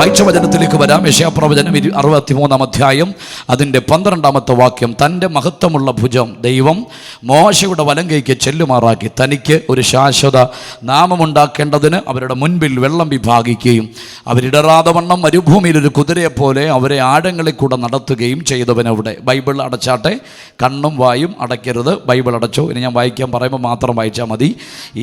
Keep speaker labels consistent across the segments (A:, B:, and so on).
A: വായിച്ച വചനത്തിലേക്ക് വരാം. യെശയ്യാപ്രവചനം 63 അധ്യായം അതിൻ്റെ 12 വാക്യം. തൻ്റെ മഹത്വമുള്ള ഭുജം ദൈവം മോശയുടെ വലങ്കൈക്ക് ചെല്ലുമാറാക്കി തനിക്ക് ഒരു ശാശ്വത നാമമുണ്ടാക്കേണ്ടതിന് അവരുടെ മുൻപിൽ വെള്ളം വിഭാഗിക്കുകയും അവരിടറാതെ വണ്ണം മരുഭൂമിയിൽ ഒരു കുതിരയെപ്പോലെ അവരെ ആഴങ്ങളിൽ കൂടെ നടത്തുകയും ചെയ്തവനവിടെ. ബൈബിൾ അടച്ചാട്ടെ, കണ്ണും വായും അടയ്ക്കരുത്. ബൈബിൾ അടച്ചോ. ഇനി ഞാൻ വായിക്കാൻ പറയുമ്പോൾ മാത്രം വായിച്ചാൽ മതി.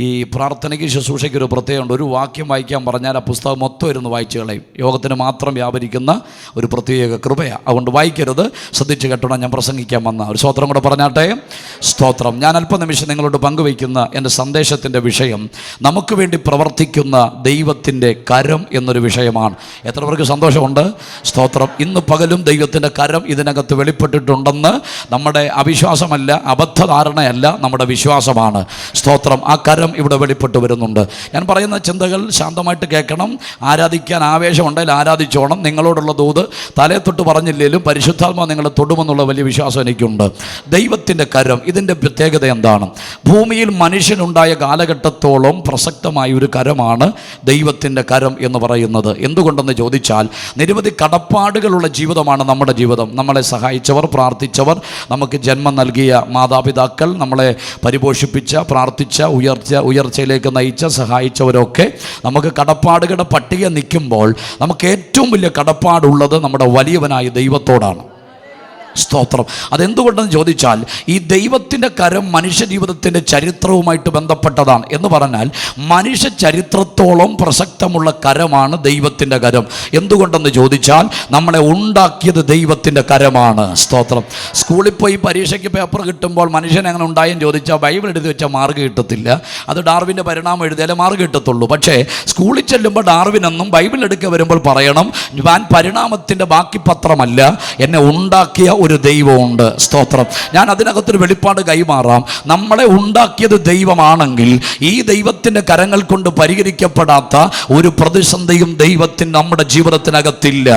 A: ഈ പ്രാർത്ഥനയ്ക്ക് ശുശ്രൂഷയ്ക്ക് ഒരു പ്രത്യേകമുണ്ട്. ഒരു വാക്യം വായിക്കാൻ പറഞ്ഞാൽ ആ പുസ്തകം മൊത്തം ഇരുന്ന് വായിച്ചു കളയും. യോഗത്തിന് മാത്രം വ്യാപരിക്കുന്ന ഒരു പ്രത്യേക കൃപയാണ്. അതുകൊണ്ട് വായിക്കരുത്, ശ്രദ്ധിച്ച് കേട്ടോണം. ഞാൻ പ്രസംഗിക്കാൻ വന്ന ഒരു സ്തോത്രം കൂടെ പറഞ്ഞാട്ടെ. സ്തോത്രം. ഞാൻ അല്പനിമിഷം നിങ്ങളോട് പങ്കുവയ്ക്കുന്ന എൻ്റെ സന്ദേശത്തിൻ്റെ വിഷയം നമുക്ക് വേണ്ടി പ്രവർത്തിക്കുന്ന ദൈവത്തിൻ്റെ കരം എന്നൊരു വിഷയമാണ്. എത്ര പേർക്ക് സന്തോഷമുണ്ട്? സ്തോത്രം. ഇന്ന് പകലും ദൈവത്തിൻ്റെ കരം ഇതിനകത്ത് വെളിപ്പെട്ടിട്ടുണ്ടെന്ന് നമ്മുടെ അവിശ്വാസമല്ല, അബദ്ധധാരണയല്ല, നമ്മുടെ വിശ്വാസമാണ്. സ്തോത്രം. ആ കരം ഇവിടെ വെളിപ്പെട്ട് വരുന്നുണ്ട്. ഞാൻ പറയുന്ന ചിന്തകൾ ശാന്തമായിട്ട് കേൾക്കണം. ആരാധിക്കാൻ ആവേശമുണ്ടെങ്കിൽ ആരാധിച്ചോണം. നിങ്ങളോടുള്ള ദൂത് തലയെ തൊട്ട് പറഞ്ഞില്ലെങ്കിലും പരിശുദ്ധാത്മാ നിങ്ങളെ തൊടുമെന്നുള്ള വലിയ വിശ്വാസം എനിക്കുണ്ട്. ദൈവത്തിൻ്റെ കരം, ഇതിൻ്റെ പ്രത്യേകത എന്താണ്? ഭൂമിയിൽ മനുഷ്യനുണ്ടായ കാലഘട്ടത്തോളം പ്രസക്തമായ ഒരു കരമാണ് ദൈവത്തിൻ്റെ കരം എന്ന് പറയുന്നത്. എന്തുകൊണ്ടെന്ന് ചോദിച്ചാൽ, നിരവധി കടപ്പാടുകളുള്ള ജീവിതമാണ് നമ്മുടെ ജീവിതം. നമ്മളെ സഹായിച്ചവർ, പ്രാർത്ഥിച്ചവർ, നമുക്ക് ജന്മം നൽകിയ മാതാപിതാക്കൾ, നമ്മളെ പരിപോഷിപ്പിച്ച, പ്രാർത്ഥിച്ച, ഉയർച്ചയിലേക്ക് നയിച്ച, സഹായിച്ചവരൊക്കെ നമുക്ക് കടപ്പാടുകളുടെ പട്ടിക നിൽക്കുമ്പോൾ നമുക്ക് ഏറ്റവും വലിയ കടപ്പാടുള്ളത് നമ്മുടെ വലിയവനായ ദൈവത്തോടാണ്. സ്തോത്രം. അതെന്തുകൊണ്ടെന്ന് ചോദിച്ചാൽ, ഈ ദൈവത്തിൻ്റെ കരം മനുഷ്യ ജീവിതത്തിൻ്റെ ചരിത്രവുമായിട്ട് ബന്ധപ്പെട്ടതാണ്. എന്ന് പറഞ്ഞാൽ മനുഷ്യ ചരിത്രത്തോളം പ്രസക്തമുള്ള കരമാണ് ദൈവത്തിൻ്റെ കരം. എന്തുകൊണ്ടെന്ന് ചോദിച്ചാൽ, നമ്മളെ ഉണ്ടാക്കിയത് ദൈവത്തിൻ്റെ കരമാണ്. സ്തോത്രം. സ്കൂളിൽ പോയി പരീക്ഷയ്ക്ക് പേപ്പർ കിട്ടുമ്പോൾ മനുഷ്യൻ എങ്ങനെ ഉണ്ടായെന്ന് ചോദിച്ചാൽ ബൈബിൾ എഴുതി വെച്ചാൽ മാർക്ക് കിട്ടത്തില്ല. അത് ഡാർവിൻ്റെ പരിണാമം എഴുതിയാലേ മാർക്ക് കിട്ടത്തുള്ളൂ. പക്ഷേ സ്കൂളിൽ ചെല്ലുമ്പോൾ ഡാർവിനെന്നും ബൈബിൾ എടുക്കുക വരുമ്പോൾ പറയണം, ഞാൻ പരിണാമത്തിൻ്റെ ബാക്കി പത്രമല്ല, എന്നെ ഉണ്ടാക്കിയ ഒരു ദൈവമുണ്ട്. സ്തോത്രം. ഞാൻ അതിനകത്തൊരു വെളിപ്പാട് കൈമാറാം. നമ്മളെ ഉണ്ടാക്കിയത് ദൈവമാണെങ്കിൽ ഈ ദൈവത്തിൻ്റെ കരങ്ങൾ കൊണ്ട് പരിഹരിക്കപ്പെടാത്ത ഒരു പ്രതിസന്ധിയും ദൈവത്തിന് നമ്മുടെ ജീവിതത്തിനകത്തില്ല.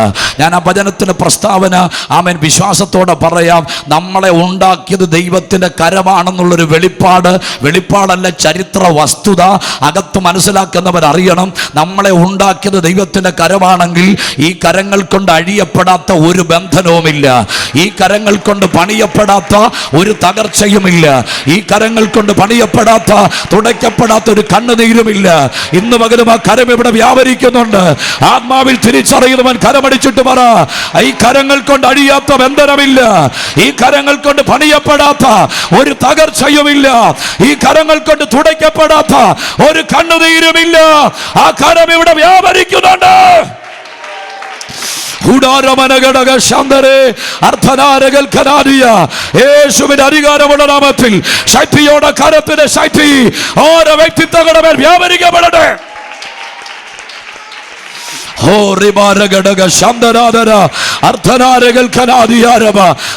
A: ഞാൻ ആ വചനത്തിൻ്റെ പ്രസ്താവന ആമേൻ വിശ്വാസത്തോടെ പറയാം. നമ്മളെ ഉണ്ടാക്കിയത് ദൈവത്തിൻ്റെ കരമാണെന്നുള്ളൊരു വെളിപ്പാടല്ല, ചരിത്ര വസ്തുത അകത്ത് മനസ്സിലാക്കുന്നവർ അറിയണം. നമ്മളെ ഉണ്ടാക്കിയത് ദൈവത്തിൻ്റെ കരമാണെങ്കിൽ ഈ കരങ്ങൾ കൊണ്ട് അഴിയപ്പെടാത്ത ഒരു ബന്ധനവുമില്ല. ഈ കരങ്ങൾ കൊണ്ട് പണിയപ്പെടാത്ത ഒരു തകർച്ചയുമില്ല. ഈ കരങ്ങൾ കൊണ്ട് പണിയപ്പെടാത്ത, തുടയ്ക്കപ്പെടാത്ത ഒരു കണ്ണുനീരുമില്ല. ഇന്ന് പകലും ആ കരം ഇവിടെ വ്യാപരിക്കുന്നുണ്ട്. ആത്മാവിൽ തിരിച്ചറിയുന്നവൻ കരമടിച്ചിട്ട് പറ, ഈ കരങ്ങൾ കൊണ്ട് അഴിയാത്ത ബന്ധനമില്ല. ഈ കരങ്ങൾ കൊണ്ട് പണിയപ്പെടാത്ത ഒരു തകർച്ചയുമില്ല. ഈ കരങ്ങൾ കൊണ്ട് തുടയ്ക്കപ്പെടാത്ത ഒരു കണ്ണുനീരുമില്ല. ആ കരം ഇവിടെ വ്യാപരിക്കുന്നുണ്ട്. യേശുവിന്റെ അധികാരമുള്ള നാമത്തിൽ ശക്തിയോടെ കരത്തിന്റെ ശക്തി ഓരോ വ്യക്തിത്വങ്ങളുടെ മേൽ വ്യാപരിക്കപ്പെടട്ടെ.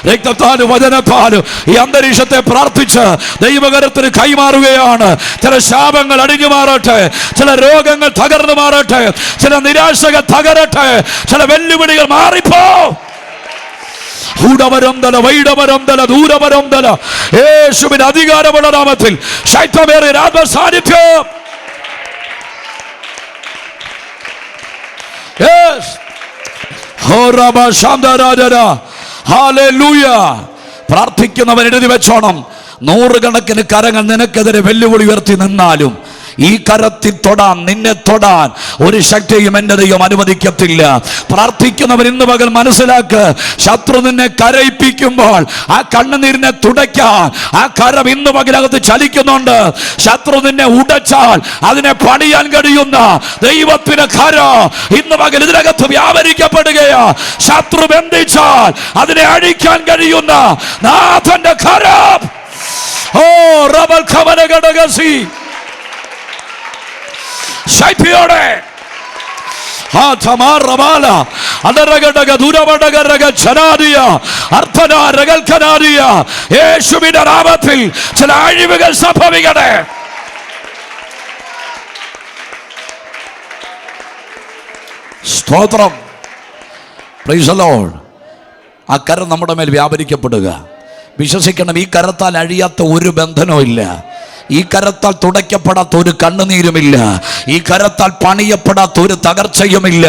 A: രക്തത്താലും വചനത്താലും ഈ അന്തരീക്ഷത്തെ പ്രാർത്ഥിച്ച് ദൈവകരത്തിന് കൈമാറുകയാണ്. ചില ശാപങ്ങൾ അടിഞ്ഞു മാറട്ടെ, ചില രോഗങ്ങൾ തകർന്നു മാറട്ടെ, ചില നിരാശകൾ തകരട്ടെ, ചില വെല്ലുവിളികൾ മാറിപ്പോ. യേശുവിന്റെ അധികാരമുള്ള നാമത്തിൽ ശൈത്യമേറിയ ആത്മസാന്നിധ്യം. Yes. പ്രാർത്ഥിക്കുന്നവൻ എഴുതി വെച്ചോണം. 100 കണക്കിന് കരങ്ങൾ നിനക്കെതിരെ വെല്ലുവിളി ഉയർത്തി നിന്നാലും ഈ കരത്തിൽ തൊടാൻ, നിന്നെ തൊടാൻ ഒരു ശക്തിയും എൻ്റെ ദൈവം അനുവദിക്കത്തില്ല. പ്രാർത്ഥിക്കുന്നവൻ ഇന്ന് പകൽ മനസ്സിലാക്ക്, ശത്രു നിന്നെ കരയിപ്പിക്കുമ്പോൾ ആ കണ്ണുനീരിനെ തുടയ്ക്കാൻ ആ കരം ഇന്ന് പകലകത്ത് ചലിക്കുന്നുണ്ട്. ശത്രു നിന്നെ ഉടച്ചാൽ അതിനെ പണിയാൻ കഴിയുന്ന ദൈവത്തിന്റെ കരം ഇന്ന് പകൽ ഇതിനകത്ത് വ്യാപരിക്കപ്പെടുകയാ. ശത്രു ബന്ധിച്ചാൽ അതിനെ അഴിക്കാൻ കഴിയുന്ന നാഥന്റെ കരം. ഓ റബൽ ഖമനഗടഗസി ശൈത്യോടെ യേശുവിന്റെ നാമത്തിൽ ചില അഴിവുകൾ സംഭവിക്കട്ടെ. സ്തോത്രം. Price the Lord. ആ കരം നമ്മുടെ മേൽ വ്യാപരിക്കപ്പെടുക. വിശ്വസിക്കണം, ഈ കരത്താൽ അഴിയാത്ത ഒരു ബന്ധനവും ഇല്ല. ഈ കരത്താൽ തുടയ്ക്കപ്പെടാത്ത ഒരു കണ്ണുനീരുമില്ല. ഈ കരത്താൽ പണിയപ്പെടാത്ത ഒരു തകർച്ചയുമില്ല.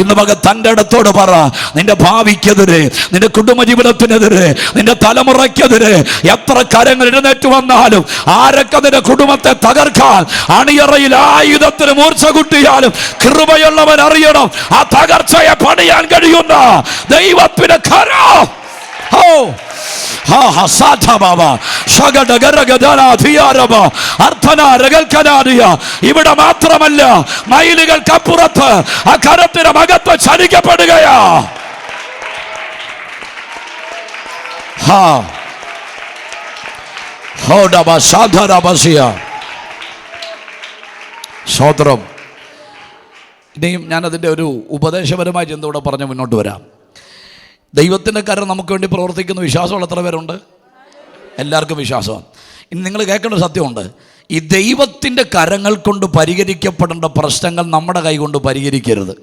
A: ഇന്ന് മകൻ തൻ്റെ അടുത്തോട് പറ, നിന്റെ ഭാവിക്കെതിരെ, നിന്റെ കുടുംബജീവിതത്തിനെതിരെ, നിന്റെ തലമുറയ്ക്കെതിരെ എത്ര കരങ്ങൾ എഴുന്നേറ്റ് വന്നാലും, ആരൊക്കെ നിന്റെ കുടുംബത്തെ തകർക്കാൻ അണിയറയിൽ ആയുധത്തിന് മൂർച്ച കൂട്ടിയാലും, കൃപയുള്ളവൻ അറിയണം, ആ തകർച്ചയെ പണിയാൻ കഴിയുന്ന ദൈവത്തിന്റെ കരം. ഇവിടെ മാത്രമല്ല, മൈലുകൾക്കപ്പുറത്ത് ആ കരത്തിന്റെ മഹത്വം ചലിക്കപ്പെടുകയാ. സ്തോത്രം. ഇനിയും ഞാനതിൻ്റെ ഒരു ഉപദേശപരമായ ചിന്തയോടെ പറഞ്ഞ് മുന്നോട്ട് വരാം. ദൈവത്തിൻ്റെ കരം നമുക്ക് വേണ്ടി പ്രവർത്തിക്കുന്ന വിശ്വാസമുള്ള എത്ര പേരുണ്ട്? എല്ലാവർക്കും വിശ്വാസമാണ്. ഇനി നിങ്ങൾ കേൾക്കേണ്ട സത്യമുണ്ട്, ഈ ദൈവത്തിൻ്റെ കരങ്ങൾ കൊണ്ട് പരിഹരിക്കപ്പെടേണ്ട പ്രശ്നങ്ങൾ നമ്മുടെ കൈ കൊണ്ട് പരിഹരിക്കരുത്.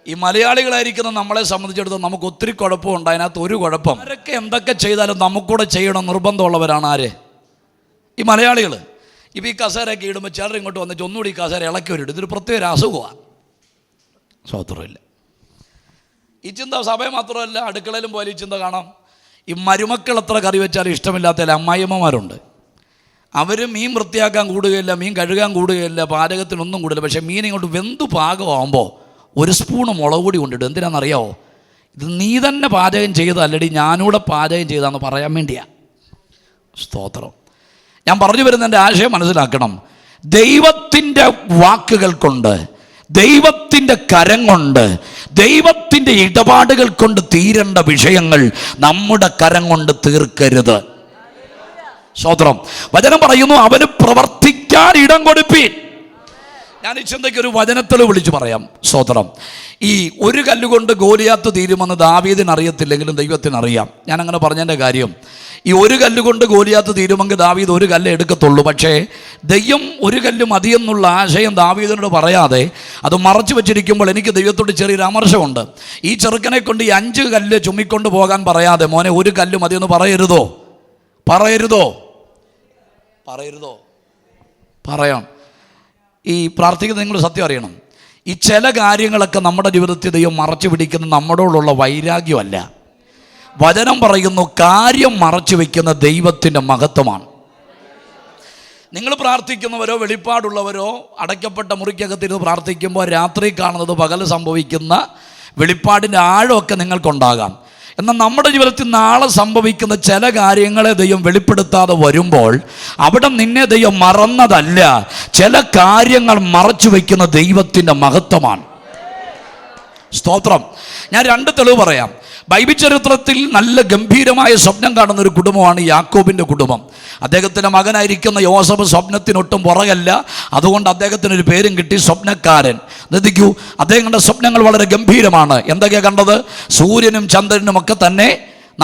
A: ഈ മലയാളികളായിരിക്കുന്ന നമ്മളെ സംബന്ധിച്ചിടത്തോളം നമുക്ക് ഒത്തിരി കുഴപ്പമുണ്ട്. അതിനകത്ത് ഒരു കുഴപ്പം, ആരൊക്കെ എന്തൊക്കെ ചെയ്താലും നമുക്കൂടെ ചെയ്യണം നിർബന്ധമുള്ളവരാണ് ആര്? ഈ മലയാളികൾ. ഇപ്പോൾ ഈ കസേരയൊക്കെ ഇടുമ്പോൾ ചിലർ ഇങ്ങോട്ട് വന്നിട്ട് ഒന്നുകൂടി ഈ കസേര ഇളക്കി വരും. ഇതൊരു പ്രത്യേക അസുഖമാണ്. സ്വത്രമില്ല. ഈ ചിന്ത സഭയെ മാത്രമല്ല, അടുക്കളയിലും പോലെ ഈ ചിന്ത കാണാം. ഈ മരുമക്കൾ എത്ര കറി വെച്ചാലും ഇഷ്ടമില്ലാത്ത അമ്മായിയമ്മമാരുണ്ട്. അവർ മീൻ വൃത്തിയാക്കാൻ കൂടുകയില്ല, മീൻ കഴുകാൻ കൂടുകയില്ല, പാചകത്തിനൊന്നും കൂടില്ല. പക്ഷേ മീൻ ഇങ്ങോട്ട് വെന്തു പാകമാകുമ്പോൾ ഒരു സ്പൂണ് മുളക് പൊടി കൊണ്ടിടും. എന്തിനാണെന്നറിയാമോ? ഇത് നീ തന്നെ പാചകം ചെയ്തതല്ലടി, ഞാനൂടെ പാചകം ചെയ്താന്ന് പറയാൻ വേണ്ടിയാ. സ്തോത്രം. ഞാൻ പറഞ്ഞു വരുന്ന എൻ്റെ ആശയം മനസ്സിലാക്കണം. ദൈവത്തിൻ്റെ വാക്കുകൾ കൊണ്ട്, ദൈവത്തിൻ്റെ കരം കൊണ്ട്, ദൈവത്തിൻ്റെ ഇടപാടുകൾ കൊണ്ട് തീരേണ്ട വിഷയങ്ങൾ നമ്മുടെ കരം കൊണ്ട് തീർക്കരുത്. സ്തോത്രം. വചനം പറയുന്നു, അവന് പ്രവർത്തിക്കാൻ ഇടം കൊടുപ്പീൻ. ഞാൻ ഈ ചിന്തയ്ക്ക് ഒരു വചനത്തിൽ വിളിച്ചു പറയാം. സ്തോത്രം. ഈ ഒരു കല്ലുകൊണ്ട് ഗോലിയാത്ത് തീരുമെന്ന് ദാവീദിന് അറിയത്തില്ലെങ്കിലും ദൈവത്തിനറിയാം. ഞാൻ അങ്ങനെ പറഞ്ഞതിൻ്റെ കാര്യം, ഈ ഒരു കല്ലുകൊണ്ട് ഗോലിയാത്ത് തീരുമെങ്കിൽ ദാവീദ് ഒരു കല്ല് എടുക്കത്തുള്ളൂ. പക്ഷേ ദൈവം ഒരു കല്ല് മതിയെന്നുള്ള ആശയം ദാവീദിനോട് പറയാതെ അത് മറച്ചു വെച്ചിരിക്കുമ്പോൾ എനിക്ക് ദൈവത്തോട് ചെറിയൊരു അമർശമുണ്ട്. ഈ ചെറുക്കനെ കൊണ്ട് ഈ 5 കല്ല് ചുമ്മിക്കൊണ്ട് പോകാൻ പറയാതെ, മോനെ ഒരു കല്ല് മതിയെന്ന് പറയരുതോ? പറയാം. ഈ പ്രാർത്ഥിക്കുന്ന നിങ്ങൾ സത്യം അറിയണം, ഈ ചില കാര്യങ്ങളൊക്കെ നമ്മുടെ ജീവിതത്തിൽ ദൈവം മറച്ചു പിടിക്കുന്ന നമ്മളോടുള്ള വൈരാഗ്യമല്ല. വചനം പറയുന്നു, കാര്യം മറച്ചു വയ്ക്കുന്ന ദൈവത്തിൻ്റെ മഹത്വമാണ്. നിങ്ങൾ പ്രാർത്ഥിക്കുന്നവരോ വെളിപ്പാടുള്ളവരോ അടയ്ക്കപ്പെട്ട മുറിക്കകത്തിരുന്ന് പ്രാർത്ഥിക്കുമ്പോൾ രാത്രി കാണുന്നത് പകൽ സംഭവിക്കുന്ന വെളിപ്പാടിൻ്റെ ആഴമൊക്കെ നിങ്ങൾക്കുണ്ടാകാം. എന്നാൽ നമ്മുടെ ജീവിതത്തിൽ നാളെ സംഭവിക്കുന്ന ചില കാര്യങ്ങളെ ദൈവം വെളിപ്പെടുത്താതെ വരുമ്പോൾ അവിടെ നിന്നെ ദൈവം മറന്നതല്ല, ചില കാര്യങ്ങൾ മറച്ചു വയ്ക്കുന്ന ദൈവത്തിൻ്റെ മഹത്വമാണ്. സ്തോത്രം. ഞാൻ 2 തെളിവ് പറയാം. ബൈബിൾ ചരിത്രത്തിൽ നല്ല ഗംഭീരമായ സ്വപ്നം കാണുന്ന ഒരു കുടുംബമാണ് യാക്കോബിൻ്റെ കുടുംബം. അദ്ദേഹത്തിൻ്റെ മകനായിരിക്കുന്ന യോസഫ് സ്വപ്നത്തിനൊട്ടും പുറകല്ല. അതുകൊണ്ട് അദ്ദേഹത്തിനൊരു പേരും കിട്ടി, സ്വപ്നക്കാരൻ. ശ്രദ്ധിക്കൂ, അദ്ദേഹങ്ങളുടെ സ്വപ്നങ്ങൾ വളരെ ഗംഭീരമാണ്. എന്തൊക്കെയാണ് കണ്ടത്? സൂര്യനും ചന്ദ്രനും ഒക്കെ തന്നെ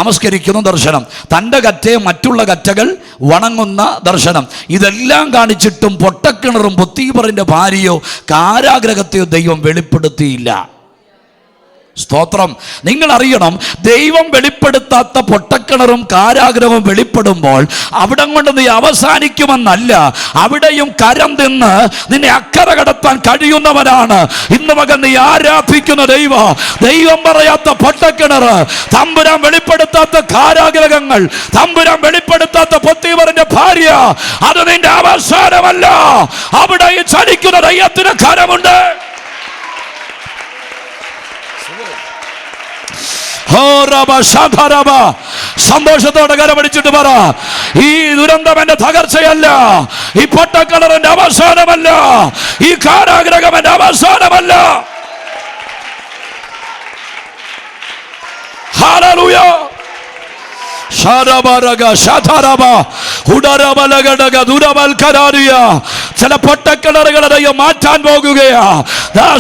A: നമസ്കരിക്കുന്ന ദർശനം, തൻ്റെ കറ്റയെ മറ്റുള്ള കറ്റകൾ വണങ്ങുന്ന ദർശനം. ഇതെല്ലാം കാണിച്ചിട്ടും പൊട്ടക്കിണറും പൊത്തീബറിൻ്റെ ഭാര്യയോ കാരാഗ്രഹത്തെയോ ദൈവം വെളിപ്പെടുത്തിയില്ല. സ്തോത്രം. നിങ്ങൾ അറിയണം, ദൈവം വെളിപ്പെടുത്താത്ത പൊട്ടക്കിണറും കാരാഗ്രഹവും വെളിപ്പെടുമ്പോൾ അവിടം കൊണ്ട് നീ അവസാനിക്കുമെന്നല്ല, അവിടെയും കരം തിന്ന് നിന്നെ അക്കരെ കടത്താൻ കഴിയുന്നവനാണ് ഇന്ന് മകൻ നീ ആരാധിക്കുന്ന ദൈവം പറയാത്ത പൊട്ടക്കിണർ, തമ്പുരാൻ വെളിപ്പെടുത്താത്ത കാരാഗ്രഹങ്ങൾ, തമ്പുരാൻ വെളിപ്പെടുത്താത്ത പൊത്തീബറിന്റെ ഭാര്യ, അത് നിന്റെ അവസാനമല്ല. അവിടെ ചലിക്കുന്ന ദൈവത്തിന് കരമുണ്ട്. സന്തോഷത്തോടെ കരമടിച്ചിട്ട് പറ, ഈ ദുരന്തം എന്റെ തകർച്ചയല്ല, ഈ പൊട്ടക്കിണറിന്റെ അവസാനമല്ല, ഈ കാരാഗ്രഹം എന്റെ അവസാനമല്ല. ഹല്ലേലൂയ. ചില പൊട്ടക്കിണറുകളെ മാറ്റാൻ പോകുകയാ.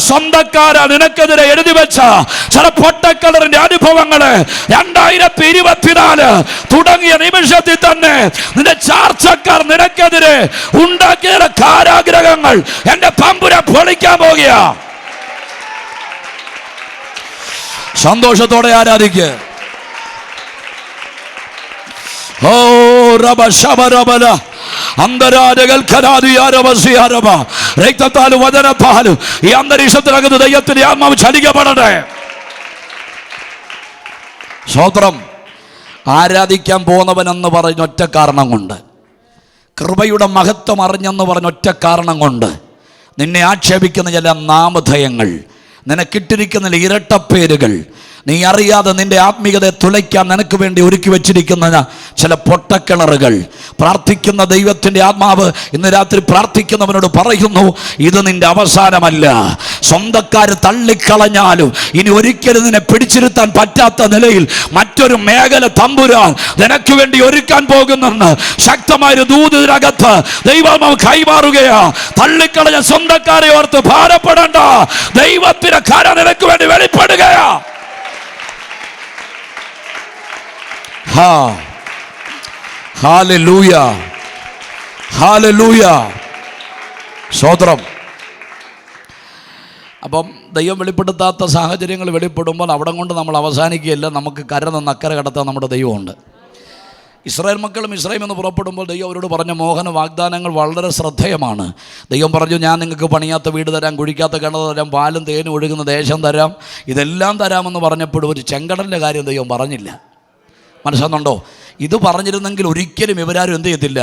A: സ്വന്തക്കാരാ നിനക്കെതിരെ എഴുതി വെച്ച ചില പൊട്ടക്കിണറിന്റെ അനുഭവങ്ങള് 2024 തുടങ്ങിയ നിമിഷത്തിൽ തന്നെ നിന്റെ ചാർച്ചക്കാർ നിനക്കെതിരെ ഉണ്ടാക്കിയ കാരാഗ്രഹങ്ങൾ എന്റെ തമ്പുരാൻ പൊളിക്കാൻ പോകുക. സന്തോഷത്തോടെ ആരാധിക്കുക. ഓ റബ ശബ റബല രക്തത്താലും വചനത്താലും ഈ അന്തരീക്ഷത്തിനകത്ത് ദൈവത്തിന്റെ ആത്മാവ് ചലിക്കപ്പെടട്ടെ. സ്തോത്രം. ആരാധിക്കാൻ പോകുന്നവനെന്ന് പറഞ്ഞൊറ്റ കാരണം കൊണ്ട്, കൃപയുടെ മഹത്വം അറിഞ്ഞെന്ന് പറഞ്ഞൊറ്റ കാരണം കൊണ്ട് നിന്നെ ആക്ഷേപിക്കുന്ന ചില നാമധേയങ്ങൾ, നിനക്കിട്ടിരിക്കുന്ന ഇരട്ടപ്പേരുകൾ, നീ അറിയാതെ നിന്റെ ആത്മീയതയെ തുലയ്ക്കാൻ നിനക്ക് വേണ്ടി ഒരുക്കി വെച്ചിരിക്കുന്ന ചില പൊട്ടക്കിണറുകൾ, പ്രാർത്ഥിക്കുന്ന ദൈവത്തിൻ്റെ ആത്മാവ് ഇന്ന് രാത്രി പ്രാർത്ഥിക്കുന്നവനോട് പറയുന്നു, ഇത് നിന്റെ അവസാനമല്ല. സ്വന്തക്കാർ തള്ളിക്കളഞ്ഞാലും ഇനി ഒരിക്കലും നിന്നെ പിടിച്ചിരുത്താൻ പറ്റാത്ത നിലയിൽ മറ്റൊരു മേഖല തമ്പുരാൻ നിനക്ക് വേണ്ടി ഒരുക്കാൻ പോകുന്നെന്ന് ശക്തമായൊരു ദൂതിനകത്ത് ദൈവം കൈമാറുകയാ. തള്ളിക്കളഞ്ഞ സ്വന്തക്കാരെ ഓർത്ത് ഭാരപ്പെടേണ്ട, ദൈവത്തിന്റെ കര നിനക്ക് വേണ്ടി വെളിപ്പെടുകയാ. ഹല്ലേലൂയ, ഹല്ലേലൂയ, സ്തോത്രം. അപ്പം ദൈവം വെളിപ്പെടുത്താത്ത സാഹചര്യങ്ങൾ വെളിപ്പെടുമ്പോൾ അവിടം കൊണ്ട് നമ്മൾ അവസാനിക്കുകയല്ല. നമുക്ക് കര നിന്ന് അക്കരെ കടത്താൻ നമ്മുടെ ദൈവമുണ്ട്. ഇസ്രായേൽ മക്കളും ഇസ്രായേൽ എന്ന് പുറപ്പെടുമ്പോൾ ദൈവം അവരോട് പറഞ്ഞ മോഹന വാഗ്ദാനങ്ങൾ വളരെ ശ്രദ്ധേയമാണ്. ദൈവം പറഞ്ഞു, ഞാൻ നിങ്ങൾക്ക് പണിയാത്ത വീട് തരാം, കുഴിക്കാത്ത കിണർ തരാം, പാലും തേനും ഒഴുകുന്ന ദേശം തരാം, ഇതെല്ലാം തരാമെന്ന് പറഞ്ഞപ്പോഴും ഒരു ചെങ്കടലിൻ്റെ കാര്യം ദൈവം പറഞ്ഞില്ല. മനസ്സിലാകുന്നുണ്ടോ? ഇത് പറഞ്ഞിരുന്നെങ്കിൽ ഒരിക്കലും ഇവരാരും എന്ത് ചെയ്യത്തില്ല,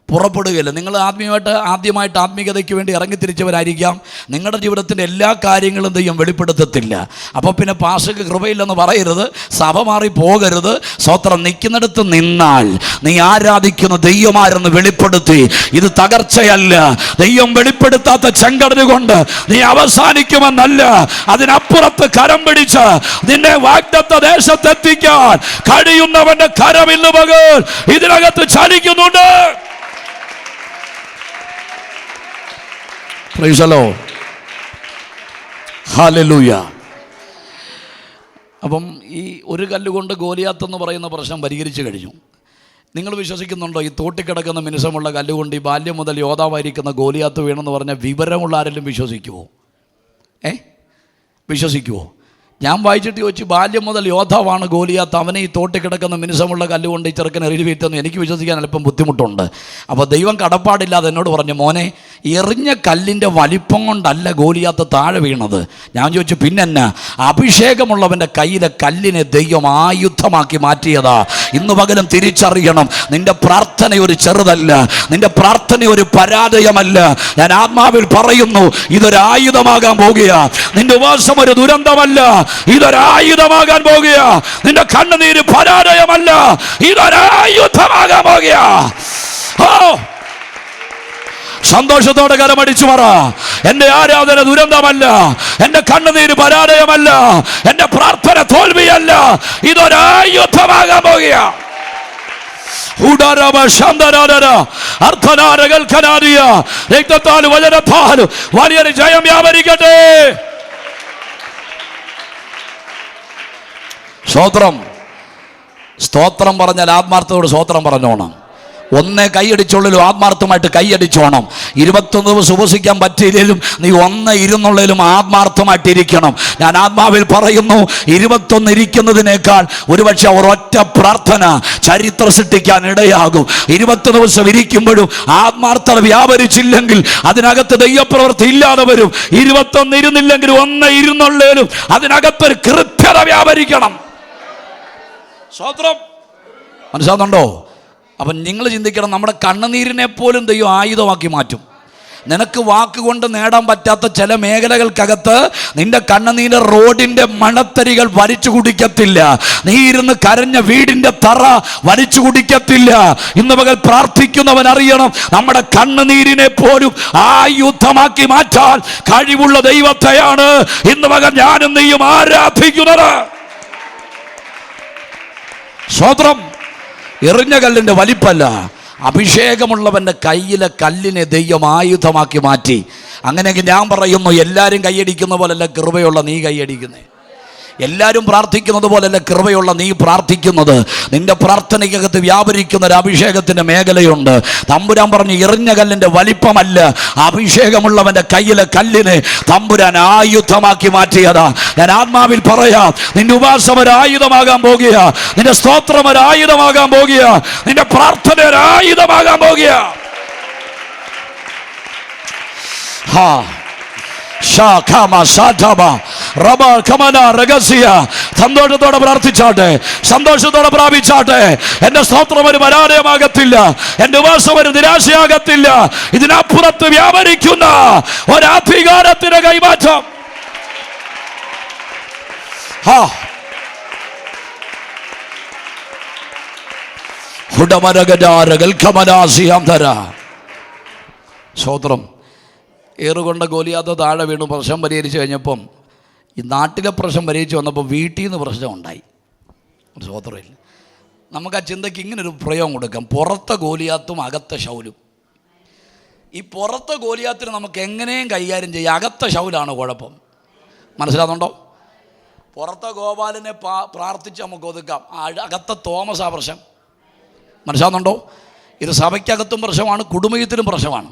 A: പുറപ്പെടുകയില്ല. നിങ്ങൾ ആദ്യമായിട്ട് ആത്മീയതയ്ക്ക് വേണ്ടി ഇറങ്ങിത്തിരിച്ചവരായിരിക്കാം. നിങ്ങളുടെ ജീവിതത്തിൻ്റെ എല്ലാ കാര്യങ്ങളും ദൈവം വെളിപ്പെടുത്തത്തില്ല. അപ്പോൾ പിന്നെ പാസ്റ്റർക്ക് കൃപയില്ലെന്ന് പറയരുത്, സഭ മാറി പോകരുത്. സ്തോത്രം. നിൽക്കുന്നിടത്ത് നിന്നാൽ നീ ആരാധിക്കുന്ന ദൈവമാരെന്ന് വെളിപ്പെടുത്തി. ഇത് തകർച്ചയല്ല. ദൈവം വെളിപ്പെടുത്താത്ത ചെങ്കടല് കൊണ്ട് നീ അവസാനിക്കുമെന്നല്ല, അതിനപ്പുറത്ത് കരം പിടിച്ച് നിന്നെ വാഗ്ദത്ത ദേശത്തെത്തിക്കാൻ കഴിയുന്നവന്റെ കരമില്ല മകൾ ഇതിനകത്ത് ചലിക്കുന്നുണ്ട്. Praise the lord, hallelujah. അപ്പം ഈ ഒരു കല്ലുകൊണ്ട് ഗോലിയാത്ത് എന്ന് പറയുന്ന പ്രശ്നം പരിഹരിച്ചു കഴിഞ്ഞു. നിങ്ങൾ വിശ്വസിക്കുന്നുണ്ടോ ഈ തോട്ടിക്കിടക്കുന്ന മിനുസമുള്ള കല്ലുകൊണ്ട് ഈ ബാല്യം മുതൽ യോദ്ധാവായിരിക്കുന്ന ഗോലിയാത്ത് വീണെന്ന് പറഞ്ഞാൽ വിവരമുള്ള ആരെങ്കിലും വിശ്വസിക്കുമോ? വിശ്വസിക്കുമോ? ഞാൻ വായിച്ചിട്ട് ചോദിച്ചു, ബാല്യം മുതൽ യോദ്ധാവാണ് ഗോലിയാത്ത്, അവനെ ഈ തോട്ടിക്കിടക്കുന്ന മിനുസമുള്ള കല്ലുകൊണ്ട് ഈ ചെറുക്കനെ എറിഞ്ഞു വീഴ്ത്തുന്നു. എനിക്ക് വിശ്വസിക്കാൻ അല്പം ബുദ്ധിമുട്ടുണ്ട്. അപ്പോൾ ദൈവം കടപ്പാടില്ലാതെ എന്നോട് പറഞ്ഞു, മോനെ എറിഞ്ഞ കല്ലിൻ്റെ വലിപ്പം കൊണ്ടല്ല ഗോലിയാത്ത് താഴെ വീണത്. ഞാൻ ചോദിച്ചു, പിന്നെന്നാ? അഭിഷേകമുള്ളവൻ്റെ കയ്യിലെ കല്ലിനെ ദൈവം ആയുധമാക്കി മാറ്റിയതാ. ഇന്ന് പകലും തിരിച്ചറിയണം, നിന്റെ പ്രാർത്ഥന ഒരു ചെറുതല്ല, നിന്റെ പ്രാർത്ഥന ഒരു പരാജയമല്ല. ഞാൻ ആത്മാവിൽ പറയുന്നു, ഇതൊരു ആയുധമാകാൻ പോകുകയാ. നിന്റെ ഉപവാസം ഒരു ദുരന്തമല്ല, ഇതൊരായുധമാകാൻ പോകുക. നിന്റെ കണ്ണുനീര് പരാജയമല്ല, ഇതൊരായുധമാകാൻ പോകുക. സന്തോഷത്തോടെ കരമടിച്ചു പറ, എന്റെ ആരാധന ദുരന്തമല്ല, എന്റെ കണ്ണുനീര് പരാജയമല്ല, എന്റെ പ്രാർത്ഥന തോൽവിയല്ല, ഇതൊരായുധമാകാൻ പോകുക. രക്തത്താലും വചനത്താലും വലിയൊരു ജയം വ്യാപരിക്കട്ടെ. സ്തോത്രം. സ്തോത്രം പറഞ്ഞാൽ ആത്മാർത്ഥത്തോട് സ്തോത്രം പറഞ്ഞോണം. ഒന്നേ കൈയടിച്ചുള്ളിലും ആത്മാർത്ഥമായിട്ട് കൈയടിച്ചോണം. 21 ദിവസം ഉപസിക്കാൻ പറ്റിയില്ലെങ്കിലും നീ 1 ഇരുന്നുള്ളിലും ആത്മാർത്ഥമായിട്ടിരിക്കണം. ഞാൻ ആത്മാവിൽ പറയുന്നു, 21 ഇരിക്കുന്നതിനേക്കാൾ ഒരുപക്ഷെ ഒരൊറ്റ പ്രാർത്ഥന ചരിത്രം സൃഷ്ടിക്കാൻ ഇടയാകും. 20 ദിവസം ഇരിക്കുമ്പോഴും ആത്മാർത്ഥത വ്യാപരിച്ചില്ലെങ്കിൽ അതിനകത്ത് ദൈവപ്രവൃത്തി ഇല്ലാതെ വരും. 21 ഇരുന്നില്ലെങ്കിൽ 1 ഇരുന്നുള്ളിലും അതിനകത്തൊരു കൃത്യത വ്യാപരിക്കണം. സ്തോത്രം. മനസ്സിലാകുന്നുണ്ടോ? അപ്പം നിങ്ങൾ ചിന്തിക്കണം, നമ്മുടെ കണ്ണുനീരിനെ പോലും ദൈവം ആയുധമാക്കി മാറ്റും. നിനക്ക് വാക്കുകൊണ്ട് നേടാൻ പറ്റാത്ത ചില മേഖലകൾക്കകത്ത് നിന്റെ കണ്ണുനീര് റോഡിന്റെ മണത്തരികൾ വലിച്ചു കുടിക്കത്തില്ല. നീ ഇരുന്ന് കരഞ്ഞ വീടിന്റെ തറ വലിച്ചു കുടിക്കത്തില്ല. ഇന്ന് പകൽ പ്രാർത്ഥിക്കുന്നവൻ അറിയണം, നമ്മുടെ കണ്ണുനീരിനെ പോലും ആയുധമാക്കി മാറ്റാൻ കഴിവുള്ള ദൈവത്തെയാണ് ഇന്ന് പകൽ ഞാനും നീയും ആരാധിക്കുന്നത്. സ്തോത്രം. എറിഞ്ഞ കല്ലിൻ്റെ വലിപ്പല്ല, അഭിഷേകമുള്ളവൻ്റെ കയ്യിലെ കല്ലിനെ ദൈവം ആയുധമാക്കി മാറ്റി. അങ്ങനെയെങ്കിൽ ഞാൻ പറയുന്നു, എല്ലാവരും കൈയടിക്കുന്ന പോലല്ല കൃപയുള്ള നീ കൈയടിക്കുന്നേ. എല്ലാവരും പ്രാർത്ഥിക്കുന്നത് പോലല്ല കൃപയുള്ള നീ പ്രാർത്ഥിക്കുന്നത്. നിന്റെ പ്രാർത്ഥനയ്ക്കകത്ത് വ്യാപരിക്കുന്ന ഒരു അഭിഷേകത്തിൻ്റെ മേഖലയുണ്ട്. തമ്പുരാൻ പറഞ്ഞു, എറിഞ്ഞ കല്ലിൻ്റെ വലിപ്പമല്ല, അഭിഷേകമുള്ളവൻ്റെ കയ്യിലെ കല്ലിനെ തമ്പുരാൻ ആയുധമാക്കി മാറ്റിയതാ. ഞാൻ ആത്മാവിൽ പറയാം, നിന്റെ ഉപാസം ഒരു ആയുധമാകാൻ പോകുക, നിന്റെ സ്തോത്രം ഒരു ആയുധമാകാൻ പോകുക, നിന്റെ പ്രാർത്ഥന ഒരു ആയുധമാകാൻ പോകുക. ഹാ സന്തോഷത്തോടെ പ്രാർത്ഥിച്ചാട്ടെ, സന്തോഷത്തോടെ പ്രാപിച്ചാട്ടെ. എന്റെ സ്തോത്രം ഒരു പരാജയമാകത്തില്ല, എന്റെ ഉപവാസം ഒരു നിരാശയാകത്തില്ല. ഇതിനപ്പുറത്ത് വ്യാപരിക്കുന്ന ഒരധികാരത്തിന്റെ കൈമാറ്റം. സ്തോത്രം. ഏറുകൊണ്ട ഗോലിയാത്ത് താഴെ വീണു. പ്രശ്നം പരിഹരിച്ചു കഴിഞ്ഞപ്പം ഈ നാട്ടിലെ പ്രശ്നം പരിഹരിച്ച് വന്നപ്പോൾ വീട്ടിൽ നിന്ന് പ്രശ്നം ഉണ്ടായി. സ്തോത്രമില്ല. നമുക്ക് ആ ചിന്തയ്ക്ക് ഇങ്ങനൊരു പ്രയോഗം കൊടുക്കാം: പുറത്തെ ഗോലിയാത്തും അകത്തെ ശൗലും. ഈ പുറത്തെ ഗോലിയാത്തിന് നമുക്ക് എങ്ങനെയും കൈകാര്യം ചെയ്യാം, അകത്തെ ശൗലാണ് കുഴപ്പം. മനസ്സിലാകുന്നുണ്ടോ? പുറത്തെ ഗോപാലനെ പ്രാർത്ഥിച്ച് നമുക്ക് ഒതുക്കാം, അകത്തെ തോമസാ പ്രശ്നം. മനസ്സിലാകുന്നുണ്ടോ? ഇത് സഭയ്ക്കകത്തും പ്രശ്നമാണ്, കുടുംബത്തിലും പ്രശ്നമാണ്.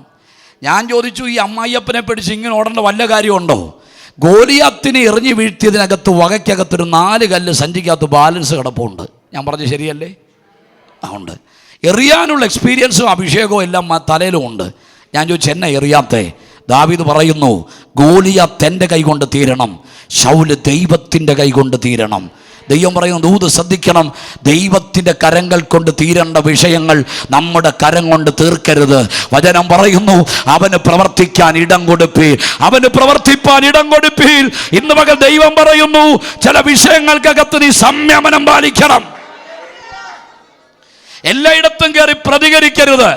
A: ഞാൻ ചോദിച്ചു, ഈ അമ്മായിയപ്പനെ പിടിച്ച് ഇങ്ങനെ ഓടേണ്ട വല്ല കാര്യമുണ്ടോ? ഗോലിയാത്തിനെ എറിഞ്ഞു വീഴ്ത്തിയതിനകത്ത് വകയ്ക്കകത്തൊരു 4 കല്ല് സഞ്ചിക്കകത്ത് ബാലൻസ് കിടപ്പുണ്ട്. ഞാൻ പറഞ്ഞു ശരിയല്ലേ? ഉണ്ട്. എറിയാനുള്ള എക്സ്പീരിയൻസും അഭിഷേകവും എല്ലാം തലയിലും ഉണ്ട്. ഞാൻ ചോദിച്ചു, എന്നെ എറിയാത്തേ? ദാവീദ് പറയുന്നു, ഗോലിയാത്ത് എൻ്റെ കൈകൊണ്ട് തീരണം, ശൗല് ദൈവത്തിൻ്റെ കൈകൊണ്ട് തീരണം. ദൈവം പറയുന്നു, ദൂത് ശ്രദ്ധിക്കണം, ദൈവത്തിൻ്റെ കരങ്ങൾ കൊണ്ട് തീരേണ്ട വിഷയങ്ങൾ നമ്മുടെ കരം കൊണ്ട് തീർക്കരുത്. വചനം പറയുന്നു, അവന് പ്രവർത്തിക്കാൻ ഇടം കൊടുപ്പീൻ, അവന് പ്രവർത്തിപ്പാൻ ഇടം കൊടുപ്പീൻ. ഇന്ന് മകൾ ദൈവം പറയുന്നു, ചില വിഷയങ്ങൾക്കകത്ത് നീ സംയമനം പാലിക്കണം. എല്ലായിടത്തും കയറി പ്രതികരിക്കരുത്,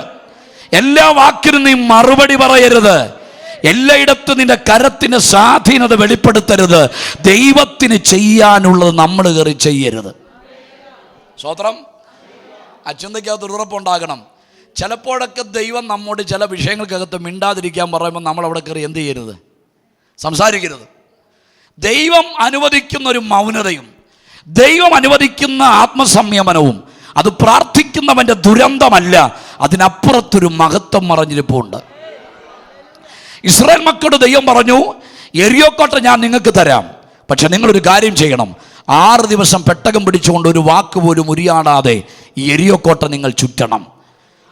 A: എല്ലാ വാക്കിനും നീ മറുപടി പറയരുത്, എല്ലായിടത്തും നിന്റെ കരത്തിന് സ്വാധീനത വെളിപ്പെടുത്തരുത്. ദൈവത്തിന് ചെയ്യാനുള്ളത് നമ്മൾ കയറി ചെയ്യരുത്. സ്വത്രം. അച്ഛന്തയ്ക്കകത്ത് ഉറപ്പുണ്ടാകണം. ചിലപ്പോഴൊക്കെ ദൈവം നമ്മോട് ചില വിഷയങ്ങൾക്കകത്ത് മിണ്ടാതിരിക്കാൻ പറയുമ്പോൾ നമ്മളവിടെ കയറി എന്ത് ചെയ്യരുത്? സംസാരിക്കരുത്. ദൈവം അനുവദിക്കുന്ന ഒരു മൗനതയും ദൈവം അനുവദിക്കുന്ന ആത്മസംയമനവും അത് പ്രാർത്ഥിക്കുന്നവൻ്റെ ദുരന്തമല്ല, അതിനപ്പുറത്തൊരു മഹത്വം മറഞ്ഞിരിപ്പുണ്ട്. ഇസ്രായേൽ മക്കളുടെ ദൈവം പറഞ്ഞു, യെരിയോക്കോട്ട ഞാൻ നിങ്ങൾക്ക് തരാം, പക്ഷെ നിങ്ങളൊരു കാര്യം ചെയ്യണം. 6 ദിവസം പെട്ടകം പിടിച്ചുകൊണ്ട് ഒരു വാക്ക് പോലും ഉരിയാടാതെ ഈ യെരിയോക്കോട്ട നിങ്ങൾ ചുറ്റണം.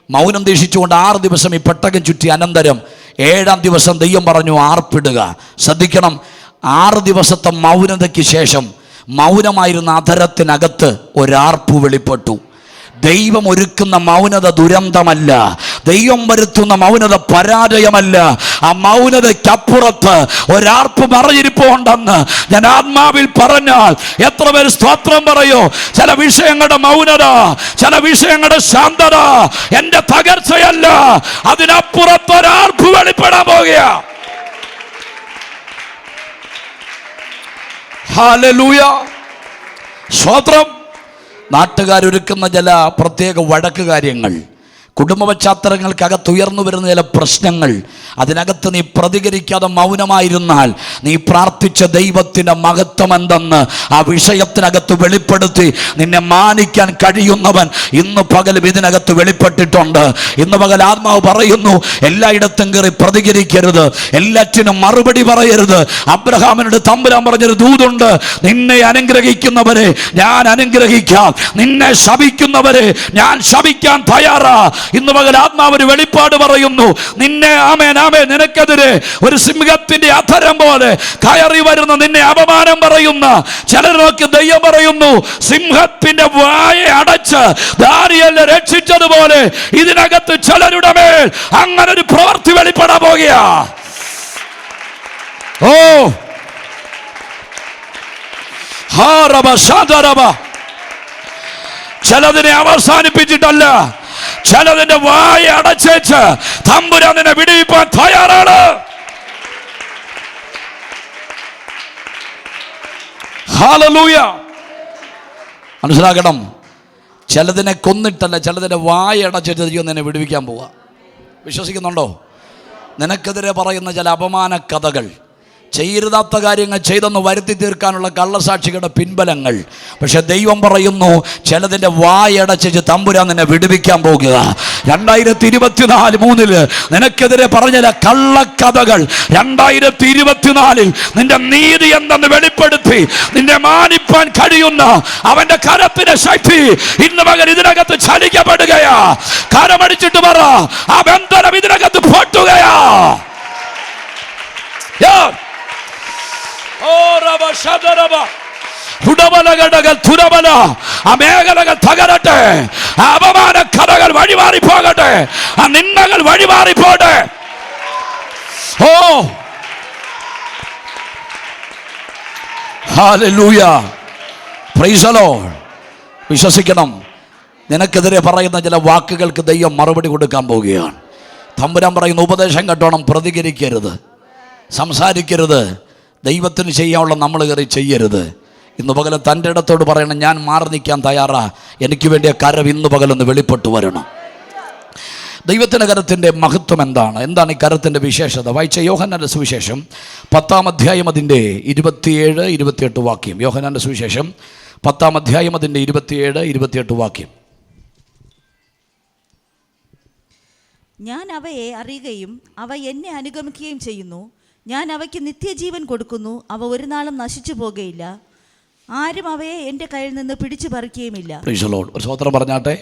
A: മൗനം ദേശിച്ചുകൊണ്ട് 6 ദിവസം ഈ പെട്ടകം ചുറ്റി അനന്തരം 7-ാം ദിവസം ദൈവം പറഞ്ഞു ആർപ്പിടുക. ശ്രദ്ധിക്കണം, 6 ദിവസത്തെ മൗനതയ്ക്ക് ശേഷം മൗനമായിരുന്ന അധരത്തിനകത്ത് ഒരാർപ്പ് വെളിപ്പെട്ടു. ദൈവം ഒരുക്കുന്ന മൗനത ദുരന്തമല്ല, ദൈവം വരുത്തുന്ന മൗനത പരാജയമല്ല. ആ മൗനതയ്ക്കപ്പുറത്ത് ഒരാർപ്പ് മറഞ്ഞിരിപ്പുണ്ടെന്ന് ഞാൻ ആത്മാവിൽ പറഞ്ഞാൽ എത്ര പേര് സ്തോത്രം പറയോ? ചില വിഷയങ്ങളുടെ മൗനത, ചില വിഷയങ്ങളുടെ ശാന്തത എന്റെ തകർച്ചയല്ല, അതിനപ്പുറത്ത് ഒരാർപ്പ് വെളിപ്പെടാൻ പോകുക. ഹല്ലേലൂയ, സ്തോത്രം. നാട്ടുകാരൊരുക്കുന്ന ചില പ്രത്യേക വഴക്ക് കാര്യങ്ങൾ, കുടുംബ പശ്ചാത്തലങ്ങൾക്കകത്ത് ഉയർന്നു വരുന്ന ചില പ്രശ്നങ്ങൾ, അതിനകത്ത് നീ പ്രതികരിക്കാതെ മൗനമായിരുന്നാൽ നീ പ്രാർത്ഥിച്ച ദൈവത്തിൻ്റെ മഹത്വം എന്തെന്ന് ആ വിഷയത്തിനകത്ത് വെളിപ്പെടുത്തി നിന്നെ മാനിക്കാൻ കഴിയുന്നവൻ ഇന്ന് പകലും ഇതിനകത്ത് വെളിപ്പെട്ടിട്ടുണ്ട്. ഇന്ന് പകൽ ആത്മാവ് പറയുന്നു, എല്ലായിടത്തും കയറി പ്രതികരിക്കരുത്, എല്ലാറ്റിനും മറുപടി പറയരുത്. അബ്രഹാമിനോട് തമ്പുരാൻ പറഞ്ഞൊരു ദൂതുണ്ട്, നിന്നെ അനുഗ്രഹിക്കുന്നവരെ ഞാൻ അനുഗ്രഹിക്കാം, നിന്നെ ശപിക്കുന്നവരെ ഞാൻ ശപിക്കാൻ തയ്യാറാ. ഇന്ന് പകൽ ആത്മാവ് ഒരു വെളിപ്പാട് പറയുന്നു, നിന്നെ ആമേൻ ആമേൻ നിനക്കെതിരെ ഒരു സിംഹത്തിന്റെ അധരം പോലെ കയറി വരുന്ന നിന്നെ അപമാനം പറയുന്ന ചിലരൊക്കെ ദൈവം പറയുന്നു, സിംഹത്തിന്റെ വായ അടച്ച് ദാനിയേലിനെ രക്ഷിച്ചതുപോലെ ഇതിനകത്ത് ചിലരുടെ മേൽ അങ്ങനെ ഒരു പ്രവൃത്തി വെളിപ്പെടാൻ പോകുക. ഓ ചിലതിനെ അവസാനിപ്പിച്ചിട്ടല്ല, ചിലതിന്റെ വായ അടച്ചേച്ച് തമ്പുരാൻ നിന്നെ വിടുവിപ്പാൻ തയ്യാറാണ്. ഹല്ലേലൂയ. മനസ്സിലാക്കണം, ചിലതിനെ കൊന്നിട്ടല്ല, ചിലതിന്റെ വായ അടച്ചിട്ട് ദൈവം നിന്നെ വിടുവിക്കാൻ പോവുക. വിശ്വസിക്കുന്നുണ്ടോ? നിനക്കെതിരെ പറയുന്ന ചില അപമാന കഥകൾ, ചെയ്യരുതാത്ത കാര്യങ്ങൾ ചെയ്തെന്ന് വരുത്തി തീർക്കാനുള്ള കള്ളസാക്ഷികളുടെ പിൻബലങ്ങൾ, പക്ഷെ ദൈവം പറയുന്നു, ചിലതിൻ്റെ വായടച്ച് തമ്പുരാൻ നിന്നെ വിടുവിക്കാൻ പോകുക. 2024 നിനക്കെതിരെ പറഞ്ഞ കള്ളക്കഥകൾ 2024 നിന്റെ നീതി എന്തെന്ന് വെളിപ്പെടുത്തി നിന്നെ മാനിപ്പാൻ കഴിയുന്ന അവന്റെ കരത്തിന്റെ ശക്തി ഇന്ന് മകൻ ഇതിനകത്ത് ചലിക്കപ്പെടുകയാ. കരമടിച്ചിട്ട് പറ, ആ ബന്ധനം ഇതിനകത്ത് പൊട്ടുകയാ. ആ മേഖലകൾ തകരട്ടെ, അപമാന കഥകൾ വഴിമാറിപ്പോകട്ടെ, ആ നിന്ദകൾ വഴിമാറിപ്പോട്ടെ. ഓ ഹല്ലേലൂയ, പ്രൈസ് ദി ലോർഡ്. വിശ്വസിക്കണം, നിനക്കെതിരെ പറയുന്ന ചില വാക്കുകൾക്ക് ദൈവം മറുപടി കൊടുക്കാൻ പോവുകയാണ്. തമ്പുരാൻ പറയുന്ന ഉപദേശം കേട്ടോണം, പ്രതികരിക്കരുത്, സംസാരിക്കരുത്, ദൈവത്തിന് ചെയ്യാനുള്ള നമ്മൾ കയറി ചെയ്യരുത്. ഇന്ന് പകലും തൻ്റെ ഇടത്തോട് പറയണം, ഞാൻ മാറി നിൽക്കാൻ തയ്യാറാ, എനിക്ക് വേണ്ടിയ കരം ഇന്ന് പകലൊന്ന് വെളിപ്പെട്ടു വരണം. ദൈവത്തിൻ്റെ കരത്തിൻ്റെ മഹത്വം എന്താണ്? എന്താണ് ഈ കരത്തിൻ്റെ വിശേഷത? വായിച്ച യോഹന്നാൻ്റെ സുവിശേഷം 10-ാം അധ്യായം അതിൻ്റെ 27-28 വാക്യം. യോഹന്നാൻ്റെ സുവിശേഷം 10-ാം അധ്യായം അതിൻ്റെ 27-28 വാക്യം.
B: ഞാൻ അവയെ അറിയുകയും അവ എന്നെ അനുഗമിക്കുകയും ചെയ്യുന്നു. ഞാൻ അവയ്ക്ക് നിത്യജീവൻ കൊടുക്കുന്നു. അവ ഒരു നാളും നശിച്ചു പോകുകയില്ല. ആരും അവയെ എൻ്റെ കയ്യിൽ നിന്ന് പിടിച്ചു പറിക്കുകയുമില്ല.
A: Price the Lord. ഒരു സ്തോത്രം പറഞ്ഞാട്ടെ.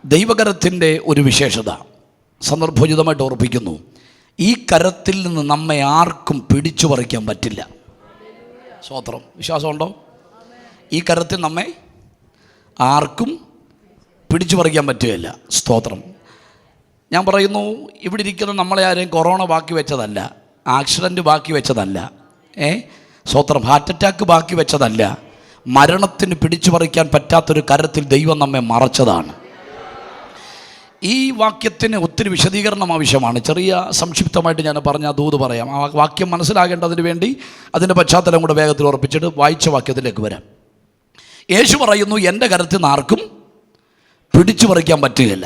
A: ദൈവകരത്തിൻ്റെ ഒരു വിശേഷത സന്ദർഭോചിതമായിട്ട് ഓർപ്പിക്കുന്നു. ഈ കരത്തിൽ നിന്ന് നമ്മെ ആർക്കും പിടിച്ചു പറിക്കാൻ പറ്റില്ല. സ്തോത്രം. വിശ്വാസമുണ്ടോ? ഈ കരത്തിൽ നമ്മെ ആർക്കും പിടിച്ചു പറിക്കാൻ പറ്റുകയില്ല. സ്തോത്രം. ഞാൻ പറയുന്നു, ഇവിടെ ഇരിക്കുന്ന നമ്മളെ ആരെയും കൊറോണ ബാക്കി വെച്ചതല്ല, ആക്സിഡൻറ്റ് ബാക്കി വെച്ചതല്ല, സ്തോത്രം, ഹാർട്ട് അറ്റാക്ക് ബാക്കി വെച്ചതല്ല. മരണത്തിന് പിടിച്ചു പറിക്കാൻ പറ്റാത്തൊരു കരത്തിൽ ദൈവം നമ്മെ മറച്ചതാണ്. ഈ വാക്യത്തിന് ഒത്തിരി വിശദീകരണം ആവശ്യമാണ്. ചെറിയ സംക്ഷിപ്തമായിട്ട് ഞാൻ പറഞ്ഞ ദൂത് പറയാം. ആ വാക്യം മനസ്സിലാകേണ്ടതിന് വേണ്ടി അതിൻ്റെ പശ്ചാത്തലം കൂടെ വേഗത്തിൽ ഉറപ്പിച്ചിട്ട് വായിച്ച വാക്യത്തിലേക്ക് വരാം. യേശു പറയുന്നു, എൻ്റെ കരത്തിൽ നിന്ന് ആർക്കും പിടിച്ചു പറിക്കാൻ പറ്റുകയില്ല.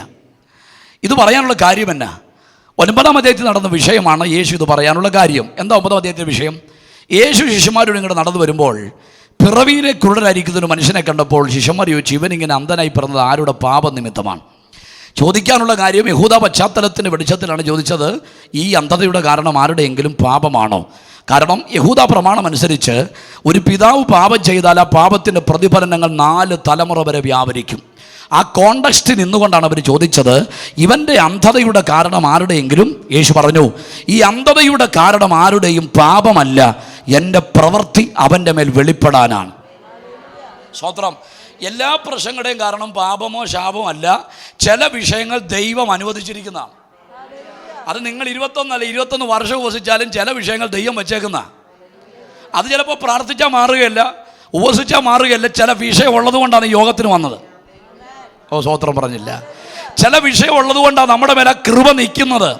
A: ഇത് പറയാനുള്ള കാര്യം എന്നാ? 9-ാം അധ്യായത്തിൽ നടന്ന വിഷയമാണ് യേശു ഇത് പറയാനുള്ള കാര്യം. എന്താ 9-ാം അധ്യായത്തിൻ്റെ വിഷയം? യേശു ശിഷ്യന്മാരോട് ഇങ്ങോട്ട് നടന്നു വരുമ്പോൾ പിറവിയിലെ കുരുടരായിരിക്കുന്ന ഒരു മനുഷ്യനെ കണ്ടപ്പോൾ ശിഷ്യന്മാർ ചോദിച്ചു, ഇവനിങ്ങനെ അന്ധനായി പിറന്നത് ആരുടെ പാപനിമിത്തമാണ്? ചോദിക്കാനുള്ള കാര്യം യഹൂദ പശ്ചാത്തലത്തിൻ്റെ വെളിച്ചത്തിലാണ് ചോദിച്ചത്. ഈ അന്ധതയുടെ കാരണം ആരുടെയെങ്കിലും പാപമാണോ? കാരണം യഹൂദ പ്രമാണം അനുസരിച്ച് ഒരു പിതാവ് പാപം ചെയ്താൽ ആ പാപത്തിൻ്റെ പ്രതിഫലനങ്ങൾ 4 തലമുറ വരെ വ്യാപരിക്കും. ആ കോണ്ടക്സ്റ്റ് നിന്നുകൊണ്ടാണ് അവർ ചോദിച്ചത്, ഇവൻ്റെ അന്ധതയുടെ കാരണം ആരുടെയെങ്കിലും? യേശു പറഞ്ഞു, ഈ അന്ധതയുടെ കാരണം ആരുടെയും പാപമല്ല, എൻ്റെ പ്രവൃത്തി അവൻ്റെ മേൽ വെളിപ്പെടാനാണ്. സ്തോത്രം. എല്ലാ പ്രശ്നങ്ങളുടെയും കാരണം പാപമോ ശാപമോ അല്ല, ചില വിഷയങ്ങൾ ദൈവം അനുവദിച്ചിരിക്കുന്നതാണ്. അത് നിങ്ങൾ 21 വർഷം ഉപസിച്ചാലും ചില വിഷയങ്ങൾ ദൈവം വെച്ചേക്കുന്ന. അത് ചിലപ്പോൾ പ്രാർത്ഥിച്ചാൽ മാറുകയല്ല, ഉപസിച്ചാൽ മാറുകയല്ല. ചില വിഷയം ഉള്ളതുകൊണ്ടാണ് ഈ യോഗത്തിന് വന്നത്. സ്തോത്രം പറഞ്ഞില്ല. ചില വിഷയം ഉള്ളതുകൊണ്ടാണ് നമ്മുടെ മേലെ കൃപ നിൽക്കുന്നത്.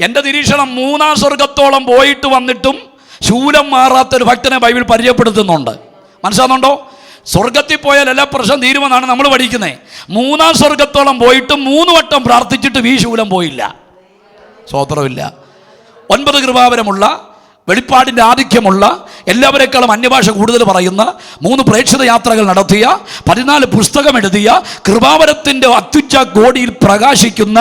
A: എൻ്റെ നിരീക്ഷണം, 3-ാം സ്വർഗത്തോളം പോയിട്ട് വന്നിട്ടും ശൂലം മാറാത്തൊരു ഭക്തനെ ബൈബിൾ പരിചയപ്പെടുത്തുന്നുണ്ട്. മനസ്സിലാകുന്നുണ്ടോ? സ്വർഗത്തിൽ പോയാൽ എല്ലാ പ്രശ്നം തീരുമെന്നാണ് നമ്മൾ പഠിക്കുന്നത്. 3-ാം സ്വർഗത്തോളം പോയിട്ടും 3 വട്ടം പ്രാർത്ഥിച്ചിട്ടും ഈ ശൂലം പോയില്ല. സ്തോത്രമില്ല. 9 കൃപാവരമുള്ള, വെളിപ്പാടിൻ്റെ ആധിക്യമുള്ള, എല്ലാവരെക്കാളും അന്യഭാഷ കൂടുതൽ പറയുന്ന, 3 പ്രേക്ഷിത യാത്രകൾ നടത്തിയ, 14 പുസ്തകം എഴുതിയ, കൃപാവരത്തിൻ്റെ അത്യുച്ച കോടിയിൽ പ്രകാശിക്കുന്ന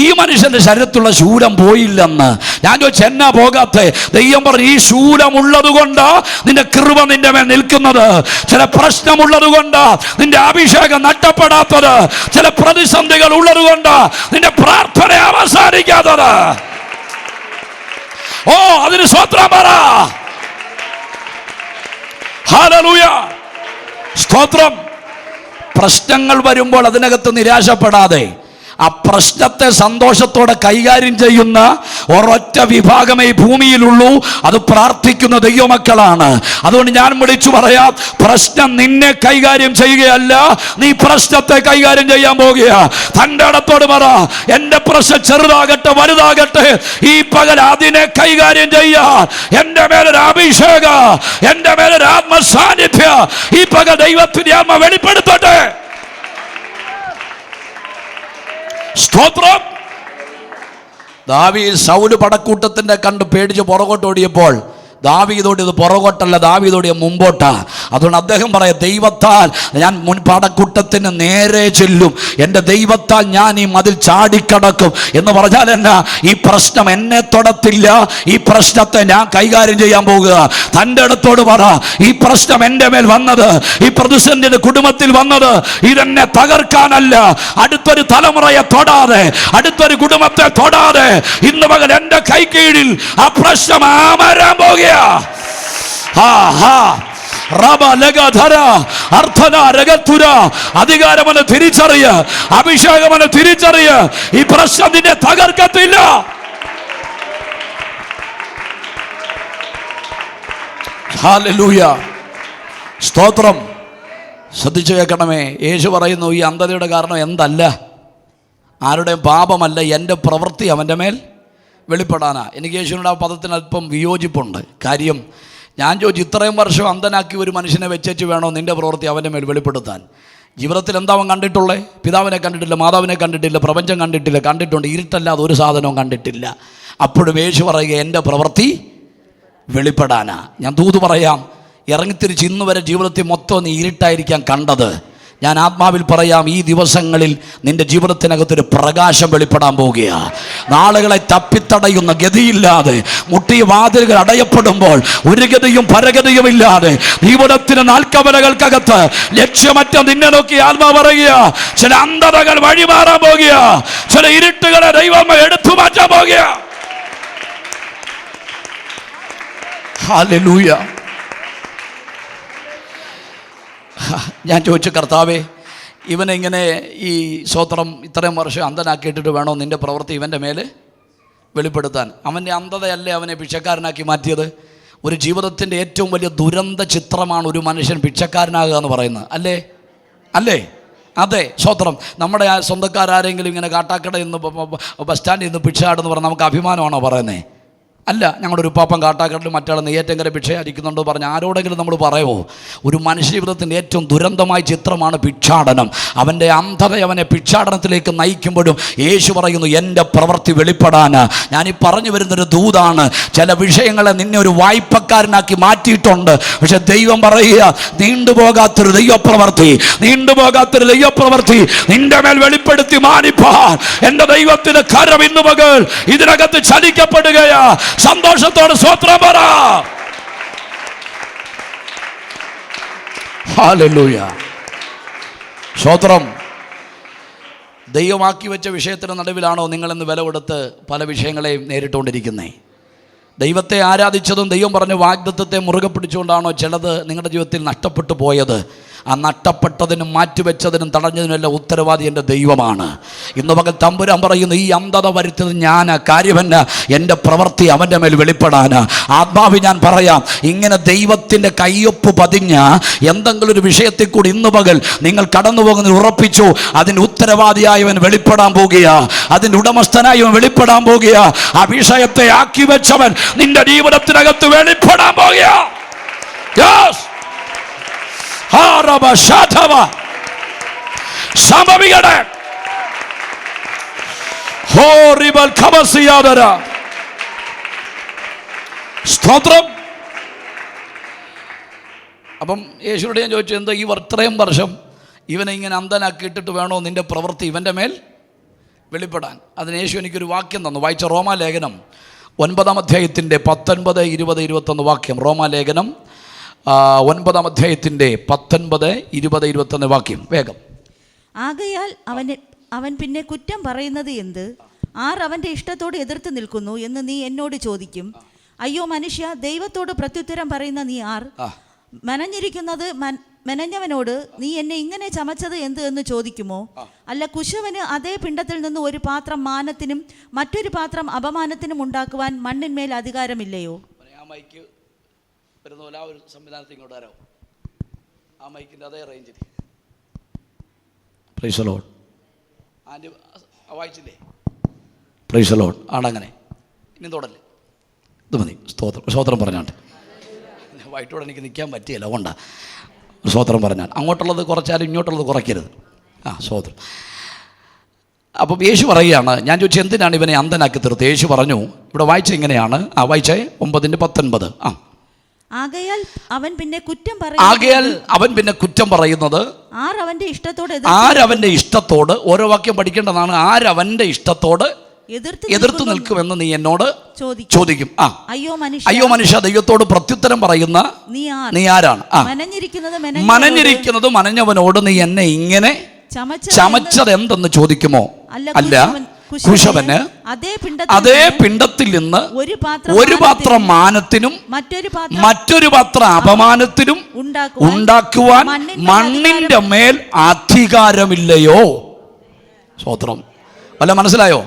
A: ഈ മനുഷ്യൻ്റെ ശരീരത്തിലുള്ള ശൂലം പോയില്ലെന്ന് ഞാൻ ചോദിച്ചു, എന്നാ പോകാത്തെ? ദൈവം പറഞ്ഞു, ഈ ശൂലമുള്ളത് കൊണ്ട് നിന്റെ കൃപ നിന്റെ മേൽ നിൽക്കുന്നത്. ചില പ്രശ്നമുള്ളത് കൊണ്ട് നിന്റെ അഭിഷേകം നഷ്ടപ്പെടാത്തത്. ചില പ്രതിസന്ധികൾ ഉള്ളത് കൊണ്ട് നിന്റെ പ്രാർത്ഥന അവസാനിക്കാത്തത്. ഓ, അതിന് സ്തോത്രം പറ. ഹല്ലേലൂയ, സ്തോത്രം. പ്രശ്നങ്ങൾ വരുമ്പോൾ അതിനകത്ത് നിരാശപ്പെടാതെ ആ പ്രശ്നത്തെ സന്തോഷത്തോടെ കൈകാര്യം ചെയ്യുന്ന ഒരൊറ്റ വിഭാഗമേ ഈ ഭൂമിയിലുള്ളൂ. അത് പ്രാർത്ഥിക്കുന്ന ദൈവമക്കളാണ്. അതുകൊണ്ട് ഞാൻ വിളിച്ചു പറയാം, പ്രശ്നം നിന്നെ കൈകാര്യം ചെയ്യുകയല്ല, നീ പ്രശ്നത്തെ കൈകാര്യം ചെയ്യാൻ പോകുക. തൻ്റെ ഇടത്തോട് പറ, എൻ്റെ പ്രശ്നം ചെറുതാകട്ടെ വലുതാകട്ടെ, ഈ പകൽ അതിനെ കൈകാര്യം ചെയ്യാൻ എൻ്റെ മേലൊരു അഭിഷേക, എൻ്റെ മേലൊരു ആത്മസാന്നിധ്യ ഈ പകൽ ദൈവത്തിന്റെ ആത്മ വെളിപ്പെടുത്തട്ടെ. സ്തോത്രം. ദാവീദ് സൗല് പടക്കൂട്ടത്തിൻ്റെ കണ്ട് പേടിച്ച് പുറകോട്ട് ഓടിയപ്പോൾ ദാവീദ് ഓടിയത് പുറകോട്ടല്ല, ദാവീദ് ഓടിയ മുമ്പോട്ടാ. അതുകൊണ്ട് അദ്ദേഹം പറയാം, ദൈവത്താൽ ഞാൻ പടക്കൂട്ടത്തിന് നേരെ ചെല്ലും, എൻ്റെ ദൈവത്താൽ ഞാൻ ഈ മതിൽ ചാടിക്കടക്കും എന്ന് പറഞ്ഞാൽ എന്നാ, ഈ പ്രശ്നം എന്നെ തൊടത്തില്ല, ഈ പ്രശ്നത്തെ ഞാൻ കൈകാര്യം ചെയ്യാൻ പോകുക. തൻ്റെ അടുത്തോട് പറ, ഈ പ്രശ്നം എൻ്റെ മേൽ വന്നത്, ഈ പ്രതിസന്ധി കുടുംബത്തിൽ വന്നത് ഇതെന്നെ തകർക്കാനല്ല, അടുത്തൊരു തലമുറയെ തൊടാതെ, അടുത്തൊരു കുടുംബത്തെ തൊടാതെ ഇന്ന് പകൽ എൻ്റെ കൈ കീഴിൽ ആ പ്രശ്നം അമരാൻ പോകുക. അധികാരമെന്ന് തിരിച്ചറിയ, അഭിഷേകമെന്ന് തിരിച്ചറിയ, ഈ പ്രശ്നം നിന്നെ തകർക്കത്തില്ല. ഹല്ലേലൂയ, സ്തോത്രം. ശ്രദ്ധിച്ചു കേൾക്കണമേ. യേശു പറയുന്നു, ഈ അന്ധതയുടെ കാരണം എന്തല്ല, ആരുടെയും പാപമല്ല, എൻ്റെ പ്രവൃത്തി അവൻ്റെ മേൽ വെളിപ്പെടാനാ. എനിക്ക് യേശുവിനോട് ആ പദത്തിന് അല്പം വിയോജിപ്പുണ്ട്. കാര്യം, ഞാൻ ചോദിച്ചു, ഇത്രയും വർഷം അന്ധനാക്കി ഒരു മനുഷ്യനെ വെച്ചേച്ച് വേണോ നിൻ്റെ പ്രവൃത്തി അവൻ്റെ മേൽ വെളിപ്പെടുത്താൻ? ജീവിതത്തിൽ എന്താ അവൻ കണ്ടിട്ടുള്ളേ? പിതാവിനെ കണ്ടിട്ടില്ല, മാതാവിനെ കണ്ടിട്ടില്ല, പ്രപഞ്ചം കണ്ടിട്ടില്ല. കണ്ടിട്ടുണ്ട്, ഇരുട്ടല്ലാതെ ഒരു സാധനവും കണ്ടിട്ടില്ല. അപ്പോഴും യേശു പറയുക, എൻ്റെ പ്രവൃത്തി വെളിപ്പെടാനാ. ഞാൻ തൂത് പറയാം, ഇറങ്ങിത്തിരിച്ച് ഇന്ന് വരെ ജീവിതത്തിൽ മൊത്തം നീ ഇരുട്ടായിരിക്കാൻ കണ്ടത്. ഞാൻ ആത്മാവിൽ പറയാം, ഈ ദിവസങ്ങളിൽ നിന്റെ ജീവിതത്തിനകത്തൊരു പ്രകാശം വെളിപ്പെടാൻ പോവുകയാണ്. നാളുകളെ തപ്പിത്തടയുന്ന ഗതിയില്ലാതെ മുട്ടിയ വാതിലുകൾ അടയപ്പെടുമ്പോൾ ഒരു ഗതിയും പരഗതിയും ഇല്ലാതെ ജീവിതത്തിന് നാൽക്കവലകൾക്കകത്ത് ലക്ഷ്യമറ്റ നിന്നെ നോക്കി ആത്മാവ് പറയുക, ചില അന്ധതകൾ വഴിമാറാൻ പോകുക, ചില ഇരുട്ടുകളെ ദൈവം എടുത്തു മാറ്റാൻ പോകുക. ഹല്ലേലൂയ. ഞാൻ ചോദിച്ചു, കർത്താവേ, ഇവനെങ്ങനെ ഈ സ്തോത്രം ഇത്രയും വർഷം അന്ധനാക്കിയിട്ടിട്ട് വേണോ നിൻ്റെ പ്രവൃത്തി ഇവൻ്റെ മേൽ വെളിപ്പെടുത്താൻ? അവൻ്റെ അന്ധതയല്ലേ അവനെ ഭിക്ഷക്കാരനാക്കി മാറ്റിയത്? ഒരു ജീവിതത്തിൻ്റെ ഏറ്റവും വലിയ ദുരന്ത ചിത്രമാണ് ഒരു മനുഷ്യൻ ഭിക്ഷക്കാരനാകുക എന്ന് പറയുന്നത്, അല്ലേ? അല്ലേ? അതെ, സ്തോത്രം. നമ്മുടെ ആ സ്വന്തക്കാരെങ്കിലും ഇങ്ങനെ കാട്ടാക്കടയിൽ നിന്ന് ബസ് സ്റ്റാൻഡിൽ നിന്ന് ഭിക്ഷയാടെന്ന് പറഞ്ഞാൽ നമുക്ക് അഭിമാനമാണോ പറയുന്നത്? അല്ല. ഞങ്ങളുടെ ഒരു പാപ്പൻ കാട്ടാക്കടൽ മറ്റാൾ നെയ്യാറ്റങ്കര ഭിക്ഷയായിരിക്കുന്നുണ്ടോ പറഞ്ഞ് ആരോടെങ്കിലും നമ്മൾ പറയുമോ? ഒരു മനുഷ്യ ജീവിതത്തിൻ്റെ ഏറ്റവും ദുരന്തമായ ചിത്രമാണ് ഭിക്ഷാടനം. അവൻ്റെ അന്ധത അവനെ ഭിക്ഷാടനത്തിലേക്ക് നയിക്കുമ്പോഴും യേശു പറയുന്നു, എൻ്റെ പ്രവൃത്തി വെളിപ്പെടാൻ. ഞാനീ പറഞ്ഞു വരുന്നൊരു ദൂതാണ്. ചില വിഷയങ്ങളെ നിന്നെ ഒരു വായ്പക്കാരനാക്കി മാറ്റിയിട്ടുണ്ട്. പക്ഷെ ദൈവം പറയുക, നീണ്ടുപോകാത്തൊരു ദൈവപ്രവൃത്തി, നീണ്ടുപോകാത്തൊരു ദൈവപ്രവൃത്തി നിന്റെ മേൽ വെളിപ്പെടുത്തി മാനിപ്പാൻ എൻ്റെ ദൈവത്തിൻ്റെ കരം ഇന്നു പകൽ ഇതിനകത്ത് ചലിക്കപ്പെടുകയാ. സന്തോഷത്തോടെ സ്തോത്രം പറ. ഹല്ലേലൂയ, സ്തോത്രം. ദൈവമാക്കി വെച്ച വിഷയത്തിന് നടുവിലാണോ നിങ്ങളിന്ന് വില കൊടുത്ത് പല വിഷയങ്ങളെയും നേരിട്ടുകൊണ്ടിരിക്കുന്നത്? ദൈവത്തെ ആരാധിച്ചതും ദൈവം പറഞ്ഞ വാഗ്ദത്തത്തെ മുറുകെ പിടിച്ചുകൊണ്ടാണോ ചിലത് നിങ്ങളുടെ ജീവിതത്തിൽ നഷ്ടപ്പെട്ടു പോയത്? ആ നഷ്ടപ്പെട്ടതിനും മാറ്റിവെച്ചതിനും തടഞ്ഞതിനുമെല്ലാം ഉത്തരവാദി എൻ്റെ ദൈവമാണ്. ഇന്ന് പകൽ തമ്പുരാൻ പറയുന്നു, ഈ അന്ധത വരുത്തിയത് ഞാൻ, കാര്യമല്ല, എൻ്റെ പ്രവൃത്തി അവൻ്റെ മേൽ വെളിപ്പെടാൻ. ആത്മാവി ഞാൻ പറയാം, ഇങ്ങനെ ദൈവത്തിൻ്റെ കയ്യൊപ്പ് പതിഞ്ഞ എന്തെങ്കിലും ഒരു വിഷയത്തിൽ കൂടി ഇന്ന് പകൽ നിങ്ങൾ കടന്നു പോകുന്നതിന് ഉറപ്പിച്ചു, അതിൻ്റെ ഉത്തരവാദിയായവൻ വെളിപ്പെടാൻ പോകുക, അതിൻ്റെ ഉടമസ്ഥനായവൻ വെളിപ്പെടാൻ പോകുക. ആ വിഷയത്തെ ആക്കി വെച്ചവൻ നിന്റെ ജീവിതത്തിനകത്ത് വെളിപ്പെടാൻ പോകുക. സംഭവിക്കട്ടെ. സ്തോത്രം. അപ്പം യേശുവോട് ഞാൻ ചോദിച്ചു, എന്താ ഈ ഇത്രയും വർഷം ഇവനെ ഇങ്ങനെ അന്ധനാക്കിയിട്ടിട്ട് വേണോ നിന്റെ പ്രവൃത്തി ഇവൻ്റെ മേൽ വെളിപ്പെടാൻ? അതിന് യേശു എനിക്കൊരു വാക്യം തന്നു. വായിച്ച റോമാലേഖനം 9-ാം അധ്യായത്തിൻ്റെ 19, 20, 21 വാക്യം. റോമാലേഖനം 9-ാം അധ്യായത്തിൻ്റെ 19, 20, 21 വാക്യം. വേഗം.
B: ആകയാൽ അവൻ പിന്നെ കുറ്റം പറയുന്നത് എന്ത്? ആർ അവൻ്റെ ഇഷ്ടത്തോട് എതിർത്ത് നിൽക്കുന്നു എന്ന് നീ എന്നോട് ചോദിക്കും. അയ്യോ മനുഷ്യ, ദൈവത്തോട് പ്രത്യുത്തരം പറയുന്ന നീ ആർ? മെനഞ്ഞിരിക്കുന്നത് മെനഞ്ഞവനോട് നീ എന്നെ ഇങ്ങനെ ചമച്ചത് എന്ത് എന്ന് ചോദിക്കുമോ? അല്ല, കുശവന് അതേ പിണ്ടത്തിൽ നിന്ന് ഒരു പാത്രം മാനത്തിനും മറ്റൊരു പാത്രം അപമാനത്തിനും ഉണ്ടാക്കുവാൻ മണ്ണിന്മേൽ അധികാരമില്ലയോ?
A: ആണങ്ങനെ. ഇനി തൊടല്ലേ, ഇത് മതി. സ്തോത്രം പറഞ്ഞാണ്ട് വൈറ്റോടെ എനിക്ക് നിൽക്കാൻ പറ്റിയല്ല, അതുകൊണ്ടാണ് സ്തോത്രം പറഞ്ഞാൽ. അങ്ങോട്ടുള്ളത് കുറച്ചാലും ഇങ്ങോട്ടുള്ളത് കുറയ്ക്കരുത്. സ്തോത്രം. അപ്പം യേശു പറയുകയാണ്, ഞാൻ ചോദിച്ചു എന്തിനാണ് ഇവനെ അന്ധനാക്കി തീർത്ത്? യേശു പറഞ്ഞു, ഇവിടെ വായിച്ച ഇങ്ങനെയാണ്. വായിച്ചേ 9-19.
B: ആകയാൽ അവൻ പിന്നെ കുറ്റം പറയുന്നത് ആരവന്റെ ഇഷ്ടത്തോട് ഓരോ വാക്യം പഠിക്കേണ്ടതാണ്. ആരവന്റെ ഇഷ്ടത്തോട് എതിർത്ത് നിൽക്കുമെന്ന് നീ എന്നോട് ചോദിക്കും. അയ്യോ മനുഷ്യ, ദൈവത്തോട് പ്രത്യുത്തരം പറയുന്ന നീ ആരാണ്? മനഞ്ഞിരിക്കുന്നത് മനഞ്ഞവനോട് നീ എന്നെ ഇങ്ങനെ ചമച്ചത് എന്തെന്ന് ചോദിക്കുമോ? അല്ല, കുശവന് അതേ പിണ്ടത്തിൽ നിന്ന് ഒരു പാത്രം മാനത്തിനും മറ്റൊരു പാത്രം അപമാനത്തിനും ഉണ്ടാക്കുവാൻ മണ്ണിന്റെ മേൽ അധികാരമില്ലയോ? സ്തോത്രം. വല്ല മനസ്സിലായോ?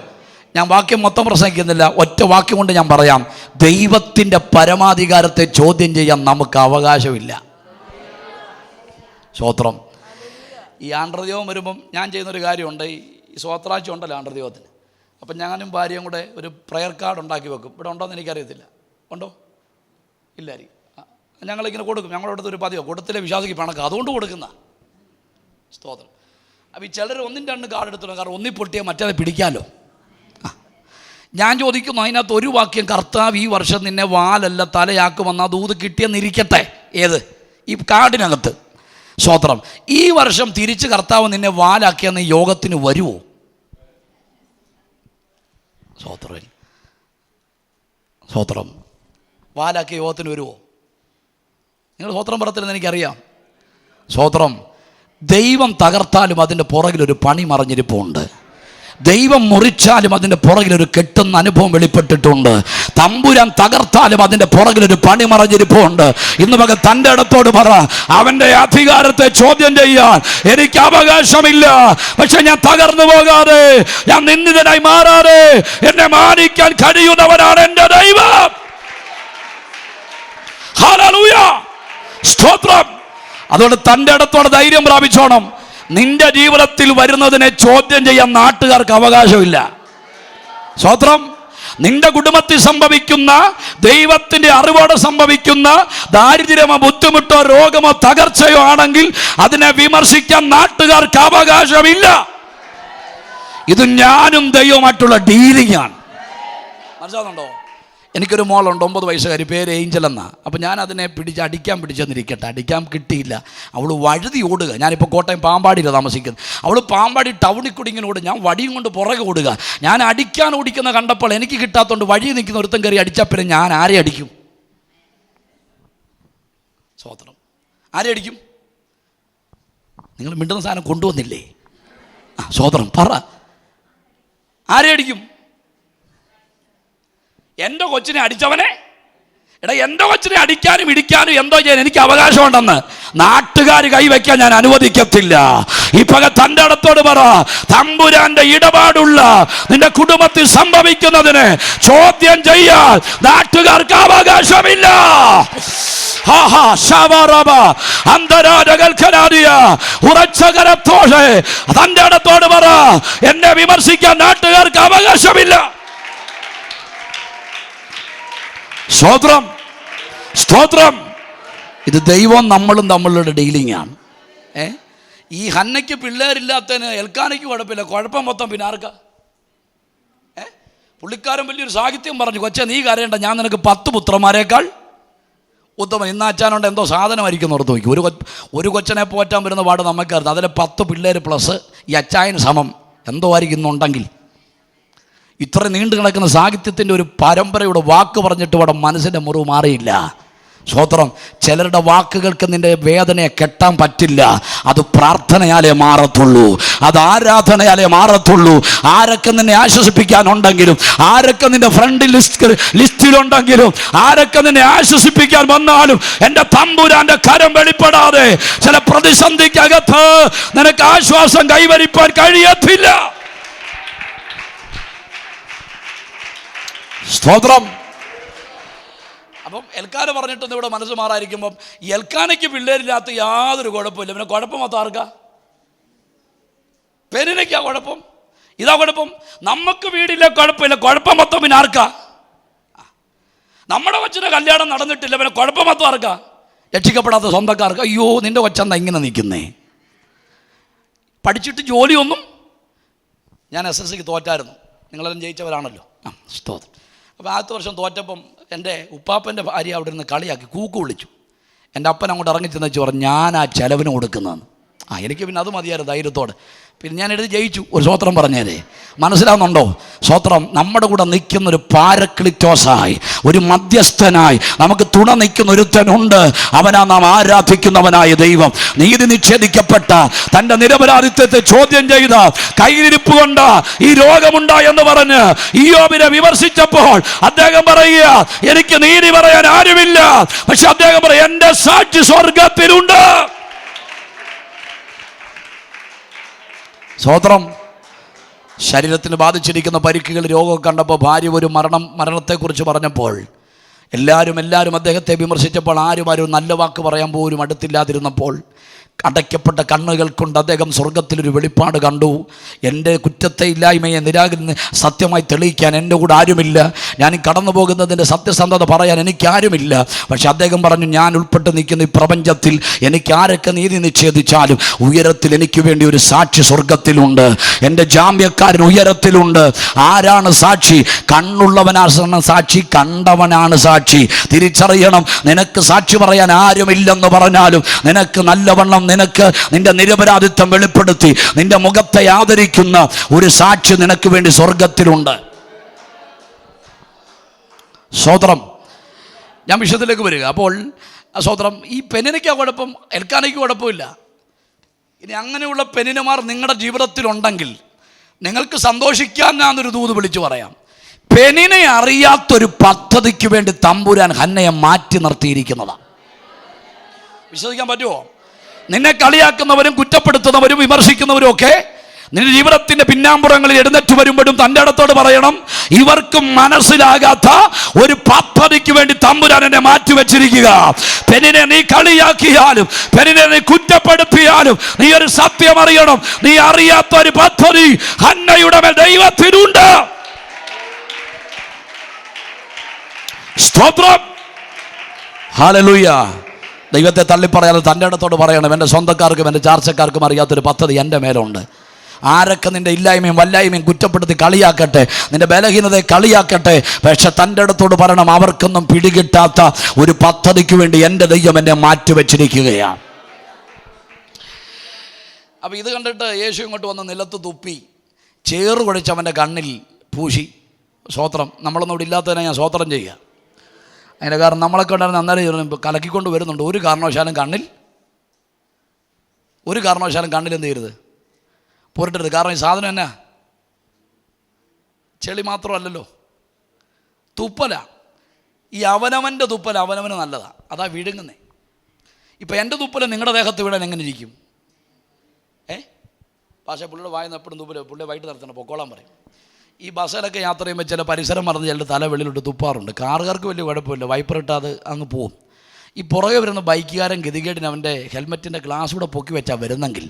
B: ഞാൻ വാക്യം മൊത്തം പ്രസംഗിക്കുന്നില്ല, ഒറ്റ വാക്യം കൊണ്ട് ഞാൻ പറയാം. ദൈവത്തിൻ്റെ പരമാധികാരത്തെ ചോദ്യം ചെയ്യാൻ നമുക്ക് അവകാശമില്ല. സ്തോത്രം. ഈ ആണ്ടർദൈവം വരുമ്പം ഞാൻ ചെയ്യുന്നൊരു കാര്യമുണ്ട്. ഈ സ്വോത്രാഴ്ച ഉണ്ടല്ലോ ആണ്ടർദൈവത്തിന്. അപ്പം ഞാനും ഭാര്യയും കൂടെ ഒരു പ്രയർ കാർഡ് ഉണ്ടാക്കി വെക്കും. ഇവിടെ ഉണ്ടോയെന്ന് എനിക്കറിയത്തില്ല. ഉണ്ടോ? ഇല്ലായിരിക്കും. ഞങ്ങളിങ്ങനെ കൊടുക്കും. ഞങ്ങളുടെ അടുത്ത് ഒരു പതിവോ കൊടുത്തില്ലേ വിശ്വാസിക്ക് പണക്ക്, അതുകൊണ്ട് കൊടുക്കുന്ന. സ്തോത്രം. അപ്പോൾ ഈ ചിലർ ഒന്നും രണ്ടും കാർഡ് എടുത്തിടും. കാരണം ഒന്നി പൊട്ടിയാൽ മറ്റേത് പിടിക്കാമല്ലോ. ഞാൻ ചോദിക്കുന്നു, അതിനകത്ത് ഒരു വാക്യം, കർത്താവ് ഈ വർഷം നിന്നെ വാലല്ല തലയാക്കുമെന്ന ദൂത് കിട്ടിയെന്നിരിക്കട്ടെ. ഏത്? ഈ കാർഡിനകത്ത്. സ്തോത്രം. ഈ വർഷം തിരിച്ച് കർത്താവ് നിന്നെ വാലാക്കിയെന്ന് യോഗത്തിന് വരുമോ? സ്തോത്രം. വാലാക്കിയ യോഗത്തിന് വരുമോ? നിങ്ങൾ സ്തോത്രം പറയത്തില്ലെന്ന് എനിക്കറിയാം. സ്തോത്രം. ദൈവം തകർത്താലും അതിൻ്റെ പുറകിലൊരു പണി മറിഞ്ഞിരിപ്പുണ്ട്. ദൈവം മുറിച്ചാലും അതിൻ്റെ പുറകിലൊരു കെട്ടുന്ന അനുഭവം വെളിപ്പെട്ടിട്ടുണ്ട്. തമ്പുരാൻ തകർത്താലും അതിൻ്റെ പുറകിലൊരു പണി മറിഞ്ഞിരിപ്പുണ്ട്. ഇന്ന് മകൻ തൻ്റെ ഇടത്തോട് പറ, അവൻ്റെ അധികാരത്തെ ചോദ്യം ചെയ്യാൻ എനിക്ക് അവകാശമില്ല. പക്ഷെ ഞാൻ തകർന്നു പോകാതെ, ഞാൻ നിന്ദിതനായി മാറാതെ എന്നെ മാനിക്കാൻ കഴിയുന്നവനാണ് എൻ്റെ ദൈവം. ഹല്ലേലൂയ. സ്തോത്രം. അതുകൊണ്ട് തൻ്റെ ഇടത്തോടെ ധൈര്യം പ്രാപിച്ചോണം. നിന്റെ ജീവിതത്തിൽ വരുന്നതിനെ ചോദ്യം ചെയ്യാൻ നാട്ടുകാർക്ക് അവകാശമില്ല. സ്തോത്രം. നിന്റെ കുടുംബത്തിൽ സംഭവിക്കുന്ന, ദൈവത്തിന്റെ അറിവോടെ സംഭവിക്കുന്ന ദാരിദ്ര്യമോ ബുദ്ധിമുട്ടോ രോഗമോ തകർച്ചയോ ആണെങ്കിൽ അതിനെ വിമർശിക്കാൻ നാട്ടുകാർക്ക് അവകാശമില്ല. ഇത് ഞാനും ദൈവമായിട്ടുള്ള ഡീലിംഗ് ആണ്. മനസ്സിലാകുന്നുണ്ടോ? എനിക്കൊരു മോളുണ്ട്, 9 വയസ്സുകാരി, പേര് ഏഞ്ചൽ എന്നാ. അപ്പോൾ ഞാൻ അതിനെ അടിക്കാൻ പിടിച്ചെന്നിരിക്കട്ടെ. അടിക്കാൻ കിട്ടിയില്ല. അവൾ വഴുതി ഓടുക. ഞാനിപ്പോൾ കോട്ടയം പാമ്പാടിയിലാണ് താമസിക്കുന്നത്. അവൾ പാമ്പാടി ടൗണിൽ കൂടി ഇങ്ങനെ ഓടുക. ഞാൻ വടിയും കൊണ്ട് പുറകെ ഓടുക. ഞാൻ അടിക്കാൻ ഓടിക്കുന്ന കണ്ടപ്പോൾ എനിക്ക് കിട്ടാത്തതുകൊണ്ട് വഴി നിൽക്കുന്ന ഒരുത്തം കയറി അടിച്ചാൽ പിന്നെ ഞാൻ ആരെ അടിക്കും? സ്തോത്രം. ആരെ അടിക്കും? നിങ്ങൾ മിണ്ടുന്ന സാധനം കൊണ്ടുവന്നില്ലേ? സ്തോത്രം. പറ, ആരെ അടിക്കും? എൻ്റെ കൊച്ചിനെ അടിച്ചവനെ, എടാ എൻ്റെ കൊച്ചിനെ അടിക്കാനും ഇടിക്കാനും എന്തോ ചെയ്യാൻ എനിക്ക് അവകാശമുണ്ടെന്ന് നാട്ടുകാർ കൈവയ്ക്കാൻ ഞാൻ അനുവദിക്കത്തില്ല. ഇപ്പൊ തൻ്റെ ഇടത്തോട് പറ, തമ്പുരാന്റെ ഇടപാടുള്ള നിന്റെ കുടുംബത്തിൽ സംഭവിക്കുന്നതിന് ചോദ്യം ചെയ്യാൻ നാട്ടുകാർക്ക് അവകാശമില്ല. തൻ്റെ ഇടത്തോട് പറ, എന്നെ വിമർശിക്കാൻ നാട്ടുകാർക്ക് അവകാശമില്ല. സ്തോത്രം. സ്തോത്രം. ഇത് ദൈവം നമ്മളും തമ്മിലുള്ള ഡീലിംഗ് ആണ്. ഈ ഹന്നയ്ക്ക് പിള്ളേരില്ലാത്തതിന് എൽക്കാനയ്ക്ക് കുഴപ്പമില്ല, കുഴപ്പം മൊത്തം പിന്നെ ആർക്കാ? പുള്ളിക്കാരൻ വലിയൊരു സാഹിത്യം പറഞ്ഞു, കൊച്ചെ നീ കരയേണ്ട, ഞാൻ നിനക്ക് 10 പുത്രന്മാരെക്കാൾ ഉത്തമൻ. ഇന്ന് അച്ഛനുണ്ട് എന്തോ സാധനമായിരിക്കും ഓർത്ത് നോക്കി. ഒരു കൊച്ചനെ പോറ്റാൻ വരുന്ന പാട് നമുക്കറിയാം. അതിലെ 10 പിള്ളേർ പ്ലസ് ഈ അച്ചായന് സമം എന്തോ ആയിരിക്കുന്നുണ്ടെങ്കിൽ ഇത്ര നീണ്ടു കിടക്കുന്ന സാഹിത്യത്തിൻ്റെ ഒരു പരമ്പരയുടെ വാക്ക് പറഞ്ഞിട്ട് ഇവിടെ മനസ്സിൻ്റെ മുറിവ് മാറിയില്ല. സ്തോത്രം. ചിലരുടെ വാക്കുകൾക്ക് നിന്റെ വേദനയെ കെട്ടാൻ പറ്റില്ല. അത് പ്രാർത്ഥനയാലേ മാറത്തുള്ളൂ, അത് ആരാധനയാലേ മാറത്തുള്ളൂ. ആരൊക്കെ നിന്നെ ആശ്വസിപ്പിക്കാനുണ്ടെങ്കിലും, ആരൊക്കെ നിന്റെ ഫ്രണ്ട് ലിസ്റ്റിലുണ്ടെങ്കിലും, ആരൊക്കെ നിന്നെ ആശ്വസിപ്പിക്കാൻ വന്നാലും എൻ്റെ തമ്പുരാന്റെ കരം വെളിപ്പെടാതെ ചില പ്രതിസന്ധിക്കകത്ത് നിനക്ക് ആശ്വാസം കൈവരിപ്പാൻ കഴിയത്തില്ല. സ്തോത്രം. അപ്പം എൽക്കാന പറഞ്ഞിട്ടൊന്നും ഇവിടെ മനസ്സ് മാറാതിരിക്കുമ്പം ഈ എൽക്കാനയ്ക്ക് പിള്ളേരില്ലാത്ത യാതൊരു കുഴപ്പമില്ല. പിന്നെ കുഴപ്പം മൊത്തം ആർക്കാ? പെരിനയ്ക്കാ കുഴപ്പം? ഇതാ കുഴപ്പം? നമുക്ക് വീടില്ല, കുഴപ്പമില്ല. കുഴപ്പം മൊത്തം പിന്നെ ആർക്കാ? നമ്മുടെ കൊച്ചിൻ്റെ കല്യാണം നടന്നിട്ടില്ല, പിന്നെ കുഴപ്പം മൊത്തം ആർക്കാ? രക്ഷിക്കപ്പെടാത്ത സ്വന്തക്കാർക്ക്. അയ്യോ നിന്റെ കൊച്ചെന്താ ഇങ്ങനെ നിൽക്കുന്നേ? പഠിച്ചിട്ട് ജോലിയൊന്നും. ഞാൻ SSLCക്ക് തോറ്റായിരുന്നു. നിങ്ങളെല്ലാം ജയിച്ചവരാണല്ലോ. സ്തോത്രം.
A: അപ്പോൾ ആദ്യത്തെ വർഷം തോറ്റപ്പം എൻ്റെ ഉപ്പാപ്പൻ്റെ ഭാര്യ അവിടെ നിന്ന് കളിയാക്കി കൂക്ക് വിളിച്ചു. എൻ്റെ അപ്പൻ അങ്ങോട്ട് ഇറങ്ങി ചെന്ന് വെച്ച് പറഞ്ഞു, ഞാൻ ആ ചെലവിന് കൊടുക്കുന്നതെന്ന്. എനിക്ക് പിന്നെ അത് മതിയായിരുന്നു ധൈര്യത്തോടെ. പിന്നെ ഞാൻ എഴുതി ജയിച്ചു. ഒരു സ്വോത്രം പറഞ്ഞേരേ, മനസ്സിലാവുന്നുണ്ടോ? സ്വോത്രം. നമ്മുടെ കൂടെ നിൽക്കുന്നൊരു പാരക്ലിറ്റോസായി, ഒരു മധ്യസ്ഥനായി നമുക്ക് തുണ നിൽക്കുന്ന ഒരുത്തനുണ്ട്. അവനാ നാം ആരാധിക്കുന്നവനായ ദൈവം. നീതി നിഷേധിക്കപ്പെട്ട, തൻ്റെ നിരപരാധിത്വത്തെ ചോദ്യം ചെയ്ത, കയ്യിലിരിപ്പ് കൊണ്ട് ഈ രോഗമുണ്ടായെന്ന് പറഞ്ഞ് ഇയ്യോബിനെ വിമർശിച്ചപ്പോൾ അദ്ദേഹം പറയുക, എനിക്ക് നീതി പറയാൻ ആരുമില്ല, പക്ഷെ അദ്ദേഹം പറയും, എൻ്റെ സാക്ഷി സ്വർഗത്തിലുണ്ട്. സ്വോത്രം. ശരീരത്തിന് ബാധിച്ചിരിക്കുന്ന പരിക്കുകൾ, രോഗമൊക്കെ കണ്ടപ്പോൾ ഭാര്യ ഒരു മരണത്തെക്കുറിച്ച് പറഞ്ഞപ്പോൾ എല്ലാവരും അദ്ദേഹത്തെ വിമർശിച്ചപ്പോൾ ആരും നല്ല വാക്ക് പറയാൻ പോലും അടുത്തില്ലാതിരുന്നപ്പോൾ അടയ്ക്കപ്പെട്ട കണ്ണുകൾ കൊണ്ട് അദ്ദേഹം സ്വർഗത്തിലൊരു വെളിപ്പാട് കണ്ടു. എൻ്റെ കുറ്റത്തെ ഇല്ലായ്മയെ സത്യമായി തെളിയിക്കാൻ എൻ്റെ കൂടെ ആരുമില്ല, ഞാൻ കടന്നു പോകുന്നതിൻ്റെ സത്യസന്ധത പറയാൻ എനിക്കാരുമില്ല. പക്ഷെ അദ്ദേഹം പറഞ്ഞു, ഞാൻ ഉൾപ്പെട്ട് നിൽക്കുന്ന ഈ പ്രപഞ്ചത്തിൽ എനിക്ക് ആരൊക്കെ നീതി നിഷേധിച്ചാലും ഉയരത്തിൽ എനിക്ക് വേണ്ടി ഒരു സാക്ഷി സ്വർഗത്തിലുണ്ട്. എൻ്റെ ജാമ്യക്കാരൻ ഉയരത്തിലുണ്ട്. ആരാണ് സാക്ഷി? കണ്ണുള്ളവനാണ് സാക്ഷി, കണ്ടവനാണ് സാക്ഷി. തിരിച്ചറിയണം, നിനക്ക് സാക്ഷി പറയാൻ ആരുമില്ലെന്ന് പറഞ്ഞാലും നിനക്ക് നല്ലവണ്ണം നിനക്ക് നിന്റെ നിരപരാധിത്വം വെളിപ്പെടുത്തി നിന്റെ മുഖത്തെ ആദരിക്കുന്ന ഒരു സാക്ഷി നിനക്ക് വേണ്ടി സ്വർഗത്തിലുണ്ട്. സ്വോത്രം. ഞാൻ വിഷയത്തിലേക്ക് വരിക. അപ്പോൾ സ്വോത്രം. ഈ പെനിനയ്ക്ക് കുഴപ്പം, എൽക്കാനയ്ക്ക് കുഴപ്പമില്ല. ഇനി അങ്ങനെയുള്ള പെനിനമാർ നിങ്ങളുടെ ജീവിതത്തിലുണ്ടെങ്കിൽ നിങ്ങൾക്ക് സന്തോഷിക്കാൻ ഞാനൊരു ദൂത് വിളിച്ചു പറയാം. പെനിനെ അറിയാത്തൊരു പദ്ധതിക്ക് വേണ്ടി തമ്പുരാൻ ഹന്നയെ മാറ്റി നിർത്തിയിരിക്കുന്നതാണ്. വിശ്വസിക്കാൻ പറ്റുമോ? നിന്നെ കളിയാക്കുന്നവരും കുറ്റപ്പെടുത്തുന്നവരും വിമർശിക്കുന്നവരും ഒക്കെ നിന്റെ ജീവിതത്തിന്റെ പിന്നാമ്പുറങ്ങളിൽ എഴുന്നേറ്റ് വരുമ്പോഴും തൻ്റെ അടുത്തോട് പറയണം, ഇവർക്കും മനസ്സിലാകാത്ത ഒരു പദ്ധതിക്ക് വേണ്ടി തമ്പുരാൻ എന്നെ മാറ്റിവെച്ചിരിക്കുക. പെനിനെ നീ കളിയാക്കിയാലും പെനിനെ നീ കുറ്റപ്പെടുത്തിയാലും നീ ഒരു സത്യം അറിയണം, നീ അറിയാത്ത ഒരു പദ്ധതി ഹന്നയുടെ മേൽ ദൈവത്തിനുണ്ട്. സ്തോത്രം. ഹല്ലേലൂയ. ദൈവത്തെ തള്ളിപ്പറയാതെ തൻ്റെ അടുത്തോട് പറയണം, എൻ്റെ സ്വന്തക്കാർക്കും എൻ്റെ ചാർച്ചക്കാർക്കും അറിയാത്തൊരു പദ്ധതി എൻ്റെ മേലുണ്ട്. ആരൊക്കെ നിൻ്റെ ഇല്ലായ്മയും വല്ലായ്മയും കുറ്റപ്പെടുത്തി കളിയാക്കട്ടെ, നിൻ്റെ ബലഹീനതയെ കളിയാക്കട്ടെ, പക്ഷെ തൻ്റെ അടുത്തോട് പറയണം, അവർക്കൊന്നും പിടികിട്ടാത്ത ഒരു പദ്ധതിക്ക് വേണ്ടി എൻ്റെ ദൈവം എന്നെ മാറ്റിവെച്ചിരിക്കുകയാണ്. അപ്പോൾ ഇത് കണ്ടിട്ട് യേശു ഇങ്ങോട്ട് വന്ന് നിലത്ത് തുപ്പി ചേറ് കുഴച്ച് അവൻ്റെ കണ്ണിൽ പൂശി. സ്വോത്രം. നമ്മളൊന്നും ഇവിടെ ഇല്ലാത്തതിനെ ഞാൻ സ്വോത്രം ചെയ്യുക. അതിൻ്റെ കാരണം നമ്മളൊക്കെ ഉണ്ടായിരുന്ന അന്നേരം കലക്കിക്കൊണ്ട് വരുന്നുണ്ട്. ഒരു കാരണവശാലും കണ്ണിൽ എന്ത് ചെയ്യരുത്, പുരട്ടരുത്. കാരണം ഈ സാധനം എന്നാ ചെളി മാത്രമല്ലല്ലോ, തുപ്പല. ഈ അവനവൻ്റെ തുപ്പൽ അവനവന് നല്ലതാണ്, അതാ വിഴുങ്ങുന്നേ. ഇപ്പം എൻ്റെ തുപ്പൽ നിങ്ങളുടെ ദേഹത്ത് വീടാൻ എങ്ങനെ ഇരിക്കും? പക്ഷേ പുള്ളിയുടെ വായന്ന് എപ്പോഴും തുപ്പൽ, പുള്ളിയെ വൈകിട്ട് നടത്തണം, പൊക്കോളാൻ പറയും. ഈ ബസ്സിലൊക്കെ യാത്ര ചെയ്യുമ്പോൾ ചില പരിസരം മറന്ന് ചില തല വെളിയിലോട്ട് തുപ്പാറുണ്ട്. കാറുകാർക്ക് വലിയ കുഴപ്പമില്ല, വൈപ്പറിട്ട് അത് അങ്ങ് പോവും. ഈ പുറകെ വരുന്ന ബൈക്കുകാരൻ ഗതികേടിന് അവൻ്റെ ഹെൽമെറ്റിൻ്റെ ഗ്ലാസ് കൂടെ പൊക്കി വെച്ചാൽ വരുന്നെങ്കിൽ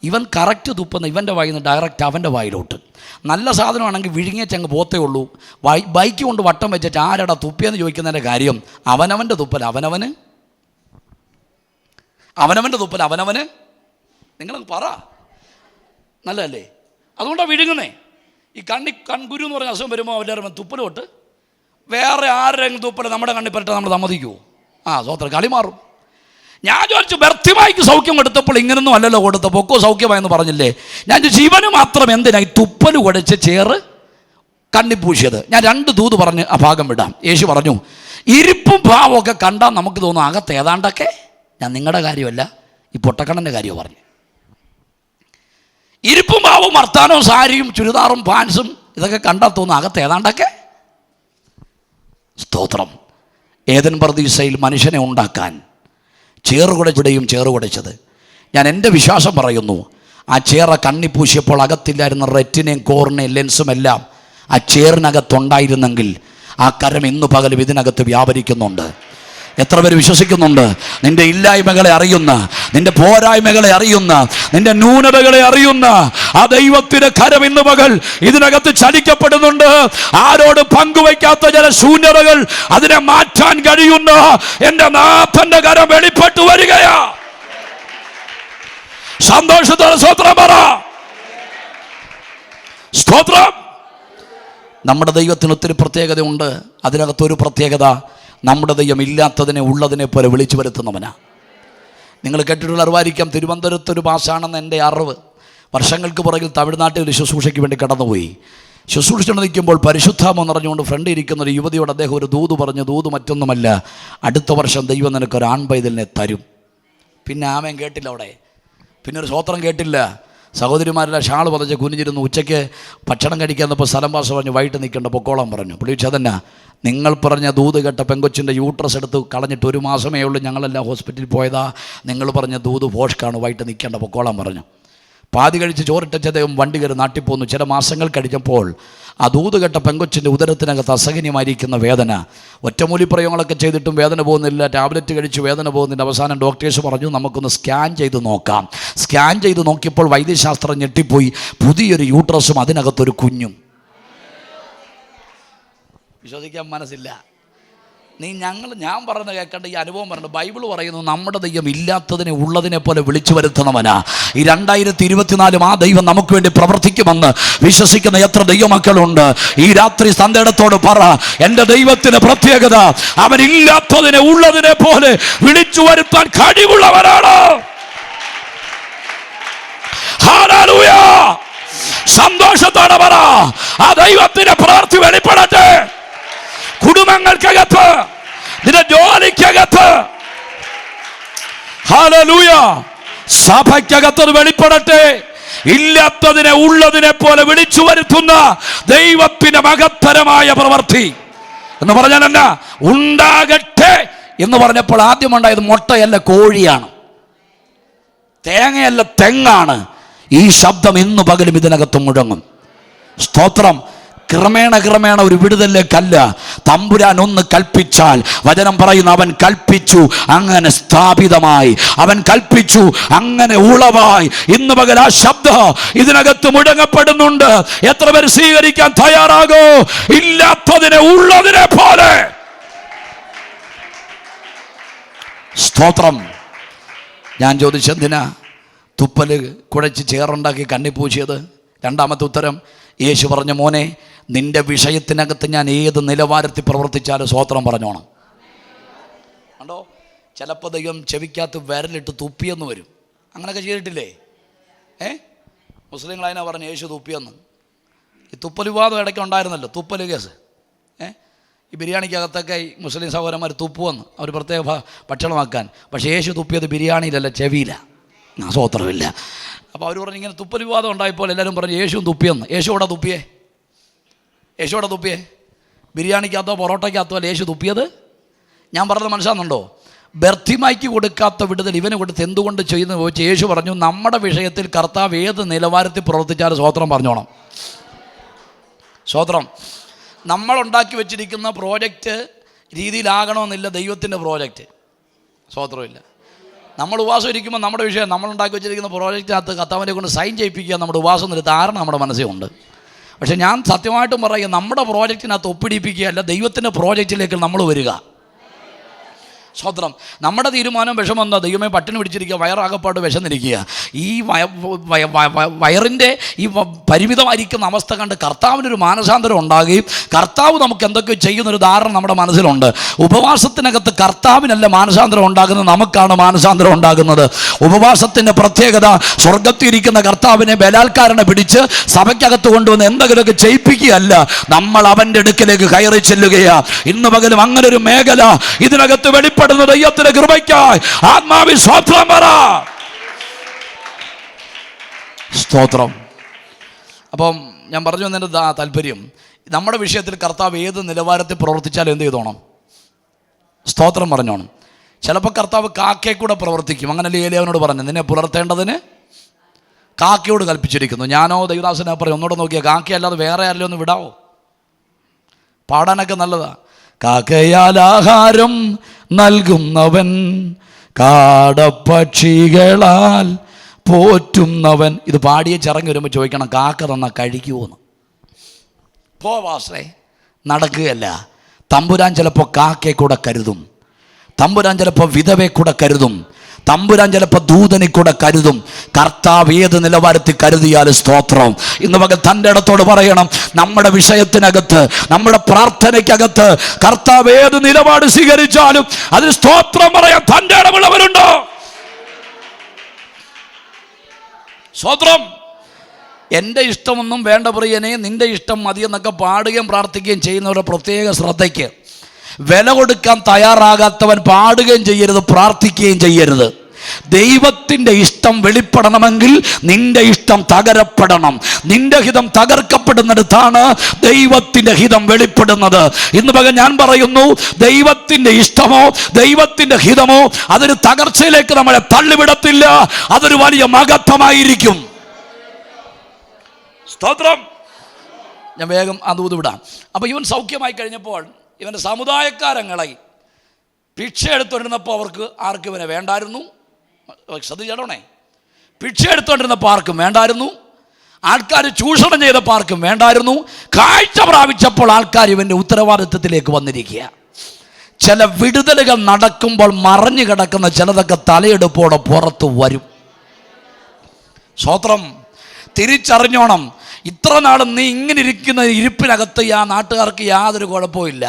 A: ഇവൻ കറക്റ്റ് തുപ്പുന്ന ഇവൻ്റെ വായിൽ നിന്ന് ഡയറക്റ്റ് അവൻ്റെ വായിലോട്ട്. നല്ല സാധനമാണെങ്കിൽ വിഴുങ്ങിയങ്ങ് പോത്തേ ഉള്ളൂ. ബൈക്ക് കൊണ്ട് വട്ടം വെച്ചിട്ട് ആരടാ തുപ്പിയെന്ന് ചോദിക്കുന്നതിൻ്റെ കാര്യം, അവനവൻ്റെ തുപ്പൽ അവനവന്, അവനവൻ്റെ തുപ്പൽ അവനവന്. നിങ്ങളങ്ങ് പറ, നല്ലതല്ലേ? അതുകൊണ്ടാണ് വിഴുങ്ങുന്നേ. ഈ കൺകുരു എന്ന് പറഞ്ഞ അസുഖം വരുമ്പോൾ എല്ലാവരും തുപ്പൽ തൊട്ട് വേറെ ആരെങ്കിലും തുപ്പൽ നമ്മുടെ കണ്ണിൽ പറ്റാൻ നമ്മൾ സമ്മതിക്കുമോ? സ്വോത്രം. കളി മാറും. ഞാൻ ചോദിച്ചു, ബർത്തിമായിക്ക് സൗഖ്യം കൊടുത്തപ്പോൾ ഇങ്ങനൊന്നും അല്ലല്ലോ കൊടുത്ത, പൊക്കോ സൗഖ്യമായെന്ന് പറഞ്ഞില്ലേ? ഞാൻ ജീവന് മാത്രം എന്തിനായി തുപ്പൽ കുഴച്ച് ചേറ് കണ്ണിപ്പൂശിയത്? ഞാൻ 2 ദൂത് പറഞ്ഞ് ആ ഭാഗം വിടാം. യേശു പറഞ്ഞു, ഇരിപ്പും ഭാവമൊക്കെ കണ്ടാൽ നമുക്ക് തോന്നും അകത്ത് ഏതാണ്ടൊക്കെ. ഞാൻ നിങ്ങളുടെ കാര്യമല്ല, ഈ പൊട്ടക്കണ്ണൻ്റെ കാര്യമോ പറഞ്ഞു. ഇരിപ്പും ഭാവവും വർത്താനവും സാരിയും ചുരിദാറും പാൻസും ഇതൊക്കെ കണ്ടാൽ തോന്നും അകത്ത് ഏതാണ്ടൊക്കെ. സ്തോത്രം. ഏദൻ പർദീസയിൽ മനുഷ്യനെ ഉണ്ടാക്കാൻ ചേറുകുടയുടെയും ചേറുകുടച്ചത്. ഞാൻ എൻ്റെ വിശ്വാസം പറയുന്നു, ആ ചേറ കണ്ണിപ്പൂശിയപ്പോൾ അകത്തില്ലായിരുന്ന റെറ്റിനെയും കോറിനെയും ലെൻസും എല്ലാം ആ ചേറിനകത്തുണ്ടായിരുന്നെങ്കിൽ ആ കരം ഇന്നു പകലും ഇതിനകത്ത് വ്യാപരിക്കുന്നുണ്ട്. എത്ര പേര് വിശ്വസിക്കുന്നുണ്ട്? നിന്റെ ഇല്ലായ്മകളെ അറിയുന്ന, നിന്റെ പോരായ്മകളെ അറിയുന്ന, നിന്റെ ന്യൂനതകളെ അറിയുന്ന ആ ദൈവത്തിന്റെ കരം ഇന്ന് പകൽ ഇതിനകത്ത് ചലിക്കപ്പെടുന്നുണ്ട്. ആരോട് പങ്കുവയ്ക്കാത്ത ചില ശൂന്യതകൾ അതിനെ മാറ്റാൻ കഴിയുന്ന എന്റെ നാഥന്റെ കരം വെളിപ്പെട്ടു വരികയാ. സന്തോഷത്തോടെ സ്തോത്രം പറ. സ്തോത്രം. നമ്മുടെ ദൈവത്തിന് ഒത്തിരി പ്രത്യേകതയുണ്ട്. അതിനകത്തൊരു പ്രത്യേകത, നമ്മുടെ ദൈവം ഇല്ലാത്തതിനെ ഉള്ളതിനെ പോലെ വിളിച്ചു വരുത്തുന്നവനാ. നിങ്ങൾ കേട്ടിട്ടുള്ള അറിവായിരിക്കാം, തിരുവനന്തപുരത്തൊരു പാസ്സാണെന്ന് എൻ്റെ അറിവ്. വർഷങ്ങൾക്ക് പുറകിൽ തമിഴ്നാട്ടിൽ ഒരു ശുശ്രൂഷയ്ക്ക് വേണ്ടി കടന്നുപോയി. ശുശ്രൂഷ നിൽക്കുമ്പോൾ പരിശുദ്ധാമം നിറഞ്ഞുകൊണ്ട് ഫ്രണ്ട് ഇരിക്കുന്ന ഒരു യുവതിയോട് അദ്ദേഹം ഒരു ദൂത് പറഞ്ഞു. ദൂത് മറ്റൊന്നുമല്ല, അടുത്ത വർഷം ദൈവം നിനക്കൊരു ആൺപൈതലിനെ തരും. പിന്നെ ആമേൻ കേട്ടില്ല അവിടെ, പിന്നെ ഒരു സ്വോത്രം കേട്ടില്ല. സഹോദരിമാരെല്ലാം ഷാൾ പതച്ച് കുനിഞ്ഞിരുന്നു. ഉച്ചയ്ക്ക് ഭക്ഷണം കഴിക്കാന്നപ്പോൾ സ്ഥലം പാസ് പറഞ്ഞു, വൈകിട്ട് നിൽക്കേണ്ട പൊക്കോളം പറഞ്ഞു. പുള്ളി അതന്നെ, നിങ്ങൾ പറഞ്ഞ ദൂത് കേട്ട പെങ്കൊച്ചിൻ്റെ യൂട്രസ് എടുത്ത് കളഞ്ഞിട്ട് 1 മാസമേ ഉള്ളൂ, ഞങ്ങളെല്ലാം ഹോസ്പിറ്റലിൽ പോയതാ. നിങ്ങൾ പറഞ്ഞ ദൂത് ഭോഷ്കാണ്, വൈകിട്ട് നിൽക്കേണ്ട പൊക്കോളം പറഞ്ഞു. പാതി കഴിച്ച് ചോറിട്ടച്ച് അദ്ദേഹം വണ്ടി കയറി നാട്ടിൽ പോന്നു. ചില മാസങ്ങൾ കഴിഞ്ഞപ്പോൾ ആ ദൂത് കേട്ട പെങ്കൊച്ചിൻ്റെ ഉദരത്തിനകത്ത് അസഹനീയമായിരിക്കുന്ന വേദന, ഒറ്റമൂലിപ്രയോഗങ്ങളൊക്കെ ചെയ്തിട്ടും വേദന പോകുന്നില്ല, ടാബ്ലറ്റ് കഴിച്ച് വേദന പോകുന്നില്ല. അവസാനം ഡോക്ടേഴ്സ് പറഞ്ഞു, നമുക്കൊന്ന് സ്കാൻ ചെയ്ത് നോക്കാം. സ്കാൻ ചെയ്ത് നോക്കിയപ്പോൾ വൈദ്യശാസ്ത്രം ഞെട്ടിപ്പോയി. പുതിയൊരു യൂട്രസും അതിനകത്തൊരു കുഞ്ഞും. വിശ്വസിക്കാൻ മനസ്സില്ല. ഞാൻ പറയുന്നത് കേൾക്കേണ്ട, ഈ അനുഭവം പറയുന്നത് ബൈബിൾ പറയുന്നു, നമ്മുടെ ദൈവം ഇല്ലാത്തതിനെ ഉള്ളതിനെ പോലെ വിളിച്ചു വരുത്തുന്നവനാ. ഈ 2024 ആ ദൈവം നമുക്ക് വേണ്ടി പ്രവർത്തിക്കുമെന്ന് വിശ്വസിക്കുന്ന എത്ര ദൈവമക്കളുണ്ട്? ഈ രാത്രി സന്ധ്യത്തോട് പറ, എൻ്റെ ദൈവത്തിന് പ്രത്യേകത, അവനില്ലാത്തതിനെ ഉള്ളതിനെ പോലെ വിളിച്ചു വരുത്താൻ കഴിവുള്ളവരാണ്. ഹല്ലേലൂയ! സന്തോഷത്തോടെ പറ, ആ ദൈവത്തിന്റെ പ്രവൃത്തി വെളിപ്പെടട്ടെ. കുടുംബങ്ങൾക്കകത്ത്, നിന്റെ ജോലിക്കകത്ത്, ഹല്ലേലൂയ, സഭയ്ക്കകത്ത് വെളിപ്പെടട്ടെ. ഇല്ലാത്തതിനെ ഉള്ളതിനെ പോലെ വിളിച്ചു വരുത്തുന്ന ദൈവത്തിന്റെ മഹത്തരമായ പ്രവൃത്തി എന്ന് പറഞ്ഞാൽ എന്നാ? ഉണ്ടാകട്ടെ എന്ന് പറഞ്ഞപ്പോൾ ആദ്യം ഉണ്ടായത് മുട്ടയല്ല, കോഴിയാണ്. തേങ്ങയല്ല, തെങ്ങാണ്. ഈ ശബ്ദം ഇന്ന് പകലും ഇതിനകത്ത് മുഴങ്ങും. സ്തോത്രം. ക്രമേണ ഒരു വിടുതലേക്കല്ല, തമ്പുരാൻ ഒന്ന് കൽപ്പിച്ചാൽ, വചനം പറയുന്നു, അവൻ കൽപ്പിച്ചു അങ്ങനെ സ്ഥാപിതമായി, അവൻ കൽപ്പിച്ചു അങ്ങനെ ഉളവായി. ഇന്ന് പകൽ ആ ശബ്ദം ഇതിനകത്ത് മുഴങ്ങപ്പെടുന്നുണ്ട്. എത്ര പേര് സ്വീകരിക്കാൻ തയ്യാറാകോ? ഇല്ലാത്തതിനെ ഉള്ളതിനെ പോലെ. സ്തോത്രം. ഞാൻ ചോദിച്ചെന്തിനാ തുപ്പല് കുഴച്ച് ചേറുണ്ടാക്കി കണ്ണിപ്പൂച്ചിയത്? രണ്ടാമത്തെ ഉത്തരം, യേശു പറഞ്ഞ, മോനെ, നിന്റെ വിഷയത്തിനകത്ത് ഞാൻ ഏത് നിലവാരത്തിൽ പ്രവർത്തിച്ചാലും സ്വോത്രം പറഞ്ഞോണം. കണ്ടോ, ചിലപ്പോൾ ദൈവം ചെവിക്കകത്ത് വിരലിട്ട് തുപ്പിയെന്ന് വരും. അങ്ങനെയൊക്കെ ചെയ്തിട്ടില്ലേ? മുസ്ലിങ്ങളതിനാ പറഞ്ഞു യേശു തുപ്പിയെന്ന്. ഈ തുപ്പൽ വിവാദം ഇടയ്ക്ക് ഉണ്ടായിരുന്നല്ലോ, തുപ്പൽ കേസ്. ഈ ബിരിയാണിക്കകത്തൊക്കെ ഈ മുസ്ലിം സഹോദരന്മാർ തുപ്പുവെന്ന്, അവർ പ്രത്യേക ഭക്ഷണമാക്കാൻ. പക്ഷേ യേശു തുപ്പിയത് ബിരിയാണിയിലല്ല, ചെവിയിലാണ്. സ്വോത്രമില്ല. അപ്പോൾ അവർ പറഞ്ഞു, ഇങ്ങനെ തുപ്പൽ വിവാദം ഉണ്ടായപ്പോൾ എല്ലാവരും പറഞ്ഞു യേശുവും തുപ്പിയെന്ന്. യേശുവിടെ തുപ്പിയേ? യേശുവിടെ തുപ്പിയേ? ബിരിയാണിക്കകത്തോ പൊറോട്ടയ്ക്കകത്തോ അല്ല യേശു തുപ്പിയത്. ഞാൻ പറഞ്ഞത് മനസ്സിലാകുന്നുണ്ടോ? ബർത്തിമായ്ക്ക് കൊടുക്കാത്ത വിടുതൽ ഇവന് കൊടുത്ത് എന്തുകൊണ്ട് ചെയ്യുന്നു ചോദിച്ച് യേശു പറഞ്ഞു, നമ്മുടെ വിഷയത്തിൽ കർത്താവ് ഏത് നിലവാരത്തിൽ പ്രവർത്തിച്ചാലും സ്വോത്രം പറഞ്ഞോണം. സ്വോത്രം. നമ്മളുണ്ടാക്കി വെച്ചിരിക്കുന്ന പ്രോജക്റ്റ് രീതിയിലാകണമെന്നില്ല ദൈവത്തിൻ്റെ പ്രോജക്റ്റ്. സ്വോത്രമില്ല. നമ്മൾ ഉപവാസം ഇരിക്കുമ്പോൾ നമ്മുടെ വിഷയം, നമ്മളുണ്ടാക്കി വെച്ചിരിക്കുന്ന പ്രോജക്റ്റിനകത്ത് കർത്താവിനെ കൊണ്ട് സൈൻ ചെയ്യിപ്പിക്കുക നമ്മുടെ ഉപവാസം എന്നൊരു ധാരണ നമ്മുടെ മനസ്സിലുണ്ട്. പക്ഷേ ഞാൻ സത്യമായിട്ടും പറയുക, നമ്മുടെ പ്രോജക്റ്റിനകത്ത് ഒപ്പിടിപ്പിക്കുകയല്ല, ദൈവത്തിൻ്റെ പ്രോജക്റ്റിലേക്ക് നമ്മൾ വരിക. സ്വത്രം. നമ്മുടെ തീരുമാനം വിഷമം എന്താ? ദൈവമേ പട്ടിണി പിടിച്ചിരിക്കുക, വയറാകപ്പാട് വിശന്നിരിക്കുക. ഈ വയറിൻ്റെ ഈ പരിമിതമായിരിക്കുന്ന അവസ്ഥ കണ്ട് കർത്താവിനൊരു മാനസാന്തരം ഉണ്ടാകുകയും കർത്താവ് നമുക്ക് എന്തൊക്കെ ചെയ്യുന്നൊരു ധാരണ നമ്മുടെ മനസ്സിലുണ്ട്. ഉപവാസത്തിനകത്ത് കർത്താവിനല്ല മാനസാന്തരം ഉണ്ടാകുന്നത്, നമുക്കാണ് മാനസാന്തരം ഉണ്ടാകുന്നത്. ഉപവാസത്തിൻ്റെ പ്രത്യേകത, സ്വർഗത്തിരിക്കുന്ന കർത്താവിനെ ബലാത്കാരനെ പിടിച്ച് സഭയ്ക്കകത്ത് കൊണ്ടുവന്ന് എന്തെങ്കിലുമൊക്കെ ചെയ്യിപ്പിക്കുകയല്ല, നമ്മൾ അവൻ്റെ അടുക്കിലേക്ക് കയറി ചെല്ലുകയാണ്. ഇന്ന് പകലും അങ്ങനെ ഒരു മേഖല ഇതിനകത്ത് വെളിപ്പെടുന്ന ദൈവത്തിന്റെ കൃപയ്ക്കായി ആത്മാവിൽ സ്തോത്രം പറ. സ്തോത്രം. അപ്പം ഞാൻ പറഞ്ഞു വന്നതിൻ്റെ താല്പര്യം, നമ്മുടെ വിഷയത്തിൽ കർത്താവ് ഏത് നിലവാരത്തിൽ പ്രവർത്തിച്ചാലും എന്ത് ചെയ്തോണം? സ്തോത്രം പറഞ്ഞോണം. ചിലപ്പോൾ കർത്താവ് കാക്കയെ കൂടെ പ്രവർത്തിക്കും. അങ്ങനല്ലേ ഏലിയാവിനോട് പറഞ്ഞു, നിന്നെ പുലർത്തേണ്ടതിന് കാക്കയോട് കൽപ്പിച്ചിരിക്കുന്നു. ഞാനോ ദൈവദാസനെ പറയും, ഒന്നുകൂടെ നോക്കിയാൽ കാക്കയല്ലാതെ വേറെ ആരെങ്കിലും ഒന്ന് വിടാവോ? പാടാനൊക്കെ നല്ലതാ. കാക്കയാൽ ആഹാരം നൽകുന്നവൻ, കാടപ്പക്ഷികളാൽ പോറ്റുന്നവൻ. ഇത് പാടിയ ചിറങ്ങി വരുമ്പോൾ ചോദിക്കണം, കാക്ക തന്നാ കഴിക്കുമോന്ന്. പോവാസേ നടക്കുകയല്ല. തമ്പുരാൻ ചിലപ്പോൾ കാക്കയെ കൂടെ കരുതും. തമ്പുരാൻ ചിലപ്പോൾ വിധവയെ കൂടെ കരുതും, തമ്പുരാൻ ചിലപ്പോൾ ദൂതനെ കൂടെ കരുതും. കർത്താവ് ഏത് നിലവാരത്തിൽ കരുതിയാലും സ്തോത്രം. ഇന്ന് പകൽ തൻ്റെ ഇടത്തോട് പറയണം, നമ്മുടെ വിഷയത്തിനകത്ത്, നമ്മുടെ പ്രാർത്ഥനയ്ക്കകത്ത് കർത്താവ് ഏത് നിലപാട് സ്വീകരിച്ചാലും അതിന് സ്തോത്രം പറയാൻ തൻ്റെ ഇടമുള്ളവരുണ്ടോ? സ്തോത്രം. എൻ്റെ ഇഷ്ടമൊന്നും വേണ്ട പ്രിയനെ, നിൻ്റെ ഇഷ്ടം മതിയെന്നൊക്കെ പാടുകയും പ്രാർത്ഥിക്കുകയും ചെയ്യുന്നവരുടെ പ്രത്യേക ശ്രദ്ധയ്ക്ക്, വില കൊടുക്കാൻ തയ്യാറാകാത്തവൻ പാടുകയും ചെയ്യരുത്, പ്രാർത്ഥിക്കുകയും ചെയ്യരുത്. ദൈവത്തിൻ്റെ ഇഷ്ടം വെളിപ്പെടണമെങ്കിൽ നിന്റെ ഇഷ്ടം തകരപ്പെടണം. നിന്റെ ഹിതം തകർക്കപ്പെടുന്നിടത്താണ് ദൈവത്തിൻ്റെ ഹിതം വെളിപ്പെടുന്നത്. ഇന്ന് പകൽ ഞാൻ പറയുന്നു, ദൈവത്തിൻ്റെ ഇഷ്ടമോ ദൈവത്തിൻ്റെ ഹിതമോ അതൊരു തകർച്ചയിലേക്ക് നമ്മളെ തള്ളിവിടത്തില്ല, അതൊരു വലിയ മഹത്വമായിരിക്കും. സ്തോത്രം. ഞാൻ വേഗം അതൂത് വിടാം. അപ്പോൾ ഇവൻ സൗഖ്യമായി കഴിഞ്ഞപ്പോൾ ഇവൻ്റെ സമുദായക്കാരങ്ങളെ ഭിക്ഷ എടുത്തുകൊണ്ടിരുന്നപ്പോൾ അവർക്ക് ആർക്കും ഇവനെ വേണ്ടായിരുന്നു. ശ്രദ്ധിച്ചോണേ, ഭിക്ഷ എടുത്തുകൊണ്ടിരുന്നപ്പോൾ ആർക്കും വേണ്ടായിരുന്നു. ആൾക്കാർ ചൂഷണം ചെയ്തപ്പോൾ ആർക്കും വേണ്ടായിരുന്നു. കാഴ്ച പ്രാപിച്ചപ്പോൾ ആൾക്കാർ ഇവൻ്റെ ഉത്തരവാദിത്വത്തിലേക്ക് വന്നിരിക്കുക. ചില വിടുതലുകൾ നടക്കുമ്പോൾ മറഞ്ഞു കിടക്കുന്ന ചിലതൊക്കെ തലയെടുപ്പോടെ പുറത്തു വരും. സ്തോത്രം. തിരിച്ചറിഞ്ഞോണം, ഇത്ര നാളും നീ ഇങ്ങനെ ഇരിക്കുന്ന ഇരിപ്പിനകത്ത് ആ നാട്ടുകാർക്ക് യാതൊരു കുഴപ്പമില്ല.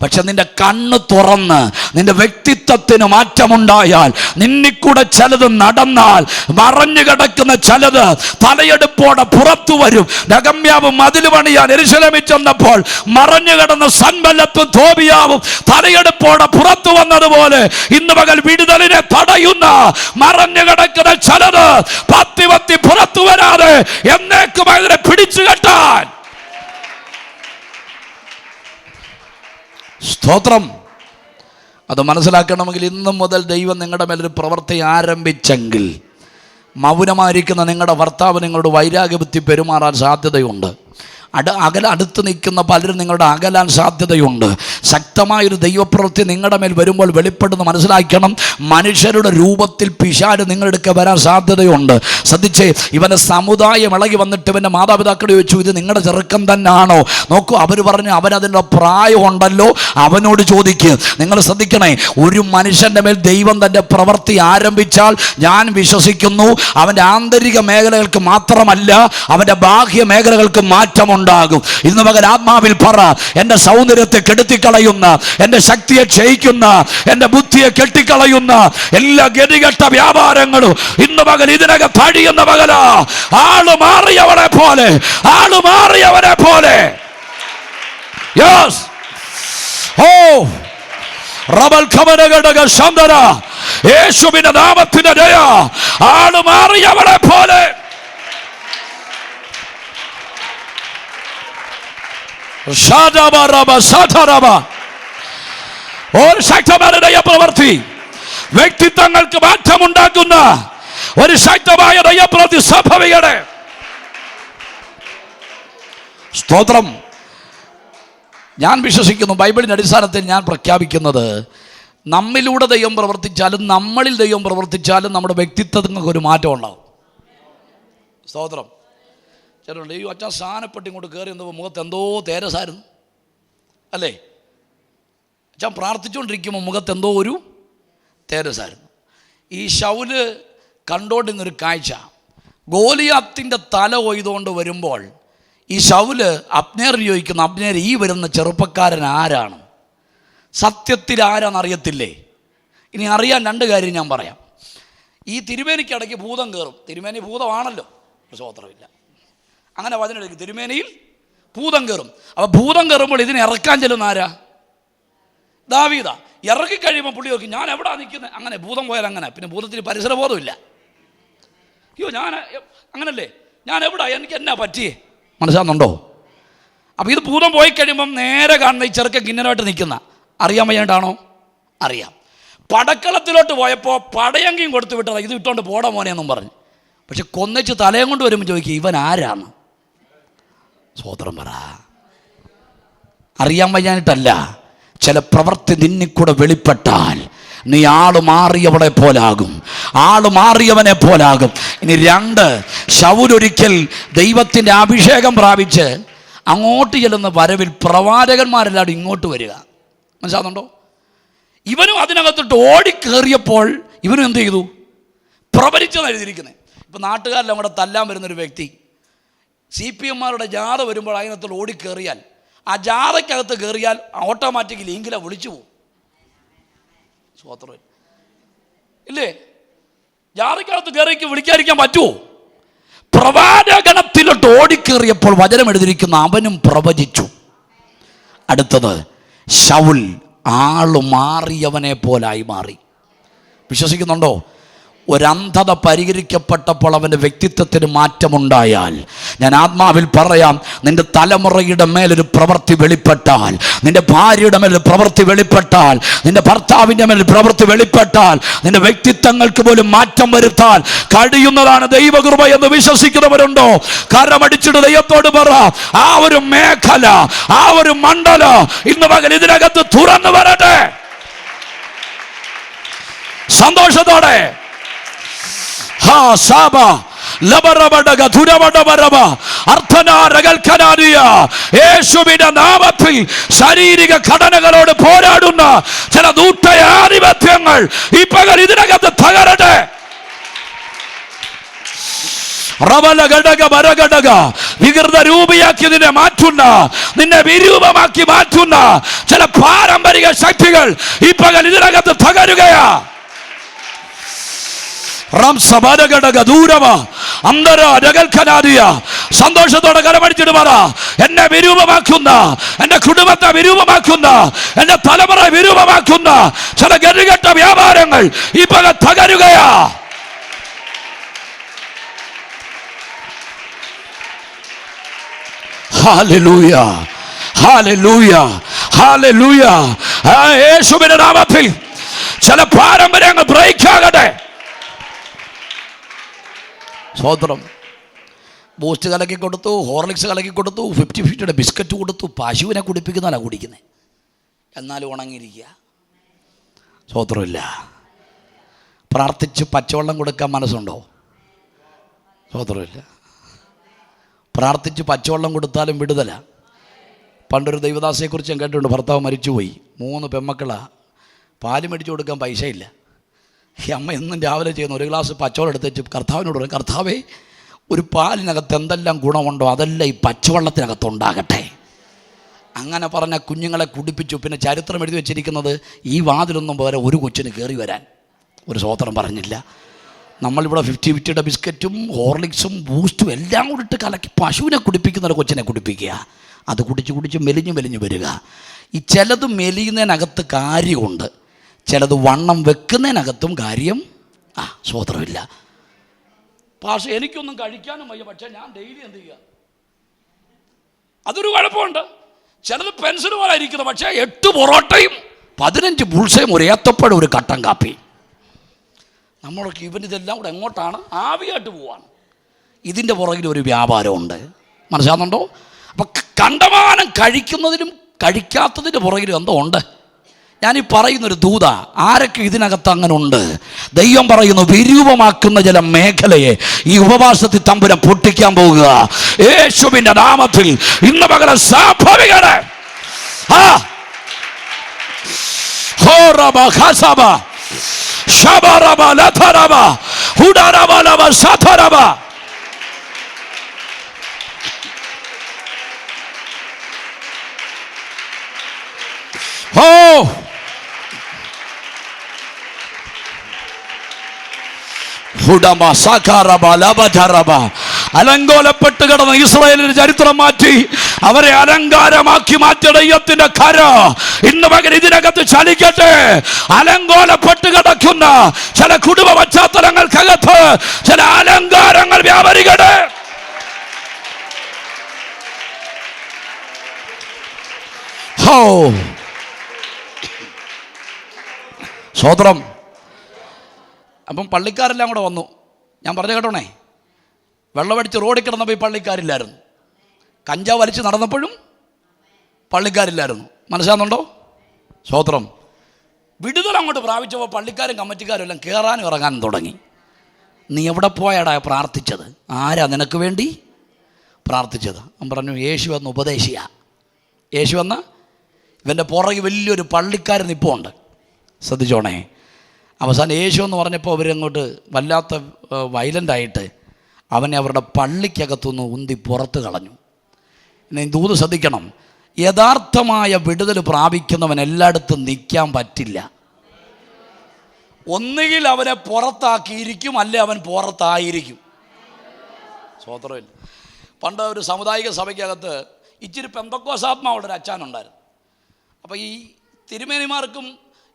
A: പക്ഷെ നിന്റെ കണ്ണ് തുറന്ന് നിന്റെ വ്യക്തിത്വത്തിന് മാറ്റമുണ്ടായാൽ, നിന്നിക്കൂടെ ചിലത് നടന്നാൽ, മറഞ്ഞു കിടക്കുന്ന ചിലത് തലയെടുപ്പോടെ പുറത്തു വരും. നഗമ്യാവും മതിൽ പണിയാൻ യെരൂശലേമിൽ ചെന്നപ്പോൾ മറഞ്ഞു കിടന്ന സൻബല്ലത്തും തോബിയാവും തലയെടുപ്പോടെ പുറത്തു വന്നതുപോലെ ഇന്ന് പകൽ വിടുതലിനെ തടയുന്ന മറഞ്ഞു കിടക്കുന്ന ചിലത് പത്തി പുറത്തു വരാതെ എന്നേക്കുമായി അതിനെ പിടിച്ചു കെട്ടാൻ. സ്തോത്രം. അത് മനസ്സിലാക്കണമെങ്കിൽ ഇന്നു മുതൽ ദൈവം നിങ്ങളുടെ മേലൊരു പ്രവൃത്തി ആരംഭിച്ചെങ്കിൽ മൗനമായിരിക്കുന്ന നിങ്ങളുടെ ഭർത്താവ് നിങ്ങളോട് വൈരാഗ്യബുദ്ധി പെരുമാറാൻ സാധ്യതയുണ്ട്. അടുത്ത് നിൽക്കുന്ന പലരും നിങ്ങളുടെ അകലാൻ സാധ്യതയുണ്ട്. ശക്തമായൊരു ദൈവപ്രവൃത്തി നിങ്ങളുടെ മേൽ വരുമ്പോൾ വെളിപ്പെടുന്ന മനസ്സിലാക്കണം, മനുഷ്യരുടെ രൂപത്തിൽ പിശാച് നിങ്ങളെടുക്കെ വരാൻ സാധ്യതയുണ്ട്. ശ്രദ്ധിച്ചേ, ഇവൻ്റെ സമുദായം ഇളകി വന്നിട്ട് ഇവൻ്റെ മാതാപിതാക്കളെ ചോദിച്ചു, ഇത് നിങ്ങളുടെ ചെറുക്കൻ തന്നെയാണോ? നോക്കൂ, അവർ പറഞ്ഞു അവനതിൻ്റെ പ്രായമുണ്ടല്ലോ, അവനോട് ചോദിക്കുക. നിങ്ങൾ ശ്രദ്ധിക്കണേ, ഒരു മനുഷ്യൻ്റെ മേൽ ദൈവം തൻ്റെ പ്രവൃത്തി ആരംഭിച്ചാൽ ഞാൻ വിശ്വസിക്കുന്നു അവൻ്റെ ആന്തരിക മേഖലകൾക്ക് മാത്രമല്ല അവൻ്റെ ബാഹ്യ മേഖലകൾക്ക് മാറ്റമുണ്ട്. ഇന്ന് മകൻ ആത്മാവിൽ പറ, എന്റെ സൗന്ദര്യത്തെ കെടുത്തിക്കളയുന്ന, എന്റെ ശക്തിയെ ക്ഷയിക്കുന്ന, എന്റെ ബുദ്ധിയെ കെട്ടിക്കളയുന്ന എല്ലാ ഗതികെട്ട വ്യാപാരങ്ങളും ഇന്ന് മകൻ ഇതിനകം കഴിയുന്ന മകനാ. ആള് മാറിയവനെ പോലെ, ആള് മാറിയവനെ പോലെ. യെസ്. ഓ റബൽ ഖമനഗടക ശന്തന, യേശുവിന്റെ നാമത്തിന്റെ ദയ, ആള് മാറിയവനെ പോലെ. ഒരു ശക്തമായ ദൈവപ്രവൃത്തി, വ്യക്തിത്വങ്ങൾക്ക് മാറ്റമുണ്ടാക്കുന്ന ഒരു ശക്തമായ ദൈവപ്രവൃത്തി സംഭവിക്കട്ടെ. സ്തോത്രം. ഞാൻ വിശ്വസിക്കുന്നു, ബൈബിളിൻ്റെ അടിസ്ഥാനത്തിൽ ഞാൻ പ്രഖ്യാപിക്കുന്നത്, നമ്മിലൂടെ ദൈവം പ്രവർത്തിച്ചാലും നമ്മളിൽ ദൈവം പ്രവർത്തിച്ചാലും നമ്മുടെ വ്യക്തിത്വങ്ങൾക്ക് ഒരു മാറ്റം ഉണ്ടാവും. സ്തോത്രം. ചേട്ടനുണ്ട്, ഈ ഒറ്റ സാധനപ്പെട്ടി ഇങ്ങോട്ട് കയറി എന്തോ മുഖത്ത് എന്തോ തേരസായിരുന്നു അല്ലേ? അച്ഛൻ പ്രാർത്ഥിച്ചുകൊണ്ടിരിക്കുമ്പോൾ മുഖത്ത് എന്തോ ഒരു തേരസായിരുന്നു. ഈ ശൗല് കണ്ടോണ്ടിരുന്നൊരു കാഴ്ച, ഗോലിയാത്തിൻ്റെ തല കൊയ്തുകൊണ്ട് വരുമ്പോൾ ഈ ശൗല് അബ്നേർ ചോദിക്കുന്നു, അബ്നേർ ഈ വരുന്ന ചെറുപ്പക്കാരൻ ആരാണ്? സത്യത്തിൽ ആരാന്നറിയത്തില്ലേ? ഇനി അറിയാൻ രണ്ട് കാര്യം ഞാൻ പറയാം. ഈ തിരുമേനിക്കിടയ്ക്ക് ഭൂതം കയറും. തിരുമേനി ഭൂതമാണല്ലോ, സ്തോത്രമില്ല, അങ്ങനെ വചനെടുക്കും, തിരുമേനിയിൽ ഭൂതം കയറും. അപ്പോൾ ഭൂതം കയറുമ്പോൾ ഇതിനെ ഇറക്കാൻ ചെല്ലുന്ന ആരാ? ദാവീദാ. ഇറക്കിക്കഴിയുമ്പോൾ പുള്ളി നോക്കി, ഞാൻ എവിടാ നിൽക്കുന്നത്? അങ്ങനെ ഭൂതം പോയാൽ അങ്ങനെ, പിന്നെ ഭൂതത്തിന് പരിസരബോധമില്ല. അയ്യോ ഞാൻ അങ്ങനല്ലേ, ഞാൻ എവിടാ, എനിക്ക് എന്നാ പറ്റിയേ? മനസ്സിലാകുന്നുണ്ടോ? അപ്പോൾ ഇത് ഭൂതം പോയി കഴിയുമ്പം നേരെ കാണുന്ന ഈ ചെറുക്കൻ കിന്നരമായിട്ട് നിൽക്കുന്ന, അറിയാൻ വയ്യാണ്ടാണോ? അറിയാം. പടക്കളത്തിലോട്ട് പോയപ്പോൾ പടയങ്കിയും കൊടുത്തു വിട്ടതാ, ഇത് ഇട്ടുകൊണ്ട് പോടാ മോനെ എന്നും പറഞ്ഞു. പക്ഷെ കൊന്നിച്ച് തലയും കൊണ്ട് വരുമ്പോൾ ചോദിക്കുക, ഇവൻ ആരാണ്? സ്വോത്രം പറ. അറിയാൻ വയ്യാനിട്ടല്ല, ചില പ്രവൃത്തി നിന്നിക്കൂടെ വെളിപ്പെട്ടാൽ നീ ആള് മാറിയവളെ പോലാകും, ആള് മാറിയവനെ പോലാകും. ഇനി രണ്ട്, ശൗലൊരിക്കൽ ദൈവത്തിൻ്റെ അഭിഷേകം പ്രാപിച്ച് അങ്ങോട്ട് ചെല്ലുന്ന വരവിൽ പ്രവാചകന്മാരെല്ലാവരും ഇങ്ങോട്ട് വരിക. മനസ്സിലാകുന്നുണ്ടോ? ഇവനും അതിനകത്തോട്ട് ഓടിക്കേറിയപ്പോൾ ഇവനും എന്ത് ചെയ്തു? പ്രവരിച്ചെന്ന് എഴുതിയിരിക്കുന്നത്. ഇപ്പം നാട്ടുകാരെല്ലാം കൂടെ തല്ലാൻ വരുന്നൊരു വ്യക്തി CPM-മാരുടെ ജാഥ വരുമ്പോൾ അതിനകത്തോട്ട് ഓടിക്കേറിയാൽ, ആ ജാഥയ്ക്കകത്ത് കയറിയാൽ ഓട്ടോമാറ്റിക്കലി എങ്കിലെ വിളിച്ചു പോകും. സ്വോത്രം ഇല്ലേ? ജാഥയ്ക്കകത്ത് കയറിക്ക് വിളിക്കാതിരിക്കാൻ പറ്റുമോ? പ്രവാചകണത്തിലോട്ട് ഓടിക്കേറിയപ്പോൾ വചനം എഴുതിയിരിക്കുന്ന അവനും പ്രവചിച്ചു. അടുത്തത് ശൗൽ ആള് മാറിയവനെ പോലായി മാറി. വിശ്വസിക്കുന്നുണ്ടോ? ഒരന്ധത പരിഹരിക്കപ്പെട്ടപ്പോൾ അവൻ്റെ വ്യക്തിത്വത്തിന് മാറ്റമുണ്ടായാൽ, ഞാൻ ആത്മാവിൽ പറയാം, നിന്റെ തലമുറയുടെ മേലൊരു പ്രവൃത്തി വെളിപ്പെട്ടാൽ, നിന്റെ ഭാര്യയുടെ മേലൊരു പ്രവൃത്തി വെളിപ്പെട്ടാൽ, നിന്റെ ഭർത്താവിൻ്റെ മേൽ പ്രവൃത്തി വെളിപ്പെട്ടാൽ, നിന്റെ വ്യക്തിത്വങ്ങൾക്ക് പോലും മാറ്റം വരുത്താൻ കഴിയുന്നതാണ് ദൈവകൃപ എന്ന് വിശ്വസിക്കുന്നവരുണ്ടോ? കരമടിച്ചിട്ട് ദൈവത്തോട് പറ, ആ ഒരു മേഖല, ആ ഒരു മണ്ഡലം ഇന്ന് പകൽ ഇതിനകത്ത് തുറന്നു വരട്ടെ. സന്തോഷത്തോടെ യേശുവിന്റെ നാമത്തിൽ ശാരീരിക ഘടനകളോട് പോരാടുന്ന ചില ദൂഷ്ടാധിപത്യങ്ങൾ ഈ പകൽ ഇതിനകത്ത് തകരട്ടെ. വികൃത രൂപിയാക്കിയതിനെ മാറ്റുന്ന, നിന്നെ വിരൂപമാക്കി മാറ്റുന്ന ചില പാരമ്പരിക ശക്തികൾ ഈ പകൽ ഇതിനകത്ത് തകരുകയാ. സന്തോഷത്തോടെ കരമടിച്ചിട്ട് പറ, എന്നെ വിരൂപമാക്കുന്ന, എന്റെ കുടുംബത്തെ വിരൂപമാക്കുന്ന, എന്റെ തലമുറ വിരൂപമാക്കുന്ന ചില ഗതികെട്ട വ്യാപാരങ്ങൾ ഈ പകൽ തകരുകയാ. Hallelujah, hallelujah, hallelujah. യേശുവിന്റെ നാമത്തിൽ ചില പാരമ്പര്യങ്ങൾ ബ്രേക്ക് ആകട്ടെ. സ്വോത്രം. ബൂസ്റ്റ് കലക്കി കൊടുത്തു, ഹോർലിക്സ് കലക്കി കൊടുത്തു, 50-50 ബിസ്ക്കറ്റ് കൊടുത്തു. പശുവിനെ കുടിപ്പിക്കുന്നതല്ല കുടിക്കുന്നത്, എന്നാലും ഉണങ്ങിയിരിക്കുക. സ്വോത്രമില്ല. പ്രാർത്ഥിച്ച് പച്ചവെള്ളം കൊടുക്കാൻ മനസ്സുണ്ടോ? സ്വോത്രമില്ല. പ്രാർത്ഥിച്ച് പച്ചവെള്ളം കൊടുത്താലും വിടുതല. പണ്ടൊരു ദൈവദാസയെക്കുറിച്ച് ഞാൻ കേട്ടിട്ടുണ്ട്. ഭർത്താവ് മരിച്ചുപോയി, 3 പെമ്മക്കളാ. പാല് മേടിച്ചു കൊടുക്കാൻ പൈസ ഇല്ല. ഈ അമ്മ എന്നും രാവിലെ ചെയ്യുന്ന ഒരു ഗ്ലാസ് പച്ചവെള്ളം എടുത്ത് വെച്ച് കർത്താവിനോട് പറയും, കർത്താവേ, ഒരു പാലിനകത്ത് എന്തെല്ലാം ഗുണമുണ്ടോ അതെല്ലാം ഈ പച്ചവെള്ളത്തിനകത്തുണ്ടാകട്ടെ. അങ്ങനെ പറഞ്ഞ കുഞ്ഞുങ്ങളെ കുടിപ്പിച്ചു. പിന്നെ ചരിത്രം എഴുതി വെച്ചിരിക്കുന്നത്, ഈ വാതിലൊന്നും പോലെ ഒരു കൊച്ചിന് കയറി വരാൻ ഒരു സ്വോത്രം പറഞ്ഞില്ല. നമ്മളിവിടെ 50-50 ബിസ്ക്കറ്റും ഹോർലിക്സും ബൂസ്റ്റും എല്ലാം കൂടി ഇട്ട് കലക്കി പശുവിനെ കുടിപ്പിക്കുന്ന ഒരു കൊച്ചിനെ കുടിപ്പിക്കുക. അത് കുടിച്ച് മെലിഞ്ഞു വരിക. ഈ ചിലത് മെലിയുന്നതിനകത്ത് കാര്യമുണ്ട്, ചിലത് വണ്ണം വെക്കുന്നതിനകത്തും കാര്യം സ്വോത്രമില്ല. പക്ഷേ എനിക്കൊന്നും കഴിക്കാനും വയ്യ, പക്ഷേ ഞാൻ ഡെയിലി എന്ത് ചെയ്യുക? അതൊരു കുഴപ്പമുണ്ട്. ചിലത് പെൻസിൽ പോലെ ഇരിക്കുന്നത്, പക്ഷേ 8 പൊറോട്ടയും 15 ബുൾസയും ഒരു ഏത്തപ്പഴം ഒരു കട്ടൻ കാപ്പി. നമ്മളൊക്കെ ഇവനിതെല്ലാം കൂടെ എങ്ങോട്ടാണ്? ആവിയായിട്ട് പോവാണ്. ഇതിൻ്റെ പുറകിൽ ഒരു വ്യാപാരമുണ്ട്. മനസ്സിലാകുന്നുണ്ടോ? അപ്പം കണ്ടമാനം കഴിക്കുന്നതിനും കഴിക്കാത്തതിൻ്റെ പുറകിലും എന്തോ ഉണ്ട്. ഞാനീ പറയുന്നൊരു ദൂത ആരൊക്കെ ഇതിനകത്ത് അങ്ങനെ ഉണ്ട്. ദൈവം പറയുന്നു, വിരൂപമാക്കുന്ന ചില മേഖലയെ ഈ ഉപവാസത്തിൽ തമ്പുരാൻ പൊട്ടിക്കാൻ പോകുക യേശുവിൻ്റെ നാമത്തിൽ. ഇന്ന് പകരം സംഭവിക്കട്ടെ. അലങ്കോലപ്പെട്ട് കിടന്ന ഇസ്രായേലിന്റെ ചരിത്രം മാറ്റി അവരെ അലങ്കാരമാക്കി മാറ്റിയ ദൈവത്തിന്റെ കര ഇന്ന് പകരം ഇതിനകത്ത് ചലിക്കട്ടെ. അലങ്കോലപ്പെട്ട് കിടക്കുന്ന ചില കുടുംബ പശ്ചാത്തലങ്ങൾക്കകത്ത് ചില അലങ്കാരങ്ങൾ വ്യാപരിക്കട്ടെ. സ്വോത്രം. അപ്പം പള്ളിക്കാരെല്ലാം കൂടെ വന്നു. ഞാൻ പറഞ്ഞു കേട്ടോണേ, വെള്ളമടിച്ച് റോഡിൽ കിടന്നപ്പോൾ ഈ പള്ളിക്കാരില്ലായിരുന്നു. കഞ്ചാവ് വലിച്ച് നടന്നപ്പോഴും പള്ളിക്കാരില്ലായിരുന്നു. മനസ്സിലാകുന്നുണ്ടോ? സ്വോത്രം. വിടുതൽ അങ്ങോട്ട് പ്രാപിച്ചപ്പോൾ പള്ളിക്കാരും കമ്മിറ്റിക്കാരും എല്ലാം കയറാനും ഇറങ്ങാനും തുടങ്ങി. നീ എവിടെ പോയാടാ പ്രാർത്ഥിച്ചത്? ആരാ നിനക്ക് വേണ്ടി പ്രാർത്ഥിച്ചത്? അവൻ പറഞ്ഞു, യേശു എന്ന ഉപദേശിയാ. യേശു എന്ന ഇവൻ്റെ പുറകെ വലിയൊരു പള്ളിക്കാരൻ ഇപ്പോൾ ഉണ്ട്. ശ്രദ്ധിച്ചോണേ. അവസാനം യേശു എന്ന് പറഞ്ഞപ്പോൾ അവരങ്ങോട്ട് വല്ലാത്ത വയലൻ്റായിട്ട് അവനെ അവരുടെ പള്ളിക്കകത്തുനിന്ന് ഉന്തി പുറത്ത് കളഞ്ഞു. ഇനി ദൂത് ശ്രദ്ധിക്കണം, യഥാർത്ഥമായ വിടുതൽ പ്രാപിക്കുന്നവൻ എല്ലായിടത്തും നിൽക്കാൻ പറ്റില്ല. ഒന്നുകിൽ അവനെ പുറത്താക്കിയിരിക്കും, അല്ലെ അവൻ പുറത്തായിരിക്കും. സ്വതന്ത്രമില്ല. പണ്ട് ഒരു സാമുദായിക സഭയ്ക്കകത്ത് ഇച്ചിരി പെന്തക്കോസാത്മാവുള്ളൊരു അച്ഛനുണ്ടായിരുന്നു. അപ്പോൾ ഈ തിരുമേനിമാർക്കും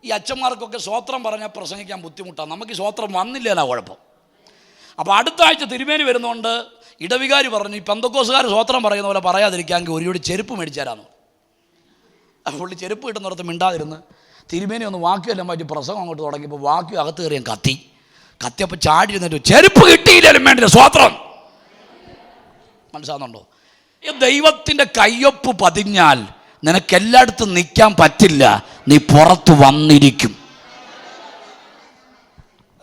A: ഈ അച്ഛന്മാർക്കൊക്കെ സ്വോത്രം പറഞ്ഞാൽ പ്രസംഗിക്കാൻ ബുദ്ധിമുട്ടാണ്. നമുക്ക് ഈ സ്വോത്രം വന്നില്ല എന്നാ കുഴപ്പം. അപ്പോൾ അടുത്ത ആഴ്ച തിരുമേനി വരുന്നതുകൊണ്ട് ഇടവികാരി പറഞ്ഞു, ഈ പെന്തക്കോസുകാർ സ്വോത്രം പറയുന്ന പോലെ പറയാതിരിക്കാമെങ്കിൽ ഒരു ജോഡി ചെരുപ്പ് മേടിച്ചു തരാമെന്ന്. അപ്പോൾ പുള്ളി ചെരുപ്പ് കിട്ടുന്നിടത്ത് മിണ്ടാതിരുന്ന് തിരുമേനി ഒന്ന് വാക്യമെല്ലാം മാറ്റി പ്രസംഗം അങ്ങോട്ട് തുടങ്ങിയപ്പോൾ വാക്യം അകത്ത് കയറിയാൽ കത്തിയപ്പോൾ ചാടി ഇരുന്നിട്ട് ചെരുപ്പ് കിട്ടിയില്ലാലും വേണ്ടില്ല സ്വോത്രം. മനസ്സിലാകുന്നുണ്ടോ? ഈ ദൈവത്തിൻ്റെ കയ്യൊപ്പ് പതിഞ്ഞാൽ നിനക്കെല്ലായിടത്തും നിൽക്കാൻ പറ്റില്ല, നീ പുറത്ത് വന്നിരിക്കും.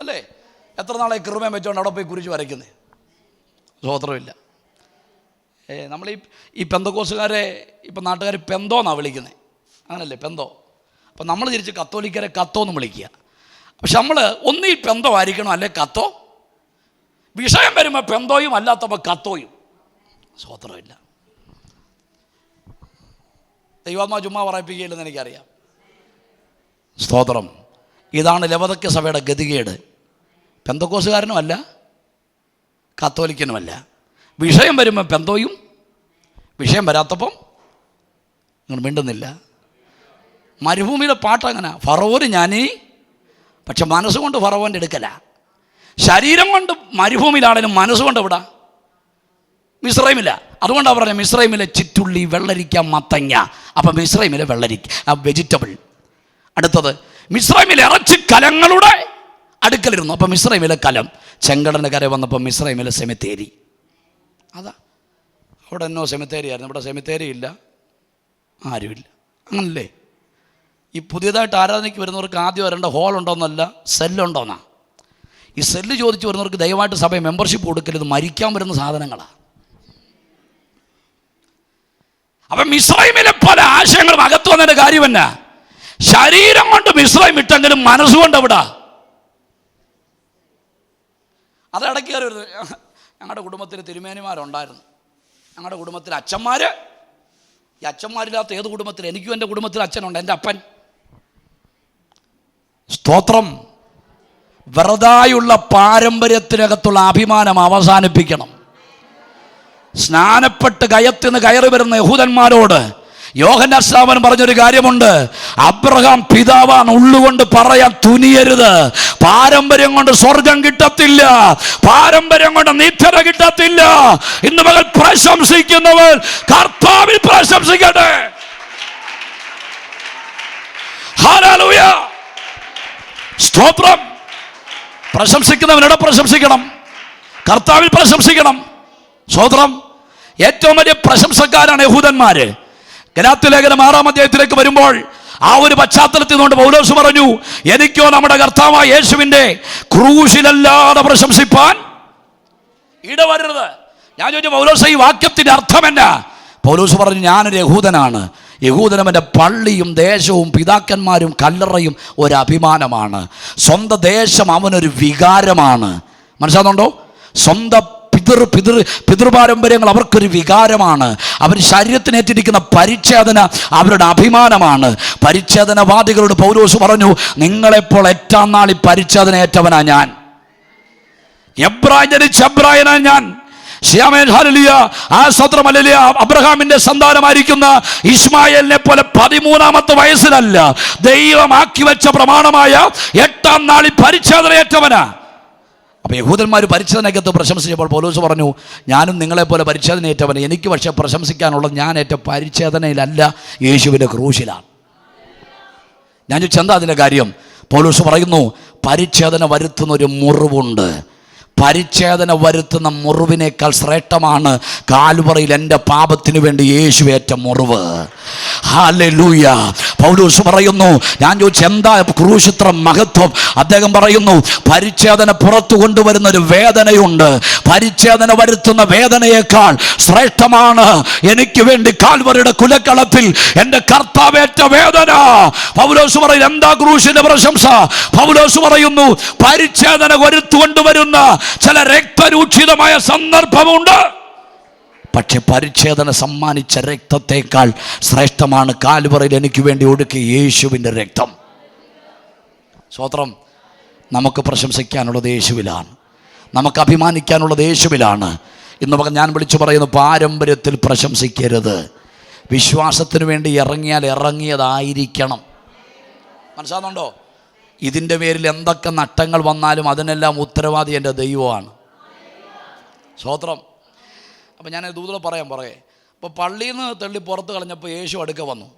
A: അല്ലേ? എത്ര നാളെ കൃപയും വെച്ചോണ്ട് അവിടെ പോയി കുരിശ് വരയ്ക്കുന്നത്? സ്വോത്രമില്ല. നമ്മൾ ഈ പെന്തക്കോസുകാരെ ഇപ്പം നാട്ടുകാർ പെന്തോന്നാണ് വിളിക്കുന്നത്, അങ്ങനല്ലേ? പെന്തോ. അപ്പം നമ്മൾ തിരിച്ച് കത്തോലിക്കരെ കത്തോന്ന് വിളിക്കുക. പക്ഷെ നമ്മൾ ഒന്നീ പെന്തോ ആയിരിക്കണം, അല്ലെ കത്തോ. വിഷയം വരുമ്പോൾ പെന്തോയും, അല്ലാത്തപ്പോൾ കത്തോയും. സ്വോത്രമില്ല. ദൈവാത്മാ ചുമ്മാ പറയിപ്പിക്കുകയില്ലെന്ന് എനിക്കറിയാം. സ്തോത്രം. ഇതാണ് ലവദക്യ സഭയുടെ ഗതികേട്. പെന്തക്കോസുകാരനുമല്ല, കത്തോലിക്കനുമല്ല. വിഷയം വരുമ്പോൾ പെന്തോയും, വിഷയം വരാത്തപ്പം നിങ്ങൾ മിണ്ടുന്നില്ല. മരുഭൂമിയിലെ പാട്ടങ്ങനെ, ഫറവോന് ഞാനീ, പക്ഷെ മനസ്സുകൊണ്ട് ഫറവോൻ്റെ എടുക്കല. ശരീരം കൊണ്ട് മരുഭൂമിയിലാണെങ്കിലും മനസ്സുകൊണ്ട് എവിടാ? മിസ്രൈമില്ല. അതുകൊണ്ടാണ് പറഞ്ഞത് മിസ്രൈമിലെ ചിറ്റുള്ളി, വെള്ളരിക്ക, മത്തങ്ങ. അപ്പം മിസ്രൈമിലെ വെള്ളരിക്ക വെജിറ്റബിൾ. അടുത്തത് മിസ്രൈമിലെ ഇറച്ചി കലങ്ങളുടെ അടുക്കലിരുന്നു. അപ്പം മിസ്രൈമിലെ കലം. ചെങ്കടൻ്റെ കര വന്നപ്പോൾ മിസ്രൈമിലെ സെമിത്തേരി. അതാ അവിടെ എന്നോ സെമിത്തേരി ആയിരുന്നു, ഇവിടെ സെമിത്തേരി ഇല്ല, ആരുമില്ല. അങ്ങനല്ലേ? ഈ പുതിയതായിട്ട് ആരാധനയ്ക്ക് വരുന്നവർക്ക് ആദ്യം വരേണ്ട ഹോൾ ഉണ്ടോയെന്നല്ല, സെല്ലുണ്ടോന്നാ. ഈ സെല്ല് ചോദിച്ച് വരുന്നവർക്ക് ദയവായിട്ട് സഭ മെമ്പർഷിപ്പ് കൊടുക്കരുത്, മരിക്കാൻ വരുന്ന സാധനങ്ങളാണ്. അപ്പം മിസ്രൈമിലെ പല ആശയങ്ങളും അകത്ത് വന്നതിൻ്റെ കാര്യം എന്നാ? ശരീരം കൊണ്ട് മിസ്രൈം ഇട്ടെങ്കിലും മനസ്സുകൊണ്ട് എവിടാ? അത് ഇടയ്ക്ക് കയറി വരുന്നത്. ഞങ്ങളുടെ കുടുംബത്തിൽ തിരുമേനിമാരുണ്ടായിരുന്നു, ഞങ്ങളുടെ കുടുംബത്തിൽ അച്ഛന്മാർ. ഈ അച്ഛന്മാരില്ലാത്ത ഏത് കുടുംബത്തിൽ? എനിക്കും എൻ്റെ കുടുംബത്തിൽ അച്ഛനുണ്ട്, എൻ്റെ അപ്പൻ. സ്തോത്രം. വെറുതായുള്ള പാരമ്പര്യത്തിനകത്തുള്ള അഭിമാനം അവസാനിപ്പിക്കണം. സ്നാനപ്പെട്ട് കയത്തിന് കയറി വരുന്ന യഹൂദന്മാരോട് യോഹന്നാൻ സ്നാപകൻ പറഞ്ഞൊരു കാര്യമുണ്ട്, അബ്രഹാം പിതാവാൻ ഉള്ളുകൊണ്ട് പറയാൻ തുനിയരുത്. പാരമ്പര്യം കൊണ്ട് സ്വർഗം കിട്ടത്തില്ല, പാരമ്പര്യം കൊണ്ട് നിത്യത കിട്ടത്തില്ല. ഇന്ന് മകൾ പ്രശംസിക്കുന്നവർ കർത്താവിൽ പ്രശംസിക്കട്ടെ. ഹല്ലേലൂയ. സ്തോത്രം. പ്രശംസിക്കുന്നവനോട് പ്രശംസിക്കണം, കർത്താവിൽ പ്രശംസിക്കണം. സ്തോത്രം. ഏറ്റവും വലിയ പ്രശംസക്കാരാണ് യഹൂദന്മാര്. ഗലാത്യ ലേഖനം 6-ാം അധ്യായത്തിലേക്ക് വരുമ്പോൾ ആ ഒരു പശ്ചാത്തലത്തിൽ നിന്നുകൊണ്ട് പൗലോസ് പറഞ്ഞു, എനിക്കോ നമ്മുടെ കർത്താവായ യേശുവിൻ്റെ ക്രൂശിലല്ലാതെ പ്രശംസിപ്പാൻ ഇടവരരുത്. ഞാൻ ചോദിച്ചു, പൗലോസ് ഈ വാക്യത്തിൻ്റെ അർത്ഥം എന്നാ? പൗലോസ് പറഞ്ഞു, ഞാനൊരു യഹൂദനാണ്. യഹൂദനും എൻ്റെ പള്ളിയും ദേശവും പിതാക്കന്മാരും കല്ലറയും ഒരു അഭിമാനമാണ്. സ്വന്തം ദേശം അവനൊരു വികാരമാണ്. മനസ്സിലാകുന്നുണ്ടോ? സ്വന്തം പിതൃപാരമ്പര്യങ്ങൾ അവർക്കൊരു വികാരമാണ്. അവർ ശരീരത്തിനേറ്റിരിക്കുന്ന പരിച്ഛേദന അവരുടെ അഭിമാനമാണ്. പരിച്ഛേദനവാദികളോട് പൗലോസ് പറഞ്ഞു, നിങ്ങളെപ്പോൾ എട്ടാം നാളിൽ പരിച്ഛേദന ഏറ്റവനാ ഞാൻ. എബ്രായൻ ജനിച്ച എബ്രായനാ ഞാൻ. അബ്രഹാമിന്റെ സന്താനമായിരിക്കുന്ന ഇസ്മായേലിനെ പോലെ 13-ാമത്തെ വയസ്സിലല്ല, ദൈവമാക്കി വെച്ച പ്രമാണമായ 8-ാം നാളിൽ പരിച്ഛേദനയേറ്റവനാ. അപ്പോൾ യഹൂദന്മാർ പരിച്ഛേദനയ്ക്കകത്ത് പ്രശംസിച്ചപ്പോൾ പൗലോസ് പറഞ്ഞു, ഞാനും നിങ്ങളെപ്പോലെ പരിച്ഛേദനയേറ്റവൻ. എനിക്ക് പക്ഷേ പ്രശംസിക്കാനുള്ളത് ഞാൻ ഏറ്റ പരിച്ഛേദനയിലല്ല, യേശുവിൻ്റെ ക്രൂശിലാണ്. ഞാൻ ചോദിച്ചു, എന്താ അതിൻ്റെ കാര്യം? പൗലോസ് പറയുന്നു, പരിച്ഛേദന വരുത്തുന്നൊരു മുറിവുണ്ട്. പരിച്ഛേദന വരുത്തുന്ന മുറിവിനേക്കാൾ ശ്രേഷ്ഠമാണ് കാൽവറിയിൽ എൻ്റെ പാപത്തിന് വേണ്ടി യേശു ഏറ്റ മുറിവ്. ഹല്ലേലൂയ. പൗലോസ് പറയുന്നു, ഞാൻ ചോദിച്ചു എന്താ ക്രൂശ് ഇത്ര മഹത്വം? അദ്ദേഹം പറയുന്നു, പരിച്ഛേദന പുറത്തു കൊണ്ടുവരുന്ന ഒരു വേദനയുണ്ട്. പരിച്ഛേദന വരുത്തുന്ന വേദനയേക്കാൾ ശ്രേഷ്ഠമാണ് എനിക്ക് വേണ്ടി കാൽവറിയുടെ കുലക്കളത്തിൽ എൻ്റെ കർത്താവേറ്റ വേദന. പൗലോസ് പറയുന്നു, എന്താ ക്രൂശിന്റെ പ്രശംസ? പൗലോസ് പറയുന്നു, പരിച്ഛേദന വരുത്തുകൊണ്ടുവരുന്ന ചില രക്തരൂക്ഷിതമായ സന്ദർഭമുണ്ട്. പക്ഷെ പരിച്ഛേദന സമ്മാനിച്ച രക്തത്തേക്കാൾ ശ്രേഷ്ഠമാണ് കാൽവറിയിൽ എനിക്ക് വേണ്ടി ഒഴുക്കിയ യേശുവിൻ്റെ രക്തം. സ്തോത്രം. നമുക്ക് പ്രശംസിക്കാനുള്ളത് യേശുവിലാണ്, നമുക്ക് അഭിമാനിക്കാനുള്ളത് യേശുവിലാണ്. ഇന്ന് ഞാൻ വിളിച്ചു പറയുന്നു, പാരമ്പര്യത്തിൽ പ്രശംസിക്കരുത്. വിശ്വാസത്തിന് വേണ്ടി ഇറങ്ങിയാൽ ഇറങ്ങിയതായിരിക്കണം. മനസ്സിലാകുന്നുണ്ടോ? ഇതിൻ്റെ പേരിൽ എന്തൊക്കെ നട്ടങ്ങൾ വന്നാലും അതിനെല്ലാം ഉത്തരവാദി എൻ്റെ ദൈവമാണ്. സ്തോത്രം. അപ്പം ഞാൻ ദൂതം പറയാൻ പറയേ. അപ്പോൾ പള്ളിയിൽ നിന്ന് തള്ളി പുറത്ത് കളഞ്ഞപ്പോൾ യേശു അടുക്ക വന്നു.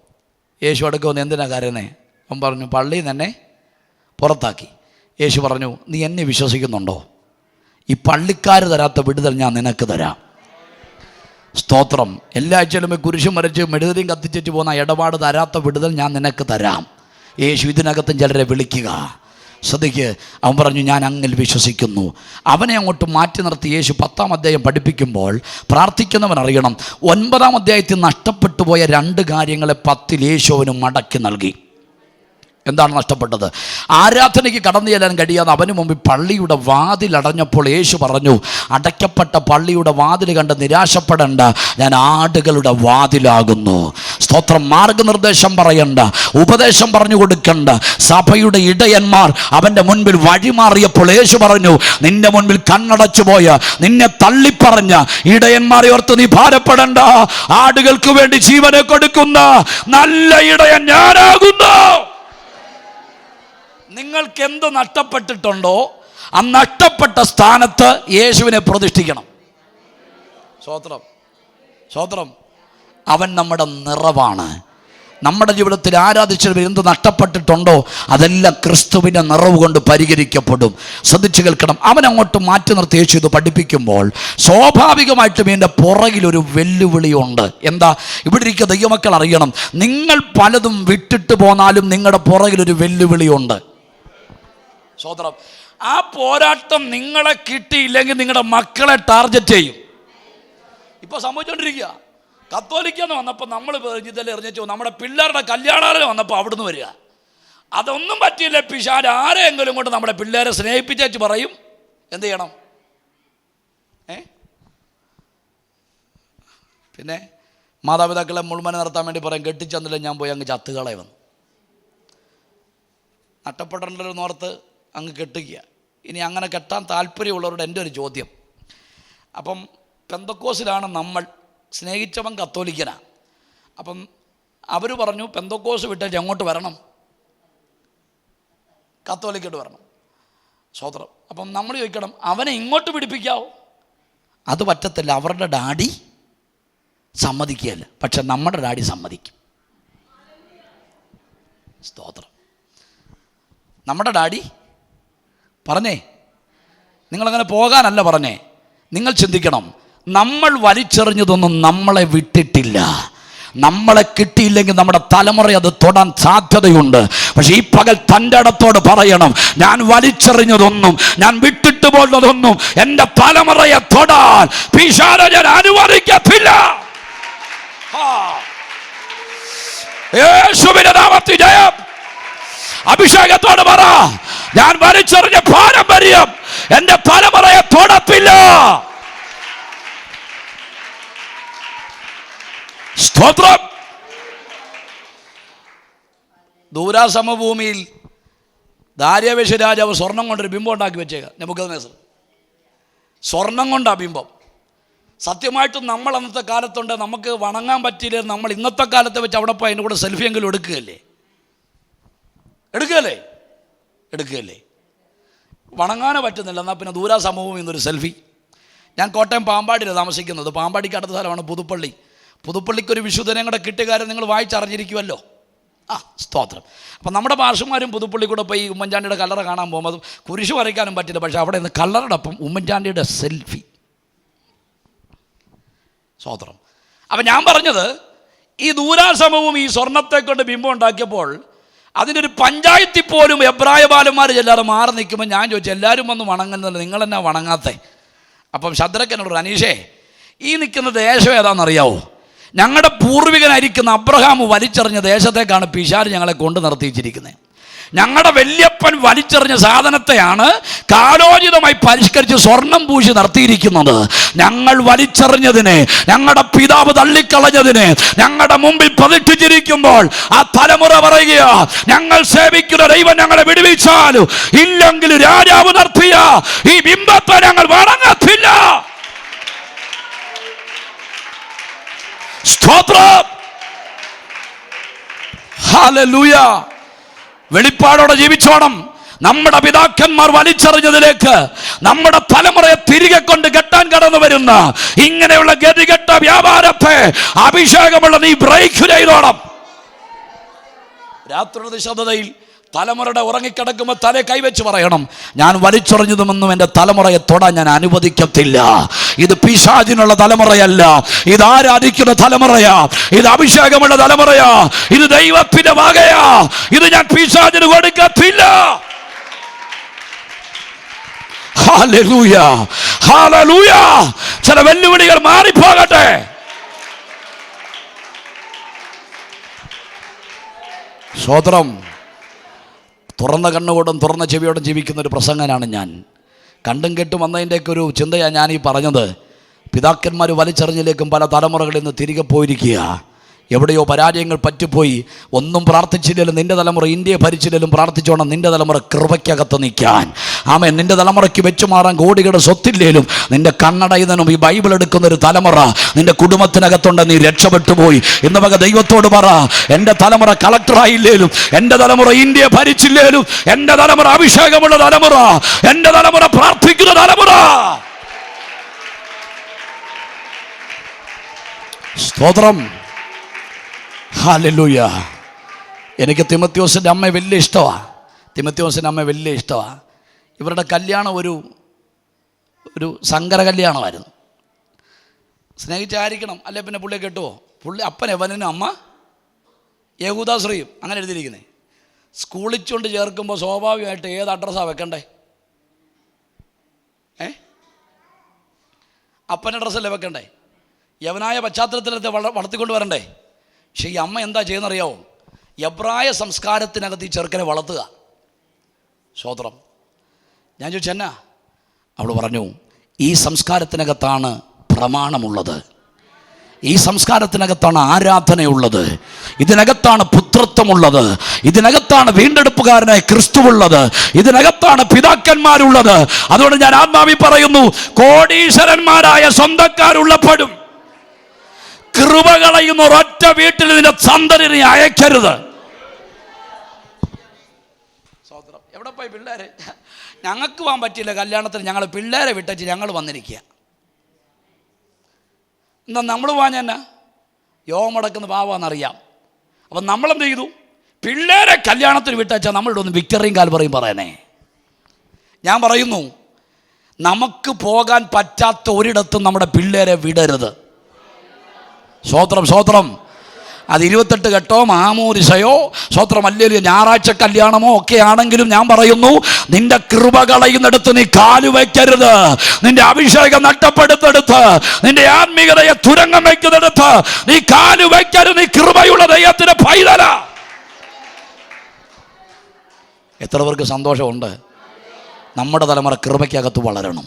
A: യേശു അടുക്ക വന്ന് എന്തിനാ കരയുന്നേ? അവൻ പറഞ്ഞു, പള്ളിയിൽ നിന്ന് എന്നെ പുറത്താക്കി. യേശു പറഞ്ഞു, നീ എന്നെ വിശ്വസിക്കുന്നുണ്ടോ? ഈ പള്ളിക്കാർ തരാത്ത വിടുതൽ ഞാൻ നിനക്ക് തരാം. സ്തോത്രം. എല്ലാ ആഴ്ചയിലും കുരിശും വരച്ച് മെഴുകുതിരിയും കത്തിച്ചു പോകുന്ന ഇടപാട് തരാത്ത വിടുതൽ ഞാൻ നിനക്ക് തരാം. യേശു ഇതിനകത്തും ചിലരെ വിളിക്കുക. ശ്രദ്ധിക്ക്. അവൻ പറഞ്ഞു, ഞാൻ അങ്ങിൽ വിശ്വസിക്കുന്നു. അവനെ അങ്ങോട്ട് മാറ്റി നിർത്തി യേശു 10-ാം അധ്യായം പഠിപ്പിക്കുമ്പോൾ പ്രാർത്ഥിക്കുന്നവൻ അറിയണം, 9-ാം അധ്യായത്തിൽ നഷ്ടപ്പെട്ടു പോയ 2 കാര്യങ്ങളെ 10-ൽ യേശു അവന് മടക്കി നൽകി. എന്താണ് നഷ്ടപ്പെട്ടത്? ആരാധനയ്ക്ക് കടന്നു ചെല്ലാൻ കഴിയാതെ അവന് മുമ്പിൽ പള്ളിയുടെ വാതിലടഞ്ഞപ്പോൾ യേശു പറഞ്ഞു, അടയ്ക്കപ്പെട്ട പള്ളിയുടെ വാതിൽ കണ്ട് നിരാശപ്പെടേണ്ട, ഞാൻ ആടുകളുടെ വാതിലാകുന്നു. സ്തോത്രം. മാർഗനിർദ്ദേശം പറയണ്ട, ഉപദേശം പറഞ്ഞു കൊടുക്കണ്ട. സഭയുടെ ഇടയന്മാർ അവൻ്റെ മുൻപിൽ വഴിമാറിയപ്പോൾ യേശു പറഞ്ഞു, നിന്റെ മുൻപിൽ കണ്ണടച്ചു പോയ, നിന്നെ തള്ളിപ്പറഞ്ഞ ഇടയന്മാരെ ഓർത്ത് നീ ഭാരപ്പെടേണ്ട. ആടുകൾക്ക് വേണ്ടി ജീവനെ കൊടുക്കുന്ന നല്ല ഇടയൻ ഞാനാകുന്നു. നിങ്ങൾക്ക് എന്ത് നഷ്ടപ്പെട്ടിട്ടുണ്ടോ ആ നഷ്ടപ്പെട്ട സ്ഥാനത്ത് യേശുവിനെ പ്രതിഷ്ഠിക്കണം. സ്തോത്രം. സ്തോത്രം. അവൻ നമ്മുടെ നിറവാണ്. നമ്മുടെ ജീവിതത്തിൽ ആരാധിച്ചവർ എന്ത് നഷ്ടപ്പെട്ടിട്ടുണ്ടോ അതെല്ലാം ക്രിസ്തുവിൻ്റെ നിറവ് കൊണ്ട് പരിഹരിക്കപ്പെടും. ശ്രദ്ധിച്ചു കേൾക്കണം. അവൻ അങ്ങോട്ട് മാറ്റി നിർത്തി യേശു ഇത് പഠിപ്പിക്കുമ്പോൾ സ്വാഭാവികമായിട്ടും ഇതിൻ്റെ പുറകിലൊരു വെല്ലുവിളിയുണ്ട്. എന്താ? ഇവിടെ ഇരിക്കുന്ന ദൈവമക്കൾ അറിയണം, നിങ്ങൾ പലതും വിട്ടിട്ട് പോന്നാലും നിങ്ങളുടെ പുറകിലൊരു വെല്ലുവിളിയുണ്ട്. സോദരം. ആ പോരാട്ടം നിങ്ങളെ കിട്ടിയില്ലെങ്കിൽ നിങ്ങളുടെ മക്കളെ ടാർഗറ്റ് ചെയ്യും. ഇപ്പോൾ സംഭവിച്ചുകൊണ്ടിരിക്കുക. കത്തോലിക്കെന്ന് വന്നപ്പോൾ നമ്മൾ ഇതെല്ലാം എറിഞ്ഞു, നമ്മുടെ പിള്ളേരുടെ കല്യാണാലയം വന്നപ്പോൾ അവിടുന്ന് വരിക. അതൊന്നും പറ്റിയില്ല. പിശാച് ആരെങ്കിലും കൊണ്ട് നമ്മുടെ പിള്ളേരെ സ്നേഹിപ്പിച്ചു പറയും, എന്ത് ചെയ്യണം? പിന്നെ മാതാപിതാക്കളെ മുൾമന നടത്താൻ വേണ്ടി പറയും, കെട്ടിച്ചെന്നില്ല ഞാൻ പോയി അങ്ങ് ചത്തുകളെ വന്നു. നഷ്ടപ്പെടേണ്ടൊരു നോർത്ത് അങ്ങ് കെട്ടുക. ഇനി അങ്ങനെ കെട്ടാൻ താല്പര്യമുള്ളവരോട് എൻ്റെ ഒരു ചോദ്യം, അപ്പം പെന്തക്കോസിലാണ് നമ്മൾ, സ്നേഹിച്ചവൻ കത്തോലിക്കനാണ്. അപ്പം അവർ പറഞ്ഞു പെന്തക്കോസ് വിട്ടേച്ച് അങ്ങോട്ട് വരണം, കത്തോലിക്കോട്ട് വരണം. സ്വതന്ത്രം. അപ്പം നമ്മൾ ചോദിക്കണം, അവനെ ഇങ്ങോട്ട് പിടിപ്പിക്കാവോ? അത് പറ്റത്തില്ല. അവരുടെ ഡാഡി സമ്മതിക്കുകയല്ല, പക്ഷെ നമ്മുടെ ഡാഡി സമ്മതിക്കും. സ്തോത്രം. നമ്മുടെ ഡാഡി പറഞ്ഞേ, നിങ്ങളങ്ങനെ പോകാനല്ല പറഞ്ഞേ. നിങ്ങൾ ചിന്തിക്കണം, നമ്മൾ വലിച്ചെറിഞ്ഞതൊന്നും നമ്മളെ വിട്ടിട്ടില്ല. നമ്മളെ കിട്ടിയില്ലെങ്കിൽ നമ്മുടെ തലമുറ അത് തൊടാൻ സാധ്യതയുണ്ട്. പക്ഷെ ഈ പകൽ തൻ്റെ ഇടത്തോട് പറയണം, ഞാൻ വലിച്ചെറിഞ്ഞതൊന്നും, ഞാൻ വിട്ടിട്ട് പോകുന്നതൊന്നും എൻ്റെ തലമുറയെ തൊടാൻ പിശാച് ഞാൻ അനുവദിക്കത്തില്ല. യേശുവിന്റെ നാമത്തിൽ ജയം. അഭിഷേകത്തോട് പറ, ഞാൻ വലിച്ചെറിഞ്ഞ പാരമ്പര്യം എൻ്റെ തലമുറയെ തൊടത്തില്ല. സ്തോത്രം. ദൂരാസമഭൂമിയിൽ ദാര്യാവേശ രാജാവ് സ്വർണം കൊണ്ടൊരു ബിംബം ഉണ്ടാക്കി വെച്ചേക്കാം. നെബൂഖദ്നേസർ സ്വർണം കൊണ്ടാ ബിംബം. സത്യമായിട്ടും നമ്മൾ അന്നത്തെ കാലത്തുണ്ട്, നമുക്ക് വണങ്ങാൻ പറ്റിയില്ല. നമ്മൾ ഇന്നത്തെ കാലത്തെ വെച്ച് അവിടെ പോയി അതിൻ്റെ കൂടെ സെൽഫിയെങ്കിലും എടുക്കുകയല്ലേ? എടുക്കുകയല്ലേ? വണങ്ങാനോ പറ്റുന്നില്ല, എന്നാൽ പിന്നെ ദൂരാസമഭൂമിയിൽ നിന്നൊരു സെൽഫി. ഞാൻ കോട്ടയം പാമ്പാടിയിലാണ് താമസിക്കുന്നത്. പാമ്പാടിക്ക് അടുത്ത സ്ഥലമാണ് പുതുപ്പള്ളി. പുതുപ്പള്ളിക്കൊരു വിശുദ്ധനെ കൂടെ കിട്ടിയ കാര്യം നിങ്ങൾ വായിച്ചറിഞ്ഞിരിക്കുമല്ലോ. സ്തോത്രം. അപ്പം നമ്മുടെ പാഷന്മാരും പുതുപ്പള്ളി കൂടെ പോയി ഉമ്മൻചാണ്ടിയുടെ കല്ലറ കാണാൻ പോകുമ്പോൾ കുരിശ് വരയ്ക്കാനും പറ്റില്ല, പക്ഷേ അവിടെ നിന്ന് കല്ലറയോടൊപ്പം ഉമ്മൻചാണ്ടിയുടെ സെൽഫി. സ്തോത്രം. അപ്പം ഞാൻ പറഞ്ഞത്, ഈ ദൂരാശ്രമവും ഈ സ്വർണത്തെ കൊണ്ട് ബിംബം ഉണ്ടാക്കിയപ്പോൾ അതിനൊരു പഞ്ചായത്തിൽ പോലും എബ്രായ ബാലന്മാർ ചെല്ലാതെ മാറി നിൽക്കുമ്പോൾ ഞാൻ ചോദിച്ചു, എല്ലാവരും വന്ന് വണങ്ങുന്നില്ല, നിങ്ങളെന്നാ വണങ്ങാത്തേ? അപ്പം ശദ്രക്കനോട്, അനീഷേ, ഈ നിൽക്കുന്ന ദേശം ഏതാണെന്നറിയാവോ? ഞങ്ങളുടെ പൂർവികനായിരിക്കുന്ന അബ്രഹാം വലിച്ചെറിഞ്ഞ ദേശത്തേക്കാണ് പിശാച് ഞങ്ങളെ കൊണ്ട് നിർത്തിച്ചിരിക്കുന്നത്. ഞങ്ങളുടെ വല്യപ്പൻ വലിച്ചെറിഞ്ഞ സാധനത്തെയാണ് കാലോചിതമായി പരിഷ്കരിച്ച് സ്വർണം പൂശി നിർത്തിയിരിക്കുന്നത്. ഞങ്ങൾ വലിച്ചെറിഞ്ഞതിനെ, ഞങ്ങളുടെ പിതാവ് തള്ളിക്കളഞ്ഞതിനെ ഞങ്ങളുടെ മുമ്പിൽ പ്രതിഷ്ഠിച്ചിരിക്കുമ്പോൾ ആ തലമുറ പറയുക, ഞങ്ങൾ സേവിക്കുന്ന ദൈവം ഞങ്ങളെ വിടുവിച്ചാലും ഇല്ലെങ്കിൽ രാജാവ് നിർത്തിയ ഈ ബിംബത്തെ ഞങ്ങൾ വണങ്ങത്തില്ല. സ്തോത്രം. ഹല്ലേലൂയ. വെളിപ്പാടോടെ ജീവിച്ചോണം. നമ്മുടെ പിതാക്കന്മാർ വലിച്ചെറിഞ്ഞതിലേക്ക് നമ്മുടെ തലമുറയെ തിരികെ കൊണ്ട് കെട്ടാൻ കടന്നു വരുന്ന ഇങ്ങനെയുള്ള ഗതികെട്ട വ്യാപാരത്തെ അഭിഷേകമുള്ള നീ ബ്രേക്ക് ചെയ്തോണം. രാത്രിയുടെ നിശബ്ദതയിൽ തലമുറയുടെ ഉറങ്ങിക്കിടക്കുമ്പോൾ തലേ കൈവച്ച് പറയണം, ഞാൻ വലിച്ചെറിഞ്ഞതുമൊന്നും എൻ്റെ തലമുറയെ തൊടാൻ ഞാൻ അനുവദിക്കത്തില്ല. ഇത് പിശാചിനുള്ള തലമുറയല്ല, ഇത് ആരാധിക്കുന്ന തലമുറയാ, ഇത് അഭിഷേകമുള്ള തലമുറയാ, ഇത് ദൈവത്തിന്റെ വകയാ, ഇത് ഞാൻ പിശാചിന് കൊടുക്കത്തില്ല. Hallelujah, hallelujah. ചില വെല്ലുവിളികൾ മാറിപ്പോകട്ടെ. സ്തോത്രം. തുറന്ന കണ്ണുകൊണ്ടും തുറന്ന ചെവിയോടും ജീവിക്കുന്ന ഒരു പ്രസംഗനാണ് ഞാൻ. കണ്ടും കേട്ടും വന്നതിൻ്റെയൊക്കെ ഒരു ചിന്തയാണ് ഞാൻ ഈ പറഞ്ഞത്. പിതാക്കന്മാർ വലിച്ചെറിഞ്ഞിലേക്കും പല തലമുറകളിൽ നിന്ന് തിരികെ പോയിരിക്കുക. എവിടെയോ പരാജയങ്ങൾ പറ്റിപ്പോയി. ഒന്നും പ്രാർത്ഥിച്ചില്ലെങ്കിലും നിൻ്റെ തലമുറ ഇന്ത്യയെ ഭരിച്ചില്ലെങ്കിലും പ്രാർത്ഥിച്ചോണം നിൻ്റെ തലമുറ കൃപയ്ക്കകത്ത് നിൽക്കാൻ. ആമേൻ. നിൻ്റെ തലമുറയ്ക്ക് വെച്ചു മാറാൻ കോടികളുടെ സ്വത്തില്ലേലും നിൻ്റെ കണ്ണടയുന്നതിനും ഈ ബൈബിൾ എടുക്കുന്ന ഒരു തലമുറ നിൻ്റെ കുടുംബത്തിനകത്തുണ്ട്. നീ രക്ഷപ്പെട്ടു പോയി. ഇന്ന് വക ദൈവത്തോട് പറ, എൻ്റെ തലമുറ കളക്ടറായില്ലേലും, എൻ്റെ തലമുറ ഇന്ത്യയെ ഭരിച്ചില്ലേലും, എൻ്റെ തലമുറ അഭിഷേകമുള്ള തലമുറ, എൻ്റെ തലമുറ പ്രാർത്ഥിക്കുന്ന തലമുറ. സ്തോത്രം. ഹല്ലേലൂയ. എനിക്ക് തിമോത്തിയോസിൻ്റെ അമ്മയെ വലിയ ഇഷ്ടമാണ്. തിമോത്തിയോസിൻ്റെ അമ്മയെ വലിയ ഇഷ്ടമാണ്. ഇവരുടെ കല്യാണം ഒരു സങ്കര കല്യാണമായിരുന്നു. സ്നേഹിച്ചായിരിക്കണം, അല്ലെ പിന്നെ പുള്ളിയെ കെട്ടുമോ? പുള്ളി അപ്പൻ എവനും അമ്മ യഹൂദാശ്രീയും, അങ്ങനെ എഴുതിയിരിക്കുന്നത്. സ്കൂളിച്ചുകൊണ്ട് ചേർക്കുമ്പോൾ സ്വാഭാവികമായിട്ട് ഏത് അഡ്രസ്സാണ് വെക്കണ്ടേ? അപ്പൻ്റെ അഡ്രസ്സല്ലേ വെക്കണ്ടേ? യവനായ പശ്ചാത്തലത്തിലത്തെ വളർത്തിക്കൊണ്ട് വരണ്ടേ? പക്ഷേ ഈ അമ്മ എന്താ ചെയ്യുന്നറിയാവോ? എബ്രായ സംസ്കാരത്തിനകത്ത് ഈ ചെറുക്കനെ വളർത്തുക. സ്തോത്രം. ഞാൻ ചോദിച്ചെന്നാ? അവൾ പറഞ്ഞു, ഈ സംസ്കാരത്തിനകത്താണ് പ്രമാണമുള്ളത്, ഈ സംസ്കാരത്തിനകത്താണ് ആരാധനയുള്ളത്, ഇതിനകത്താണ് പുത്രത്വമുള്ളത്, ഇതിനകത്താണ് വീണ്ടെടുപ്പുകാരനായ ക്രിസ്തുവുള്ളത്, ഇതിനകത്താണ് പിതാക്കന്മാരുള്ളത്. അതുകൊണ്ട് ഞാൻ ആത്മാവിൽ പറയുന്നു, കോടീശ്വരന്മാരായ സ്വന്തക്കാരുള്ളപ്പോഴും കൃപ കളയുന്ന ഒരൊറ്റ വീട്ടിൽ നിന്റെ സന്തതിനെ അയക്കരുത്. എവിടെ പോയി പിള്ളേര്? ഞങ്ങൾക്ക് പോകാൻ പറ്റില്ല കല്യാണത്തിന്, ഞങ്ങൾ പിള്ളേരെ വിട്ടച്ച് ഞങ്ങൾ വന്നിരിക്കുക. എന്താ നമ്മൾ പോകാൻ തന്നെ യോഗമടക്കുന്ന പാവാന്നറിയാം. അപ്പം നമ്മളെന്ത് ചെയ്തു? പിള്ളേരെ കല്യാണത്തിന് വിട്ടച്ചാൽ നമ്മളുടെ ഒന്ന് വിക്ടറിയും കാൽവറിയും പറയണേ. ഞാൻ പറയുന്നു, നമുക്ക് പോകാൻ പറ്റാത്ത ഒരിടത്തും നമ്മുടെ പിള്ളേരെ വിടരുത്. സ്തോത്രം, സ്തോത്രം. അത് 28 കെട്ടോ മാമോദിസയോ സ്തോത്രം അല്ലെങ്കിൽ ഞായറാഴ്ച കല്യാണമോ ഒക്കെ ആണെങ്കിലും ഞാൻ പറയുന്നു, നിന്റെ കൃപ കളയുന്നിടത്ത് നീ കാലു വയ്ക്കരുത്. നിന്റെ അഭിഷേകം നഷ്ടപ്പെടുത്തെടുത്ത്, നിന്റെ ആത്മീയതയെ തുരങ്കം വയ്ക്കുന്നിടത്ത് നീ കാലു വയ്ക്കരുത്. നീ കൃപയുള്ള ദൈവത്തിന്റെ പൈതല. എത്ര പേർക്ക് സന്തോഷമുണ്ട്? നമ്മുടെ തലമുറ കൃപയ്ക്കകത്ത് വളരണം.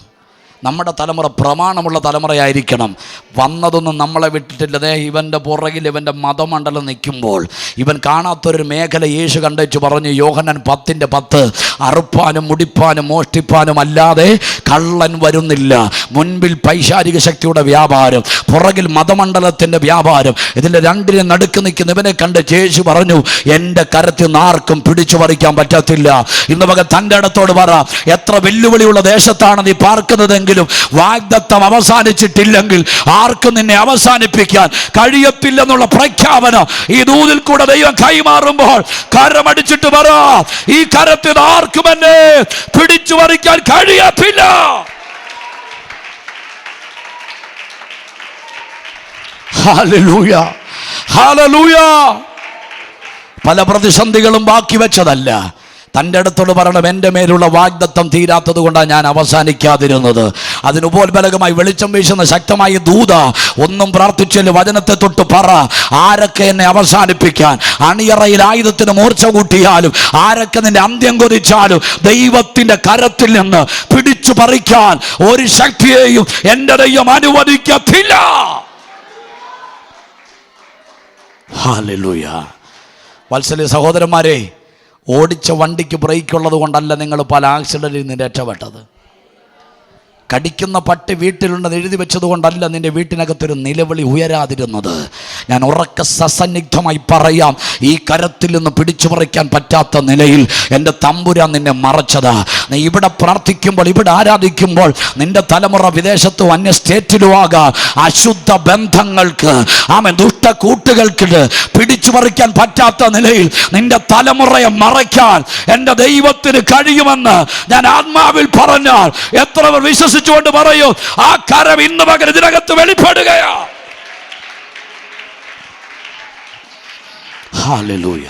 A: നമ്മുടെ തലമുറ പ്രമാണമുള്ള തലമുറയായിരിക്കണം. വന്നതൊന്നും നമ്മളെ വിട്ടിട്ടില്ലതേ. ഇവൻ്റെ പുറകിൽ ഇവൻ്റെ മതമണ്ഡലം നിൽക്കുമ്പോൾ ഇവൻ കാണാത്തൊരു മേഖല യേശു കണ്ടേച്ചു പറഞ്ഞു, യോഹന്നാൻ 10:10, അറുപ്പാനും മുടിപ്പാനും മോഷ്ടിപ്പാനും അല്ലാതെ കള്ളൻ വരുന്നില്ല. മുൻപിൽ പൈശാചിക ശക്തിയുടെ വ്യാപാരം, പുറകിൽ മതമണ്ഡലത്തിൻ്റെ വ്യാപാരം, ഇതിൻ്റെ രണ്ടിനെ നടുക്ക് നിൽക്കുന്ന ഇവനെ കണ്ട് യേശു പറഞ്ഞു, എൻ്റെ കരത്തിൽ നിന്ന് ആർക്കും പിടിച്ചു പറിക്കാൻ പറ്റത്തില്ല. ഇന്ന് വക തൻ്റെ ഇടത്തോട് പറ, എത്ര വെല്ലുവിളിയുള്ള ദേശത്താണ് നീ പാർക്കുന്നതെങ്കിൽ ആരെങ്കിലും വാഗ്ദത്തം അവസാനിച്ചിട്ടില്ലെങ്കിൽ ആർക്കും നിന്നെ അവസാനിപ്പിക്കാൻ കഴിയത്തില്ലെന്നുള്ള പ്രഖ്യാപനം ഈ ദൂതിൽ കൂടെ ദൈവം കൈമാറുമ്പോൾ കരമടിച്ചിട്ട് പറ, ഈ കരത്തിൽ ആർക്കും എന്നെ പിടിച്ചു പറിക്കാൻ കഴിയത്തില്ല. Hallelujah, hallelujah. പല പ്രതിസന്ധികളും ബാക്കി വെച്ചതല്ല. തൻ്റെ അടുത്തോട് പറയണം, എൻ്റെ മേലുള്ള വാഗ്ദത്തം തീരാത്തത് കൊണ്ടാണ് ഞാൻ അവസാനിക്കാതിരുന്നത്. അതിനുപോൽബലകമായി വെളിച്ചം വീശുന്ന ശക്തമായ ദൂത ഒന്നും പ്രാർത്ഥിച്ചല്ലോ, വചനത്തെ തൊട്ട് പറ, ആരൊക്കെ എന്നെ അവസാനിപ്പിക്കാൻ അണിയറയിൽ ആയുധത്തിന് മൂർച്ച കൂട്ടിയാലും ആരൊക്കെ നിന്റെ അന്ത്യം കൊതിച്ചാലും ദൈവത്തിൻ്റെ കരത്തിൽ നിന്ന് പിടിച്ചു പറിക്കാൻ ഒരു ശക്തിയെയും എൻ്റെ ദൈവം അനുവദിക്കത്തില്ല. ഹല്ലേലൂയ. വത്സല്യ സഹോദരന്മാരെ, ഓടിച്ച വണ്ടിക്ക് ബ്രേക്ക് ഉള്ളത് കൊണ്ടല്ല നിങ്ങൾ പല ആക്സിഡൻറ്റിൽ നിന്ന് രക്ഷപ്പെട്ടത്. കടിക്കുന്ന പട്ടി വീട്ടിലുണ്ടെന്ന് എഴുതി വെച്ചത് കൊണ്ടല്ല നിന്റെ വീട്ടിനകത്തൊരു നിലവിളി ഉയരാതിരുന്നത്. ഞാൻ ഉറക്കെ സസന്നിഗ്ധമായി പറയാം, ഈ കരത്തിൽ നിന്ന് പിടിച്ചു പറിക്കാൻ പറ്റാത്ത നിലയിൽ എൻ്റെ തമ്പുരാൻ നിന്നെ മറച്ചതാ. നീ ഇവിടെ പ്രാർത്ഥിക്കുമ്പോൾ, ഇവിടെ ആരാധിക്കുമ്പോൾ നിന്റെ തലമുറ വിദേശത്തും അന്യ സ്റ്റേറ്റിലും ആകാം. അശുദ്ധ ബന്ധങ്ങൾക്ക്, ദുഷ്ട കൂട്ടുകൾക്ക് പിടിച്ചു പറിക്കാൻ പറ്റാത്ത നിലയിൽ നിന്റെ തലമുറയെ മറയ്ക്കാൻ എൻ്റെ ദൈവത്തിന് കഴിയുമെന്ന് ഞാൻ ആത്മാവിൽ പറഞ്ഞാൽ എത്ര വിശ്വസിച്ചുകൊണ്ട് പറയൂ, ആ കരം ഇന്ന് പകരം ഇതിനകത്ത് വെളിപ്പെടുകയാ. ഹല്ലേലൂയ.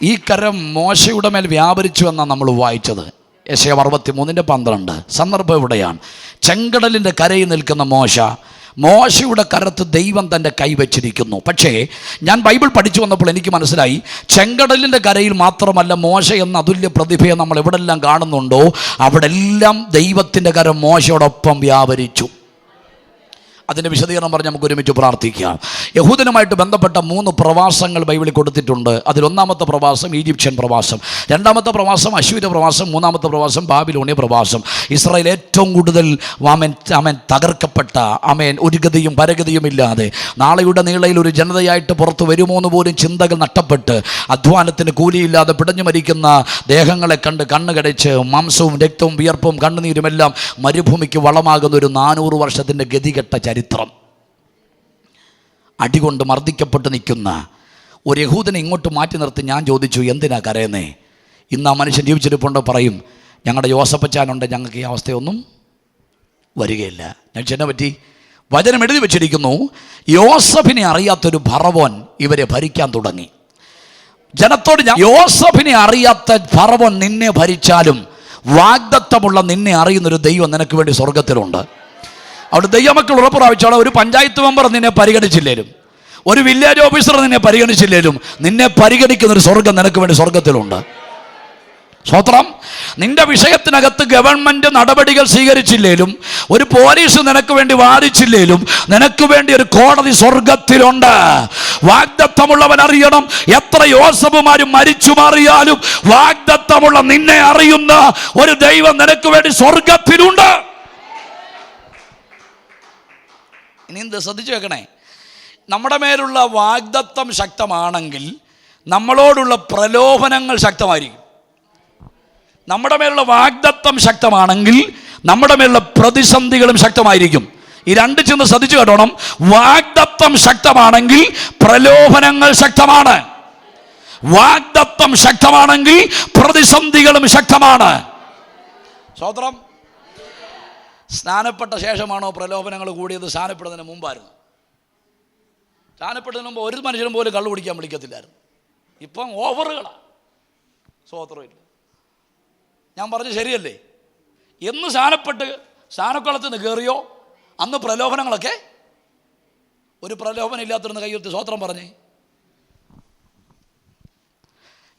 A: ഈ കരം മോശയുടെ മേൽ വ്യാപരിച്ചു എന്നാണ് നമ്മൾ വായിച്ചത്. യെശയ്യാ 63:12. സന്ദർഭം ഇവിടെയാണ്. ചെങ്കടലിൻ്റെ കരയിൽ നിൽക്കുന്ന മോശയുടെ കരത്ത് ദൈവം തൻ്റെ കൈവച്ചിരിക്കുന്നു. പക്ഷേ ഞാൻ ബൈബിൾ പഠിച്ചു വന്നപ്പോൾ എനിക്ക് മനസ്സിലായി, ചെങ്കടലിൻ്റെ കരയിൽ മാത്രമല്ല മോശ എന്ന അതുല്യ പ്രതിഭയെ നമ്മൾ എവിടെല്ലാം കാണുന്നുണ്ടോ അവിടെല്ലാം ദൈവത്തിൻ്റെ കരം മോശയോടൊപ്പം വ്യാപരിച്ചു. അതിൻ്റെ വിശദീകരണം പറഞ്ഞ് നമുക്ക് ഒരുമിച്ച് പ്രാർത്ഥിക്കാം. യഹൂദനുമായിട്ട് ബന്ധപ്പെട്ട 3 പ്രവാസങ്ങൾ ബൈബിളിൽ കൊടുത്തിട്ടുണ്ട്. അതിലൊന്നാമത്തെ പ്രവാസം ഈജിപ്ഷ്യൻ പ്രവാസം, രണ്ടാമത്തെ പ്രവാസം അശ്വര പ്രവാസം, മൂന്നാമത്തെ പ്രവാസം ബാബിലോണിയ പ്രവാസം. ഇസ്രായേൽ ഏറ്റവും കൂടുതൽ തകർക്കപ്പെട്ട ഒരു ഗതിയും പരഗതിയും ഇല്ലാതെ നാളെയുടെ നീളയിൽ ഒരു ജനതയായിട്ട് പുറത്തു വരുമോന്ന് പോലും ചിന്തകൾ നഷ്ടപ്പെട്ട് അധ്വാനത്തിന് കൂലിയില്ലാതെ പിടഞ്ഞു മരിക്കുന്ന ദേഹങ്ങളെ കണ്ട് കണ്ണുകടച്ച് മാംസവും രക്തവും വിയർപ്പും കണ്ണുനീരുമെല്ലാം മരുഭൂമിക്ക് വളമാകുന്ന ഒരു 400 വർഷത്തിൻ്റെ ഗതികെട്ട ചരിത്രം. അടികൊണ്ട് മർദ്ദിക്കപ്പെട്ട് നിൽക്കുന്ന ഒരു യഹൂദനെ ഇങ്ങോട്ട് മാറ്റി നിർത്തി ഞാൻ ചോദിച്ചു, എന്തിനാ കരയുന്നേ? ഇന്ന് ആ മനുഷ്യൻ ജീവിച്ചിരിപ്പുണ്ട് പറയും, ഞങ്ങളുടെ യോസപ്പച്ചാനുണ്ട്, ഞങ്ങൾക്ക് ഈ അവസ്ഥയൊന്നും വരികയില്ല. ഞാൻ ചെന്നെ പറ്റി വചനം എഴുതി വെച്ചിരിക്കുന്നു, യോസഫിനെ അറിയാത്തൊരു ഫറവോൻ ഇവരെ ഭരിക്കാൻ തുടങ്ങി. ജനത്തോട് യോസഫിനെ അറിയാത്ത ഫറവോൻ നിന്നെ ഭരിച്ചാലും വാഗ്ദത്തമുള്ള നിന്നെ അറിയുന്നൊരു ദൈവം നിനക്ക് വേണ്ടി സ്വർഗത്തിലുണ്ട്. അവിടെ ദൈവമക്കൾ ഉറപ്പ് പ്രാപിച്ചോളാം. ഒരു പഞ്ചായത്ത് മെമ്പർ നിന്നെ പരിഗണിച്ചില്ലേലും, ഒരു വില്ലേജ് ഓഫീസർ നിന്നെ പരിഗണിച്ചില്ലേലും നിന്നെ പരിഗണിക്കുന്നൊരു സ്വർഗം നിനക്ക് വേണ്ടി സ്വർഗത്തിലുണ്ട്. സ്വത്രം. നിന്റെ വിഷയത്തിനകത്ത് ഗവൺമെൻറ് നടപടികൾ സ്വീകരിച്ചില്ലേലും, ഒരു പോലീസ് നിനക്ക് വേണ്ടി വാദിച്ചില്ലേലും നിനക്ക് വേണ്ടി ഒരു കോടതി സ്വർഗത്തിലുണ്ട്. വാഗ്ദത്തമുള്ളവൻ അറിയണം, എത്ര യോസഫുമാരും മരിച്ചു മാറിയാലും വാഗ്ദത്തമുള്ള നിന്നെ അറിയുന്ന ഒരു ദൈവം നിനക്ക് വേണ്ടി സ്വർഗത്തിലുണ്ട്. ഇനി എന്ത് ശ്രദ്ധിച്ചു വെക്കണേ, നമ്മുടെ മേലുള്ള വാഗ്ദത്തം ശക്തമാണെങ്കിൽ നമ്മളോടുള്ള പ്രലോഭനങ്ങൾ ശക്തമായിരിക്കും. നമ്മുടെ മേലുള്ള വാഗ്ദത്തം ശക്തമാണെങ്കിൽ നമ്മുടെ മേലുള്ള പ്രതിസന്ധികളും ശക്തമായിരിക്കും. ഈ രണ്ട് ചിന്ത ശ്രദ്ധിച്ചു കേട്ടോണം. വാഗ്ദത്തം ശക്തമാണെങ്കിൽ പ്രലോഭനങ്ങൾ ശക്തമാണ്. വാഗ്ദത്തം ശക്തമാണെങ്കിൽ പ്രതിസന്ധികളും ശക്തമാണ്. സ്വതന്ത്രം. സ്നാനപ്പെട്ട ശേഷമാണോ പ്രലോഭനങ്ങൾ കൂടിയത്? സ്നാനപ്പെടുന്നതിന് മുമ്പായിരുന്നു. സ്നാനപ്പെടുന്നതിന് മുമ്പ് ഒരു മനുഷ്യനും പോലും കള്ളു കുടിക്കാൻ വിളിക്കത്തില്ലായിരുന്നു. ഇപ്പം ഓഫറുകളാണ്. സ്വതന്ത്രമില്ല. ഞാൻ പറഞ്ഞു ശരിയല്ലേ? എന്ന് സ്നാനപ്പെട്ട് സ്നാനക്കുളത്തിൽ നിന്ന് കയറിയോ അന്ന് പ്രലോഭനങ്ങളൊക്കെ. ഒരു പ്രലോഭനം ഇല്ലാത്തിരുന്ന് കയ്യെടുത്ത് സ്വതന്ത്രം പറഞ്ഞേ.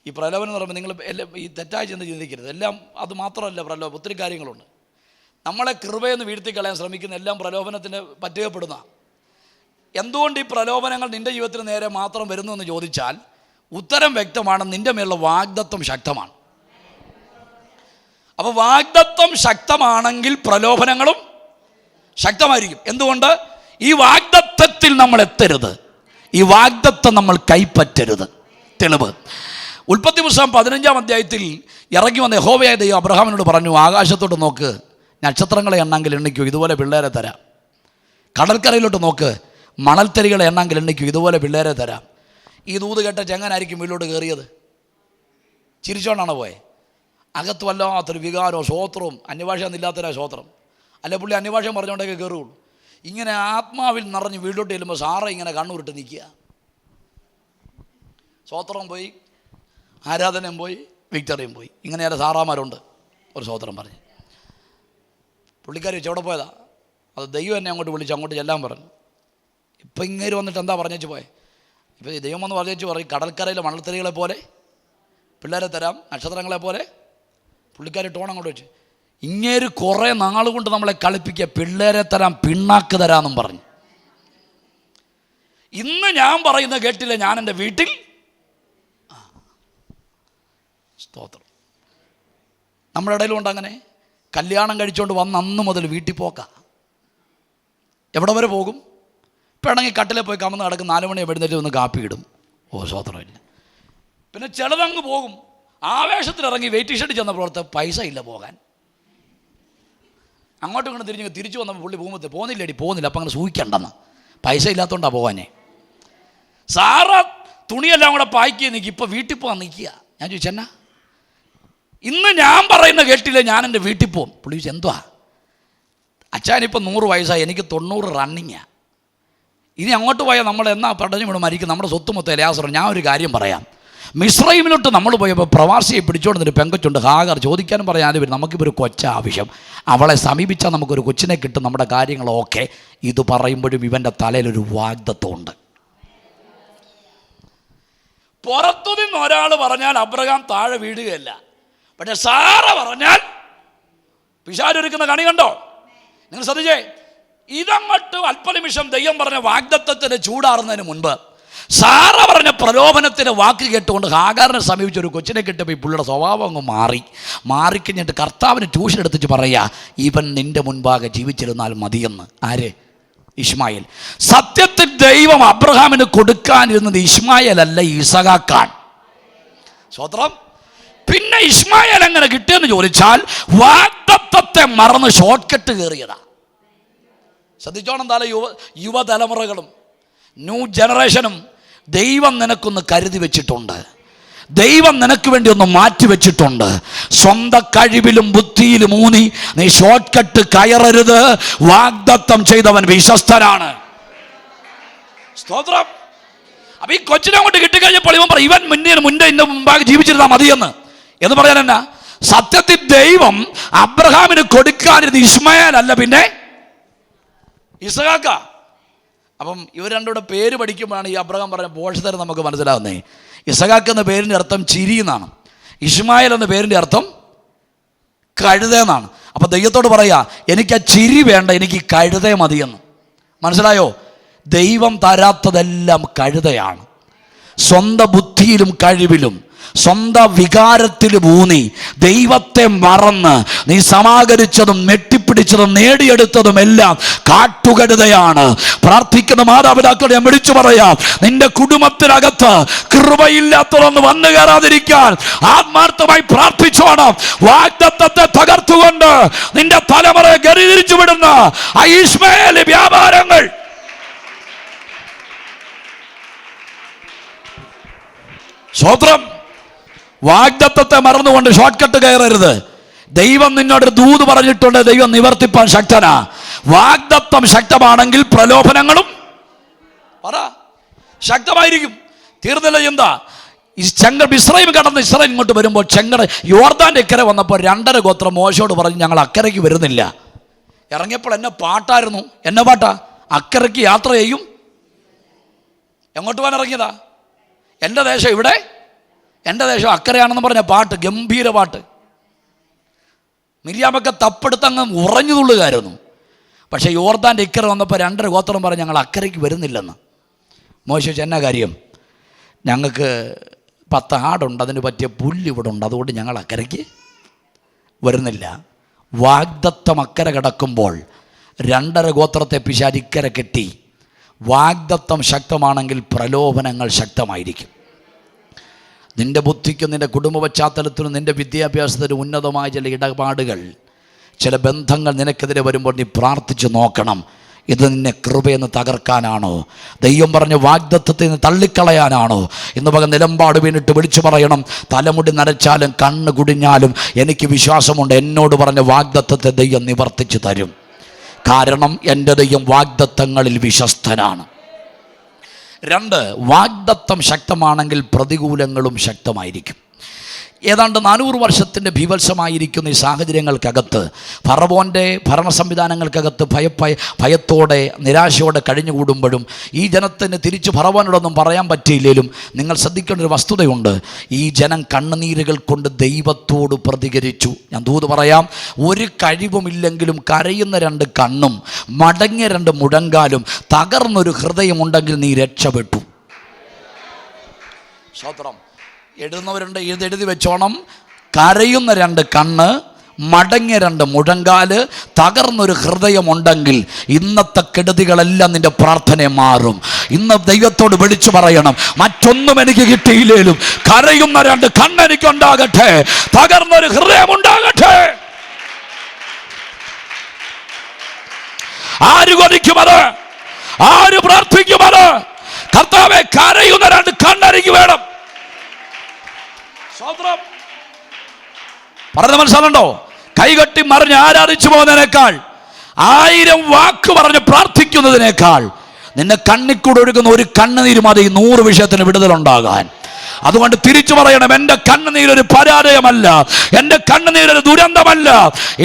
A: ഈ പ്രലോഭനം എന്ന് പറയുമ്പോൾ നിങ്ങൾ എല്ലാം ഈ തെറ്റായ ചിന്ത ചിന്തിക്കരുത്. എല്ലാം അത് മാത്രമല്ല പ്രലോഭനം, ഒത്തിരി കാര്യങ്ങളുണ്ട്. നമ്മളെ കൃപയെന്ന് വീഴ്ത്തിക്കളയാൻ ശ്രമിക്കുന്ന എല്ലാം പ്രലോഭനത്തിന് പറ്റുകപ്പെടുന്ന. എന്തുകൊണ്ട് ഈ പ്രലോഭനങ്ങൾ നിൻ്റെ ജീവിതത്തിന് നേരെ മാത്രം വരുന്നു എന്ന് ചോദിച്ചാൽ ഉത്തരം വ്യക്തമാണ്. നിൻ്റെ മേലുള്ള വാഗ്ദത്തം ശക്തമാണ്. അപ്പോൾ വാഗ്ദത്തം ശക്തമാണെങ്കിൽ പ്രലോഭനങ്ങളും ശക്തമായിരിക്കും. എന്തുകൊണ്ട്? ഈ വാഗ്ദത്തത്തിൽ നമ്മൾ എത്തരുത്, ഈ വാഗ്ദത്തം നമ്മൾ കൈപ്പറ്റരുത്. തെളിവ്, ഉൽപ്പത്തി പുസ്തകം 15-ാം അധ്യായത്തിൽ ഇറങ്ങി വന്ന യഹോവയായ ദൈവം അബ്രഹാമിനോട് പറഞ്ഞു, ആകാശത്തോട്ട് നോക്ക്, നക്ഷത്രങ്ങളെ എണ്ണമെങ്കിൽ എണ്ണിക്കൂ, ഇതുപോലെ പിള്ളേരെ തരാം. കടൽക്കരയിലോട്ട് നോക്ക്, മണൽത്തരികളെ എണ്ണമെങ്കിൽ എണ്ണിക്കൂ, ഇതുപോലെ പിള്ളേരെ തരാം. ഈ ദൂത് കേട്ട ചെങ്ങനായിരിക്കും വീട്ടിലോട്ട് കയറിയത്? ചിരിച്ചോണ്ടാണ് പോയെ? അകത്ത് വല്ലാത്തൊരു വികാരവും സ്വോത്രവും, അന്യഭാഷ എന്നില്ലാത്തൊരു സ്വോത്രം. അല്ലെ പുള്ളി അന്യഭാഷ പറഞ്ഞുകൊണ്ടൊക്കെ കയറുകയുള്ളൂ. ഇങ്ങനെ ആത്മാവിൽ നിറഞ്ഞ് വീട്ടിലോട്ട് ചെല്ലുമ്പോൾ സാറ ഇങ്ങനെ കണ്ണൂരിട്ട് നിൽക്കുക. സ്വോത്രം പോയി, ആരാധനയും പോയി, വിക്ടറിയും പോയി. ഇങ്ങനെ ചില സാറാമാരുണ്ട്. ഒരു സ്വോത്രം പറഞ്ഞ് പുള്ളിക്കാരി വെച്ച് എവിടെ പോയതാ? അത് ദൈവം എന്നെ അങ്ങോട്ട് വിളിച്ച് അങ്ങോട്ട് ചെല്ലാൻ പറഞ്ഞു. ഇപ്പം ഇങ്ങനെ വന്നിട്ട് എന്താ പറഞ്ഞേച്ച് പോയെ? ഇപ്പം ദൈവം ഒന്ന് പറഞ്ഞേച്ച് പറയും, കടൽക്കരയിലെ മണൽത്തരികളെ പോലെ പിള്ളേരെ തരാം, നക്ഷത്രങ്ങളെ പോലെ. പുള്ളിക്കാരി ടോൺ അങ്ങോട്ട് വെച്ച്, ഇങ്ങേര് കുറേ നാളുകൊണ്ട് നമ്മളെ കളിപ്പിക്കുക, പിള്ളേരെ തരാം, പിണ്ണാക്ക് തരാമെന്നും പറഞ്ഞു. ഇന്ന് ഞാൻ പറയുന്ന കേട്ടില്ല, ഞാൻ എൻ്റെ വീട്ടിൽ. സ്തോത്രം. നമ്മുടെ ഇടയിലുണ്ട് അങ്ങനെ. കല്യാണം കഴിച്ചുകൊണ്ട് വന്ന് അന്ന് മുതൽ വീട്ടിൽ പോക്ക. എവിടെ വരെ പോകും? വേണമെങ്കിൽ കട്ടിലെ പോയി കമന്ന് കിടക്കും, 4 മണി എഴുന്നേറ്റ് ഒന്ന് കാപ്പി ഇടും. ഓ സ്വോത്രമില്ല. പിന്നെ ചിലതങ്ങ് പോകും. ആവേശത്തിലിറങ്ങി വെയിറ്റ് ഷർട്ട് ചെന്നപ്പോഴത്തെ പൈസ ഇല്ല പോകാൻ. അങ്ങോട്ടും ഇങ്ങോട്ട് തിരിച്ചു വന്നപ്പോൾ പുള്ളി പോകുമ്പോൾ പോകുന്നില്ലേടി, പോകുന്നില്ല. അപ്പം അങ്ങനെ സൂഹിക്കണ്ടെന്ന്, പൈസ ഇല്ലാത്തതുകൊണ്ടാണ് പോകാനേ. സാറ തുണിയെല്ലാം കൂടെ പായ്ക്ക് നിൽക്കുക, ഇപ്പം വീട്ടിൽ പോകാൻ നിൽക്കുക. ഞാൻ ചോദിച്ചെന്നാ? ഇന്ന് ഞാൻ പറയുന്ന കേട്ടില്ല, ഞാൻ എൻ്റെ വീട്ടിൽ പോകും. പുള്ളി ചോദിച്ചു എന്തുവാ? അച്ഛനിപ്പം 100 വയസ്സായി, എനിക്ക് 90 റണ്ണിങ്ങാണ്. ഇനി അങ്ങോട്ട് പോയാൽ നമ്മൾ എന്നാ പടഞ്ഞു വീണ് മരിക്കും, നമ്മുടെ സ്വത്ത് മൊത്തം ലാസറും. ഞാൻ ഒരു കാര്യം പറയാം. മിസ്രൈമിലോട്ട് നമ്മൾ പോയപ്പോൾ പ്രവാസിയെ പിടിച്ചുകൊണ്ടൊരു പെങ്കൊച്ചുണ്ട്, ഹാഗർ. ചോദിക്കാനും പറയാനും വരും, നമുക്കിപ്പോൾ ഒരു കൊച്ച ആവശ്യം, അവളെ സമീപിച്ചാൽ നമുക്കൊരു കൊച്ചിനെ കിട്ടും, നമ്മുടെ കാര്യങ്ങളൊക്കെ. ഇത് പറയുമ്പോഴും ഇവൻ്റെ തലയിലൊരു വാഗ്ദത്വമുണ്ട്. പുറത്തുനിന്ന് ഒരാൾ പറഞ്ഞാൽ അബ്രഹാം താഴെ വീഴുകയല്ല, പക്ഷെ സാറ പറഞ്ഞാൽ പിശാചൊരുക്കുന്ന കണി കണ്ടോ? നിങ്ങൾ ശ്രദ്ധിച്ചേ. ഇതങ്ങോട്ട് അല്പനിമിഷം ദൈവം പറഞ്ഞ വാഗ്ദത്തത്തിന് ചൂടാറുന്നതിന് മുൻപ് സാറ പറഞ്ഞ പ്രലോഭനത്തിന് വാക്ക് കേട്ടുകൊണ്ട് ഹാഗാറിനെ സമീപിച്ച ഒരു കൊച്ചിനെ കിട്ടിയപ്പോൾ ഈ പുള്ളിയുടെ സ്വഭാവം അങ്ങ് മാറിക്കഴിഞ്ഞിട്ട് കർത്താവിന് ട്യൂഷൻ എടുത്തിട്ട് പറയുക, ഇവൻ നിന്റെ മുൻപാകെ ജീവിച്ചിരുന്നാൽ മതിയെന്ന്. ആര്? ഇശ്മായേൽ. സത്യത്തിൽ ദൈവം അബ്രഹാമിന് കൊടുക്കാനിരുന്നത് ഇശ്മായേൽ അല്ല, ഇസഹാക്കാണ്. സ്വത്രം. പിന്നെ ഇശ്മായേൽ എങ്ങനെ കിട്ടിയെന്ന് ചോദിച്ചാൽ വാഗ്ദത്തത്തെ മറന്ന് ഷോർട്ട് കട്ട് കയറിയതാ. ശ്രദ്ധിച്ചോണം, താല യുവതലമുറകളും ന്യൂ ജനറേഷനും ദൈവം നിനക്കൊന്ന് കരുതി വെച്ചിട്ടുണ്ട്. ദൈവം നിനക്ക് വേണ്ടി ഒന്ന് മാറ്റി വെച്ചിട്ടുണ്ട്. സ്വന്തം കഴിവിലും ബുദ്ധിയിലും ഊന്നി നീ ഷോർട്ട് കട്ട് കയറരുത്. വാഗ്ദത്തം ചെയ്തവൻ വിശ്വസ്തനാണ്. സ്തോത്രം. അപ്പൊ ഈ കൊച്ചിനെ അങ്ങോട്ട് കിട്ടിക്കഴിഞ്ഞപ്പോൾ ഇവൻ പറയും, ഇവൻ ഇന്ന് മുമ്പാകെ ജീവിച്ചിരുന്നാൽ മതിയെന്ന്. എന്ന് പറയാൻ എന്നാ? സത്യത്തിൽ ദൈവം അബ്രഹാമിന് കൊടുക്കാനിരുന്നത് ഇശ്മായേൽ അല്ല, പിന്നെ ഇസഹാക്ക. അപ്പം ഇവർ രണ്ടുകൂടെ പേര് പഠിക്കുമ്പോഴാണ് ഈ അബ്രഹാം പറഞ്ഞ പോഷതരം നമുക്ക് മനസ്സിലാവുന്നത്. ഇസഹാക്ക് എന്ന പേരിൻ്റെ അർത്ഥം ചിരി എന്നാണ്. ഇശ്മായേൽ എന്ന പേരിൻ്റെ അർത്ഥം കഴുത എന്നാണ്. അപ്പം ദൈവത്തോട് പറയാ, എനിക്ക് ആ ചിരി വേണ്ട, എനിക്ക് കഴുത മതിയെന്ന്. മനസ്സിലായോ? ദൈവം തരാത്തതെല്ലാം കഴുതയാണ്. സ്വന്തം ബുദ്ധിയിലും കഴിവിലും സ്വന്തം വികാരത്തിലും ഊന്നി ദൈവത്തെ മറന്ന് നീ സമാഹരിച്ചതും നെട്ടിപ്പിടിച്ചതും നേടിയെടുത്തതും എല്ലാം കാട്ടുകഴുതയാണ്. പ്രാർത്ഥിക്കുന്ന മാതാപിതാക്കളെ ഞാൻ വിളിച്ചു പറയാം, നിന്റെ കുടുംബത്തിനകത്ത് കൃപയില്ലാത്തതൊന്ന് വന്നു കയറാതിരിക്കാൻ ആത്മാർത്ഥമായി പ്രാർത്ഥിച്ചോണം. വാഗ്ദത്തത്തെ തകർത്തുകൊണ്ട് നിന്റെ തലമുറയെ ഗതിതിരിച്ചു വിടുന്ന ആ ഇശ്മായേൽ വ്യാപാരങ്ങൾ സ്വത്രം. വാഗ്ദത്തത്തെ മറന്നുകൊണ്ട് ഷോർട്ട് കട്ട് കയറരുത്. ദൈവം നിന്നോട് ദൂത് പറഞ്ഞിട്ടുണ്ട്, ദൈവം നിവർത്തിപ്പാൻ ശക്തനാ. വാഗ്ദത്തം ശക്തമാണെങ്കിൽ പ്രലോഭനങ്ങളും ശക്തമായിരിക്കും. തീർന്നില്ല. എന്താ ഈ മിസ്രൈം കടന്ന് ഇസ്രായേൽ ഇങ്ങോട്ട് വരുമ്പോൾ യോർദാന്റെ ഇക്കരെ വന്നപ്പോൾ 2.5 ഗോത്രം മോശയോട് പറഞ്ഞു, ഞങ്ങൾ അക്കരയ്ക്ക് വരുന്നില്ല. ഇറങ്ങിയപ്പോൾ എന്നെ പാട്ടായിരുന്നു. എന്നെ പാട്ടാ? അക്കരയ്ക്ക് യാത്ര ചെയ്യും. എങ്ങോട്ട് പോകാൻ ഇറങ്ങിയതാ? എൻ്റെ ദേശം ഇവിടെ, എൻ്റെ ദേശം അക്കരയാണെന്ന് പറഞ്ഞ പാട്ട്, ഗംഭീര പാട്ട്. മിര്യാമൊക്കെ തപ്പെടുത്തങ്ങ് ഉറഞ്ഞു തുള്ളുകായിരുന്നു. പക്ഷേ യോർദാൻ്റെ ഇക്കര വന്നപ്പോൾ 2.5 ഗോത്രം പറഞ്ഞ് ഞങ്ങൾ അക്കരയ്ക്ക് വരുന്നില്ലെന്ന്. മോശ എന്നാ കാര്യം? ഞങ്ങൾക്ക് 10 ആടുണ്ട്, അതിന് പറ്റിയ പുല്ല് ഇവിടെ ഉണ്ട്, അതുകൊണ്ട് ഞങ്ങൾ അക്കരയ്ക്ക് വരുന്നില്ല. വാഗ്ദത്തം അക്കരെ കിടക്കുമ്പോൾ 2.5 ഗോത്രത്തെ പിശാച് ഇക്കരെ കെട്ടി. വാഗ്ദത്തം ശക്തമാണെങ്കിൽ പ്രലോഭനങ്ങൾ ശക്തമായിരിക്കും. നിൻ്റെ ബുദ്ധിക്കും നിൻ്റെ കുടുംബ പശ്ചാത്തലത്തിനും നിൻ്റെ വിദ്യാഭ്യാസത്തിനും ഉന്നതമായ ചില ഇടപാടുകൾ, ചില ബന്ധങ്ങൾ നിനക്കെതിരെ വരുമ്പോൾ നീ പ്രാർത്ഥിച്ച് നോക്കണം. ഇത് നിന്നെ കൃപയെന്ന് തകർക്കാനാണോ? ദൈവം പറഞ്ഞ വാഗ്ദത്തത്തിൽ നിന്ന് തള്ളിക്കളയാനാണോ? ഇന്ന് പകൽ നിലമ്പാട് വീണിട്ട് വിളിച്ചു പറയണം, തലമുടി നരച്ചാലും കണ്ണ് കുടിഞ്ഞാലും എനിക്ക് വിശ്വാസമുണ്ട്, എന്നോട് പറഞ്ഞ വാഗ്ദത്തത്തെ ദൈവം നിവർത്തിച്ചു തരും. കാരണം എൻ്റെ ദൈവം വാഗ്ദത്തങ്ങളിൽ വിശ്വസ്തനാണ്. 2, വാഗ്ദത്തം ശക്തമാണെങ്കിൽ പ്രതികൂലങ്ങളും ശക്തമായിരിക്കും. ഏതാണ്ട് 400 വർഷത്തിൻ്റെ ഭീവത്സമായിരിക്കുന്ന ഈ സാഹചര്യങ്ങൾക്കകത്ത്, ഫറവോൻ്റെ ഭരണ സംവിധാനങ്ങൾക്കകത്ത് ഭയത്തോടെ നിരാശയോടെ കഴിഞ്ഞുകൂടുമ്പോഴും ഈ ജനത്തിന് തിരിച്ച് ഫറവോനോടൊന്നും പറയാൻ പറ്റിയില്ലെങ്കിലും നിങ്ങൾ ശ്രദ്ധിക്കേണ്ട ഒരു വസ്തുതയുണ്ട്. ഈ ജനം കണ്ണുനീരുകൾ കൊണ്ട് ദൈവത്തോട് പ്രതികരിച്ചു. ഞാൻ ദൂത് പറയാം, ഒരു കഴിവുമില്ലെങ്കിലും കരയുന്ന 2 കണ്ണും മടങ്ങിയ 2 മുഴങ്കാലും തകർന്നൊരു ഹൃദയമുണ്ടെങ്കിൽ നീ രക്ഷപ്പെട്ടു. സ്തോത്രം. എഴുതുന്നവരുണ്ട്, എഴുതി വെച്ചോണം. കരയുന്ന 2 കണ്ണ്, മടങ്ങിയ 2 മുഴങ്കാല്, തകർന്നൊരു ഹൃദയമുണ്ടെങ്കിൽ ഇന്നത്തെ കെടുതികളെല്ലാം നിന്റെ പ്രാർത്ഥനയെ മാറും. ഇന്ന് ദൈവത്തോട് വിളിച്ചു പറയണം, മറ്റൊന്നും എനിക്ക് കിട്ടിയില്ലേലും കരയുന്ന 2 കണ്ണെനിക്കുണ്ടാകട്ടെ, തകർന്നൊരു ഹൃദയമുണ്ടാകട്ടെ. ആര് കൊതിക്കുമത്? ആര് പ്രാർത്ഥിക്കുമത്? കർത്താവേ, കരയുന്ന 2 കണ്ണെനിക്ക് വേണം. പറഞ്ഞ മനസ്സിലുണ്ടോ? കൈകെട്ടി മറിഞ്ഞ് ആരാധിച്ചു പോകുന്നതിനേക്കാൾ, 1000 വാക്ക് പറഞ്ഞ് പ്രാർത്ഥിക്കുന്നതിനേക്കാൾ നിന്നെ കണ്ണിക്കൂടെ ഒഴുകുന്ന ഒരു കണ്ണുനീര് മതി 100 വിഷയത്തിന് വിടുതലുണ്ടാകാൻ. അതുകൊണ്ട് തിരിച്ചു പറയണം, എൻ്റെ കണ്ണുനീരൊരു പരാജയമല്ല, എൻ്റെ കണ്ണുനീരൊരു ദുരന്തമല്ല.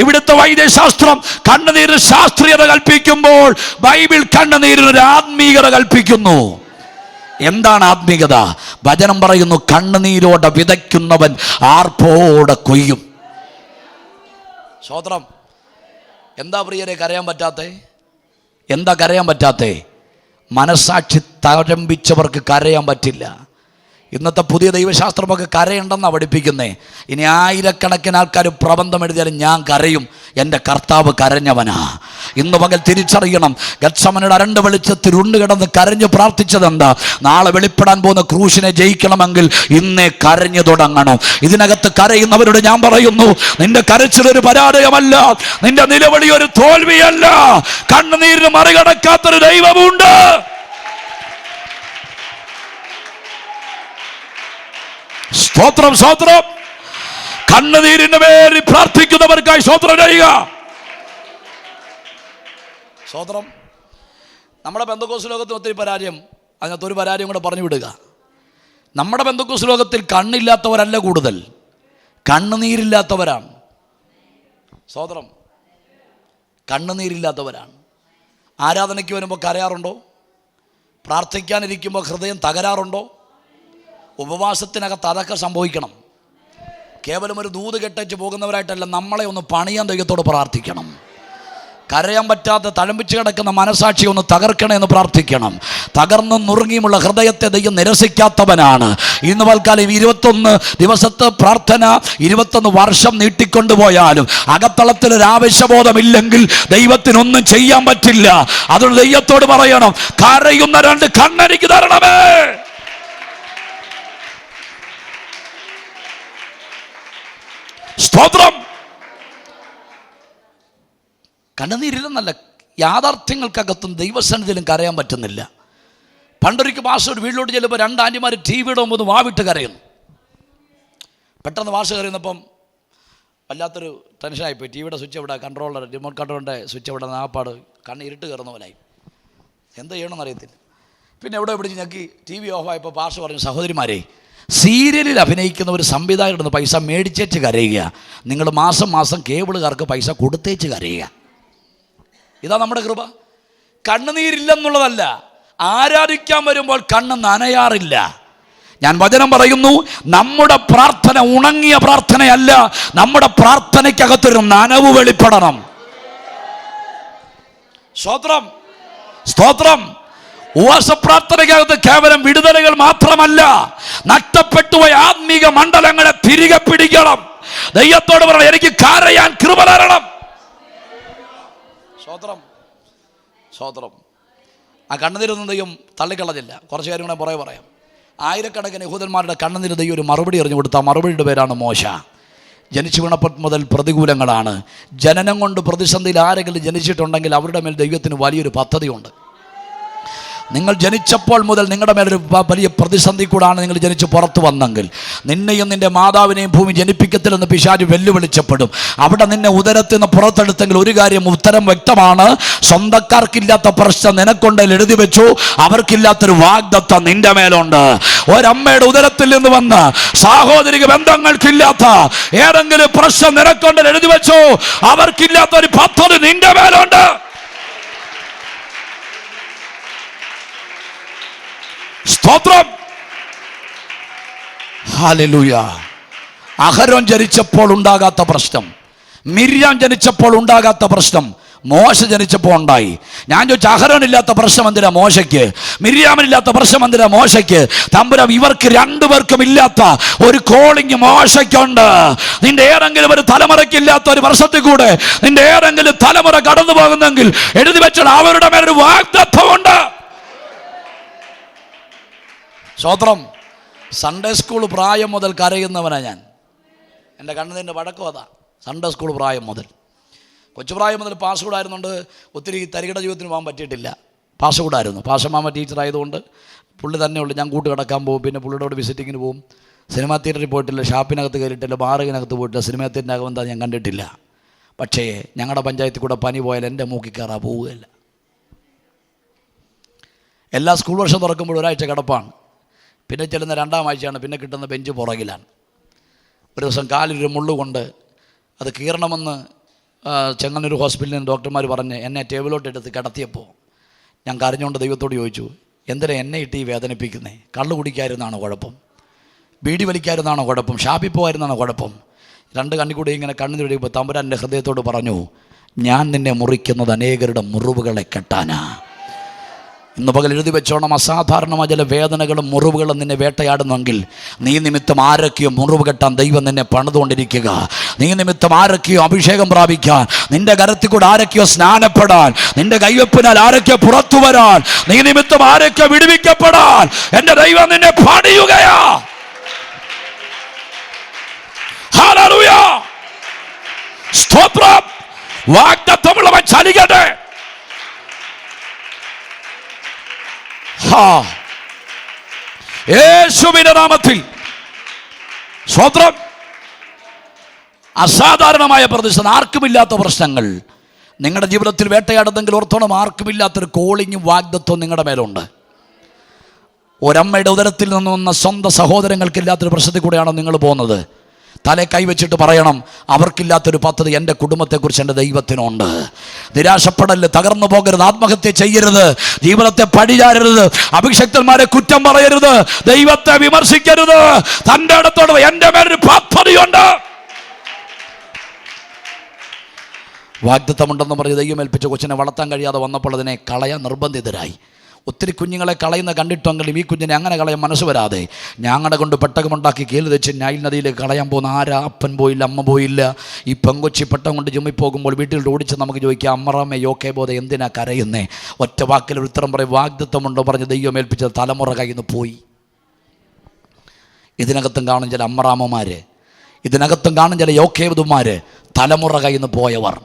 A: ഇവിടുത്തെ വൈദ്യശാസ്ത്രം കണ്ണുനീരിന് ശാസ്ത്രീയത കൽപ്പിക്കുമ്പോൾ ബൈബിൾ കണ്ണുനീരിനൊരു ആത്മീയത കൽപ്പിക്കുന്നു. എന്താണ് ആത്മീയത? വചനം പറയുന്നു, കണ്ണുനീരോടെ വിതയ്ക്കുന്നവൻ ആർപ്പോടെ കൊയ്യും. സ്തോത്രം. എന്താ പ്രിയരെ കരയാൻ പറ്റാത്തേ? എന്താ കരയാൻ പറ്റാത്തേ? മനസാക്ഷി തഴമ്പിച്ചവർക്ക് കരയാൻ പറ്റില്ല. ഇന്നത്തെ പുതിയ ദൈവശാസ്ത്രമൊക്കെ കരയുണ്ടെന്നാണ് പഠിപ്പിക്കുന്നത്. ഇനി 1000കണക്കിന് ആൾക്കാർ പ്രബന്ധം എഴുതിയാലും ഞാൻ കരയും, എൻ്റെ കർത്താവ് കരഞ്ഞവനാ. ഇന്ന് പകൽ തിരിച്ചറിയണം, ഗത്സമനയുടെ അരണ്ട വെളിച്ചത്തിൽ ഉണ്ടു കിടന്ന് കരഞ്ഞു പ്രാർത്ഥിച്ചതെന്താ? നാളെ വെളിപ്പെടാൻ പോകുന്ന ക്രൂശിനെ ജയിക്കണമെങ്കിൽ ഇന്നേ കരഞ്ഞു തുടങ്ങണം. ഇതിനകത്ത് കരയുന്നവരോട് ഞാൻ പറയുന്നു, നിന്റെ കരച്ചിലൊരു പരാജയമല്ല, നിന്റെ നിലവിളി ഒരു തോൽവിയല്ല. കണ്ണുനീരിന് മറികടക്കാത്തൊരു ദൈവമുണ്ട്. സ്തോത്രം, സ്തോത്രം. കണ്ണുനീരിന് വേണ്ടി പ്രാർത്ഥിക്കുന്നവർക്കായി സ്തോത്രം ചെയ്യുക. സ്തോത്രം. നമ്മുടെ പെന്തക്കോസ്ത് ലോകത്തിൽ ഒത്തിരി പരാജയം, അതിനകത്തൊരു പരാജയം കൂടെ പറഞ്ഞു വിടുക. നമ്മുടെ പെന്തക്കോസ്ത് ലോകത്തിൽ കണ്ണില്ലാത്തവരല്ല കൂടുതൽ, കണ്ണുനീരില്ലാത്തവരാണ്. സ്തോത്രം. കണ്ണുനീരില്ലാത്തവരാണ്. ആരാധനയ്ക്ക് വരുമ്പോൾ കരയാറുണ്ടോ? പ്രാർത്ഥിക്കാനിരിക്കുമ്പോൾ ഹൃദയം തകരാറുണ്ടോ? ഉപവാസത്തിനകത്ത് അതൊക്കെ സംഭവിക്കണം. കേവലം ഒരു ദൂത് കെട്ടേച്ച് പോകുന്നവരായിട്ടല്ല, നമ്മളെ ഒന്ന് പണിയാൻ ദൈവത്തോട് പ്രാർത്ഥിക്കണം. കരയാൻ പറ്റാത്ത തഴമ്പിച്ച് കിടക്കുന്ന മനസാക്ഷി ഒന്ന് തകർക്കണമെന്ന് പ്രാർത്ഥിക്കണം. തകർന്നും നുറുങ്ങിയുമുള്ള ഹൃദയത്തെ ദൈവം നിരസിക്കാത്തവനാണ്. ഇന്ന് പൽക്കാലം 21 ദിവസത്തെ പ്രാർത്ഥന 21 വർഷം നീട്ടിക്കൊണ്ടുപോയാലും അകത്തളത്തിലൊരു ആവശ്യബോധമില്ലെങ്കിൽ ദൈവത്തിനൊന്നും ചെയ്യാൻ പറ്റില്ല. അതുകൊണ്ട് ദൈവത്തോട് പറയണം, കരയുന്ന 2 കണ്ണെനിക്ക് തരണമേ. സ്തോത്രം. കണ്ണുനീരില്ലെന്നല്ല, യാഥാർത്ഥ്യങ്ങൾക്കകത്തും ദൈവസന്നിധിയിലും കരയാൻ പറ്റുന്നില്ല. പണ്ടൊരിക്കൽ മാസം ഒരു വീട്ടിലോട്ട് ചെല്ലുമ്പോൾ 2 ആൻറ്റിമാർ ടിവിയുടെ മുമ്പ് വാവിട്ട് കരയുന്നു. പെട്ടെന്ന് വാഷ് കരയുന്നപ്പം വല്ലാത്തൊരു ടെൻഷനായിപ്പോയി. ടിവിയുടെ സ്വിച്ച് എവിടെ, കൺട്രോളർ, റിമോട്ട് കൺട്രോളിൻ്റെ സ്വിച്ച് എവിടെ, നാപ്പാട് കണ്ണ് ഇരുട്ട് കയറുന്ന പോലായി. എന്താ ചെയ്യണമെന്ന് അറിയത്തില്ല. പിന്നെ എവിടെ പിടിച്ച് ഞെക്കി ടി വി ഓഫായപ്പോൾ പാഷ പറഞ്ഞു, സഹോദരിമാരെ, സീരിയലിൽ അഭിനയിക്കുന്ന ഒരു സംവിധായകരുടെ പൈസ മേടിച്ചേച്ച് കരയുക, നിങ്ങൾ മാസം മാസം കേബിളുകാർക്ക് പൈസ കൊടുത്തേച്ച് കരയുക. ഇതാ നമ്മുടെ കൃപ. കണ്ണുനീരില്ലെന്നുള്ളതല്ല, ആരാധിക്കാൻ വരുമ്പോൾ കണ്ണ് നനയാറില്ല. ഞാൻ വചനം പറയുന്നു, നമ്മുടെ പ്രാർത്ഥന ഉണങ്ങിയ പ്രാർത്ഥനയല്ല, നമ്മുടെ പ്രാർത്ഥനയ്ക്കകത്തൊരു നനവ് വെളിപ്പെടണം. സ്തോത്രം, സ്തോത്രം. ഉപവാസപ്രാർത്ഥനയ്ക്കകത്ത് കേവലം വിടുതലുകൾ മാത്രമല്ല, നഷ്ടപ്പെട്ടുപോയ ആത്മീക മണ്ഡലങ്ങളെ തിരികെ പിടിക്കണം. ദൈവത്തോട് പറയണം, എനിക്ക് കരയാൻ കൃപ തരണം. സ്തോത്രം, സ്തോത്രം. ആ കണ്ണുനീരൊന്നും ദൈവം തള്ളിക്കളഞ്ഞില്ല. കുറച്ച് കാര്യം കൂടെ പുറകെ പറയാം. ആയിരക്കണക്കിന് യഹൂദന്മാരുടെ കണ്ണുനീര് ദൈവം ഒരു മറുപടി എറിഞ്ഞു കൊടുത്ത ആ മറുപടിയുടെ പേരാണ് മോശ. ജനിച്ചു വീണപ്പോൾ മുതൽ പ്രതികൂലങ്ങളാണ്. ജനനം കൊണ്ട് പ്രതിസന്ധിയിൽ ആരെങ്കിലും ജനിച്ചിട്ടുണ്ടെങ്കിൽ അവരുടെ മേൽ ദൈവത്തിന് വലിയൊരു പദ്ധതിയുണ്ട്. നിങ്ങൾ ജനിച്ചപ്പോൾ മുതൽ നിങ്ങളുടെ മേലൊരു വലിയ പ്രതിസന്ധി കൂടാണ് നിങ്ങൾ ജനിച്ച് പുറത്തു വന്നെങ്കിൽ നിന്നെയും നിന്റെ മാതാവിനെയും ഭൂമി ജനിപ്പിക്കത്തില്ലെന്ന് പിശാച് വെല്ലുവിളിച്ചപ്പെടും. അവിടെ നിന്നെ ഉദരത്തിൽ നിന്ന് പുറത്തെടുത്തെങ്കിൽ ഒരു കാര്യം ഉത്തരം വ്യക്തമാണ്. സ്വന്തക്കാർക്കില്ലാത്ത പ്രശ്നം നിനക്കൊണ്ടെങ്കിൽ എഴുതി വെച്ചു, അവർക്കില്ലാത്തൊരു വാഗ്ദത്തം നിന്റെ മേലുണ്ട്. ഒരമ്മയുടെ ഉദരത്തിൽ നിന്ന് വന്ന് സാഹോദരിക ബന്ധങ്ങൾക്കില്ലാത്ത ഏതെങ്കിലും പ്രശ്നം നിനക്കൊണ്ടെങ്കിൽ എഴുതി വെച്ചു, അവർക്കില്ലാത്തൊരു പദ്ധതി നിന്റെ മേലുണ്ട്. സ്തോത്രം. ഹല്ലേലൂയ. അഹരോൻ ജനിച്ചപ്പോൾ ഉണ്ടാകാത്ത പ്രശ്നം, മിര്യാം ജനിച്ചപ്പോൾ ഉണ്ടാകാത്ത പ്രശ്നം മോശ ജനിച്ചപ്പോൾ ഉണ്ടായി. ഞാൻ ചോദിച്ചു, അഹരോനില്ലാത്ത പ്രശ്നം എന്തിനാ മോശയ്ക്ക്? മിര്യാമിനില്ലാത്ത പ്രശ്നം എന്തിനാ മോശയ്ക്ക്? തമ്പുരാൻ ഇവർക്ക് രണ്ടുപേർക്കും ഇല്ലാത്ത ഒരു കോളിംഗ് മോശയ്ക്കുണ്ട്. നിന്റെ ഏതെങ്കിലും ഒരു തലമുറയ്ക്കില്ലാത്ത ഒരു വർഷത്തിൽ കൂടെ നിന്റെ ഏതെങ്കിലും തലമുറ കടന്നു പോകുന്നെങ്കിൽ എഴുതി വെച്ചാൽ അവരുടെ മേലൊരു വാഗ്ദത്തമുണ്ട്. സ്വത്രം. സൺഡേ സ്കൂൾ പ്രായം മുതൽ കരയുന്നവനാ ഞാൻ. എൻ്റെ കണ്ണുനീരിൻ്റെ വഴക്കം അതാ. സൺഡേ സ്കൂൾ പ്രായം മുതൽ, കൊച്ചുപ്രായം മുതൽ പാസ്കൂടായിരുന്നുകൊണ്ട് ഒത്തിരി തരികിട ജീവിതത്തിന് പോകാൻ പറ്റിയിട്ടില്ല. പാസ്കൂടായിരുന്നു. പാഷമാമ ടീച്ചറായതുകൊണ്ട് പുള്ളി തന്നെ ഉള്ളു. ഞാൻ കൂട്ട് കിടക്കാൻ പോകും, പിന്നെ പുള്ളിയുടെ കൂടെ വിസിറ്റിങ്ങിന് പോകും. സിനിമാ തിയേറ്ററിൽ പോയിട്ടില്ല, ഷാപ്പിനകത്ത് കയറിയിട്ടില്ല, ബാറിനകത്ത് പോയിട്ടില്ല, സിനിമാ തിയേറ്ററിൻ്റെ അകം എന്താ ഞാൻ കണ്ടിട്ടില്ല. പക്ഷേ ഞങ്ങളുടെ പഞ്ചായത്തിൽ കൂടെ പനി പോയാൽ എൻ്റെ മൂക്കിൽ കയറാൻ പോവുകയില്ല. എല്ലാ സ്കൂൾ വർഷം തുറക്കുമ്പോൾ ഒരാഴ്ച കിടപ്പാണ്. പിന്നെ ചെല്ലുന്ന രണ്ടാം ആഴ്ചയാണ്, പിന്നെ കിട്ടുന്ന ബെഞ്ച് പുറകിലാണ്. ഒരു ദിവസം കാലിലൊരു മുള്ളുകൊണ്ട് അത് കീറണമെന്ന് ചെങ്ങന്നൂർ ഹോസ്പിറ്റലിൽ നിന്ന് ഡോക്ടർമാർ പറഞ്ഞ് എന്നെ ടേബിളോട്ട് എടുത്ത് കിടത്തിയപ്പോൾ ഞാൻ കരഞ്ഞുകൊണ്ട് ദൈവത്തോട് ചോദിച്ചു, എന്തിനാ എന്നെ ഇട്ട് ഈ വേദനിപ്പിക്കുന്നേ? കള്ളു കുടിക്കാതിരുന്നാണോ കുഴപ്പം? ബീഡി വലിക്കാതിരുന്നാണോ കുഴപ്പം? ഷാപ്പിൽ പോകാതിരുന്നാണോ കുഴപ്പം? രണ്ട് കണ്ണിക്കൂടി ഇങ്ങനെ കണ്ണു കഴിയുമ്പോൾ തമ്പുരാൻ എൻ്റെ ഹൃദയത്തോട് പറഞ്ഞു, ഞാൻ നിന്നെ മുറിക്കുന്നത് അനേകരുടെ മുറിവുകളെ കെട്ടാനാ. ഇന്ന് പകൽ എഴുതി വെച്ചോണം, അസാധാരണമായ ചില വേദനകളും മുറിവുകളും നിന്നെ വേട്ടയാടുന്നെങ്കിൽ നീ നിമിത്തം ആരൊക്കെയോ മുറിവ് കെട്ടാൻ ദൈവം നിന്നെ പണിതുകൊണ്ടിരിക്കുക. നീ നിമിത്തം ആരൊക്കെയോ അഭിഷേകം പ്രാപിക്കാൻ, നിന്റെ കരത്തിൽ കൂടെ ആരൊക്കെയോ സ്നാനപ്പെടാൻ, നിന്റെ കൈവെപ്പിനാൽ ആരൊക്കെയോ പുറത്തു വരാൻ, നീ നിമിത്തം ആരൊക്കെയോ വിടുവിക്കപ്പെടാൻ എൻ്റെ ദൈവം നിന്നെ പണിയുകയാ. ഹല്ലേലൂയ. സ്തോത്രം. വാഗ്ദത്തമുള്ളവൻ ചലിക്കട്ടെ. യേശുവിന്റെ നാമത്തിൽ സ്തോത്രം. അസാധാരണമായ പ്രതിസന്ധി, ആർക്കുമില്ലാത്ത പ്രശ്നങ്ങൾ നിങ്ങളുടെ ജീവിതത്തിൽ വേട്ടയാടുന്നെങ്കിൽ ഓർത്തോണം, ആർക്കുമില്ലാത്തൊരു കോളിങ്ങും വാഗ്ദത്വം നിങ്ങളുടെ മേലുണ്ട്. ഒരമ്മയുടെ ഉദരത്തിൽ നിന്ന് വന്ന സ്വന്തം സഹോദരങ്ങൾക്കില്ലാത്തൊരു പ്രശ്നത്തിൽ കൂടെയാണോ നിങ്ങൾ പോകുന്നത്? തലേ കൈവച്ചിട്ട് പറയണം, അവർക്കില്ലാത്തൊരു പദ്ധതി എൻ്റെ കുടുംബത്തെക്കുറിച്ച് എൻ്റെ ദൈവത്തിനുണ്ട്. നിരാശപ്പെടല്, തകർന്നു പോകരുത്, ആത്മഹത്യ ചെയ്യരുത്, ജീവിതത്തെ പഴിചാരരുത്, അഭിഷക്തന്മാരെ കുറ്റം പറയരുത്, ദൈവത്തെ വിമർശിക്കരുത്. തൻ്റെ അടുത്തോട് എൻ്റെ മേലൊരു പദ്ധതിയുണ്ട്. വാഗ്ദത്തമുണ്ടെന്ന് പറഞ്ഞ് ദൈവം ഏൽപ്പിച്ച കൊച്ചിനെ വളർത്താൻ കഴിയാതെ വന്നപ്പോൾ അതിനെ കളയാൻ നിർബന്ധിതരായി. ഒത്തിരി കുഞ്ഞുങ്ങളെ കളയുന്ന കണ്ടിട്ടെങ്കിലും ഈ കുഞ്ഞിനെ അങ്ങനെ കളയാൻ മനസ്സ് വരാതെ ഞങ്ങളുടെ കൊണ്ട് പെട്ടകമുണ്ടാക്കി കീല് വെച്ച് നൈൽ നദിയിലേക്ക് കളയാൻ പോകുന്ന ആരാ? അപ്പൻ പോയില്ല, അമ്മ പോയില്ല. ഈ പെങ്കൊച്ചി പെട്ടകം കൊണ്ട് ചുമ്മിപ്പോകുമ്പോൾ വീട്ടിൽ ഓടിച്ച് നമുക്ക് ചോദിക്കാം, അമ്മറമ്മ യോക്കെ ബോധം എന്തിനാ കരയുന്നേ? ഒറ്റ വാക്കിൽ ഉത്തരം പറയും, വാഗ്ദത്തമുണ്ടോ പറഞ്ഞ് ദൈവം ഏൽപ്പിച്ചത് തലമുറ കയ്യിൽ നിന്ന് പോയി. ഇതിനകത്തും കാണും ചില അമ്മറാമ്മമാർ, ഇതിനകത്തും കാണും ചില യോക്കേബുമാർ, തലമുറ കയ്യിൽ നിന്ന് പോയവർ.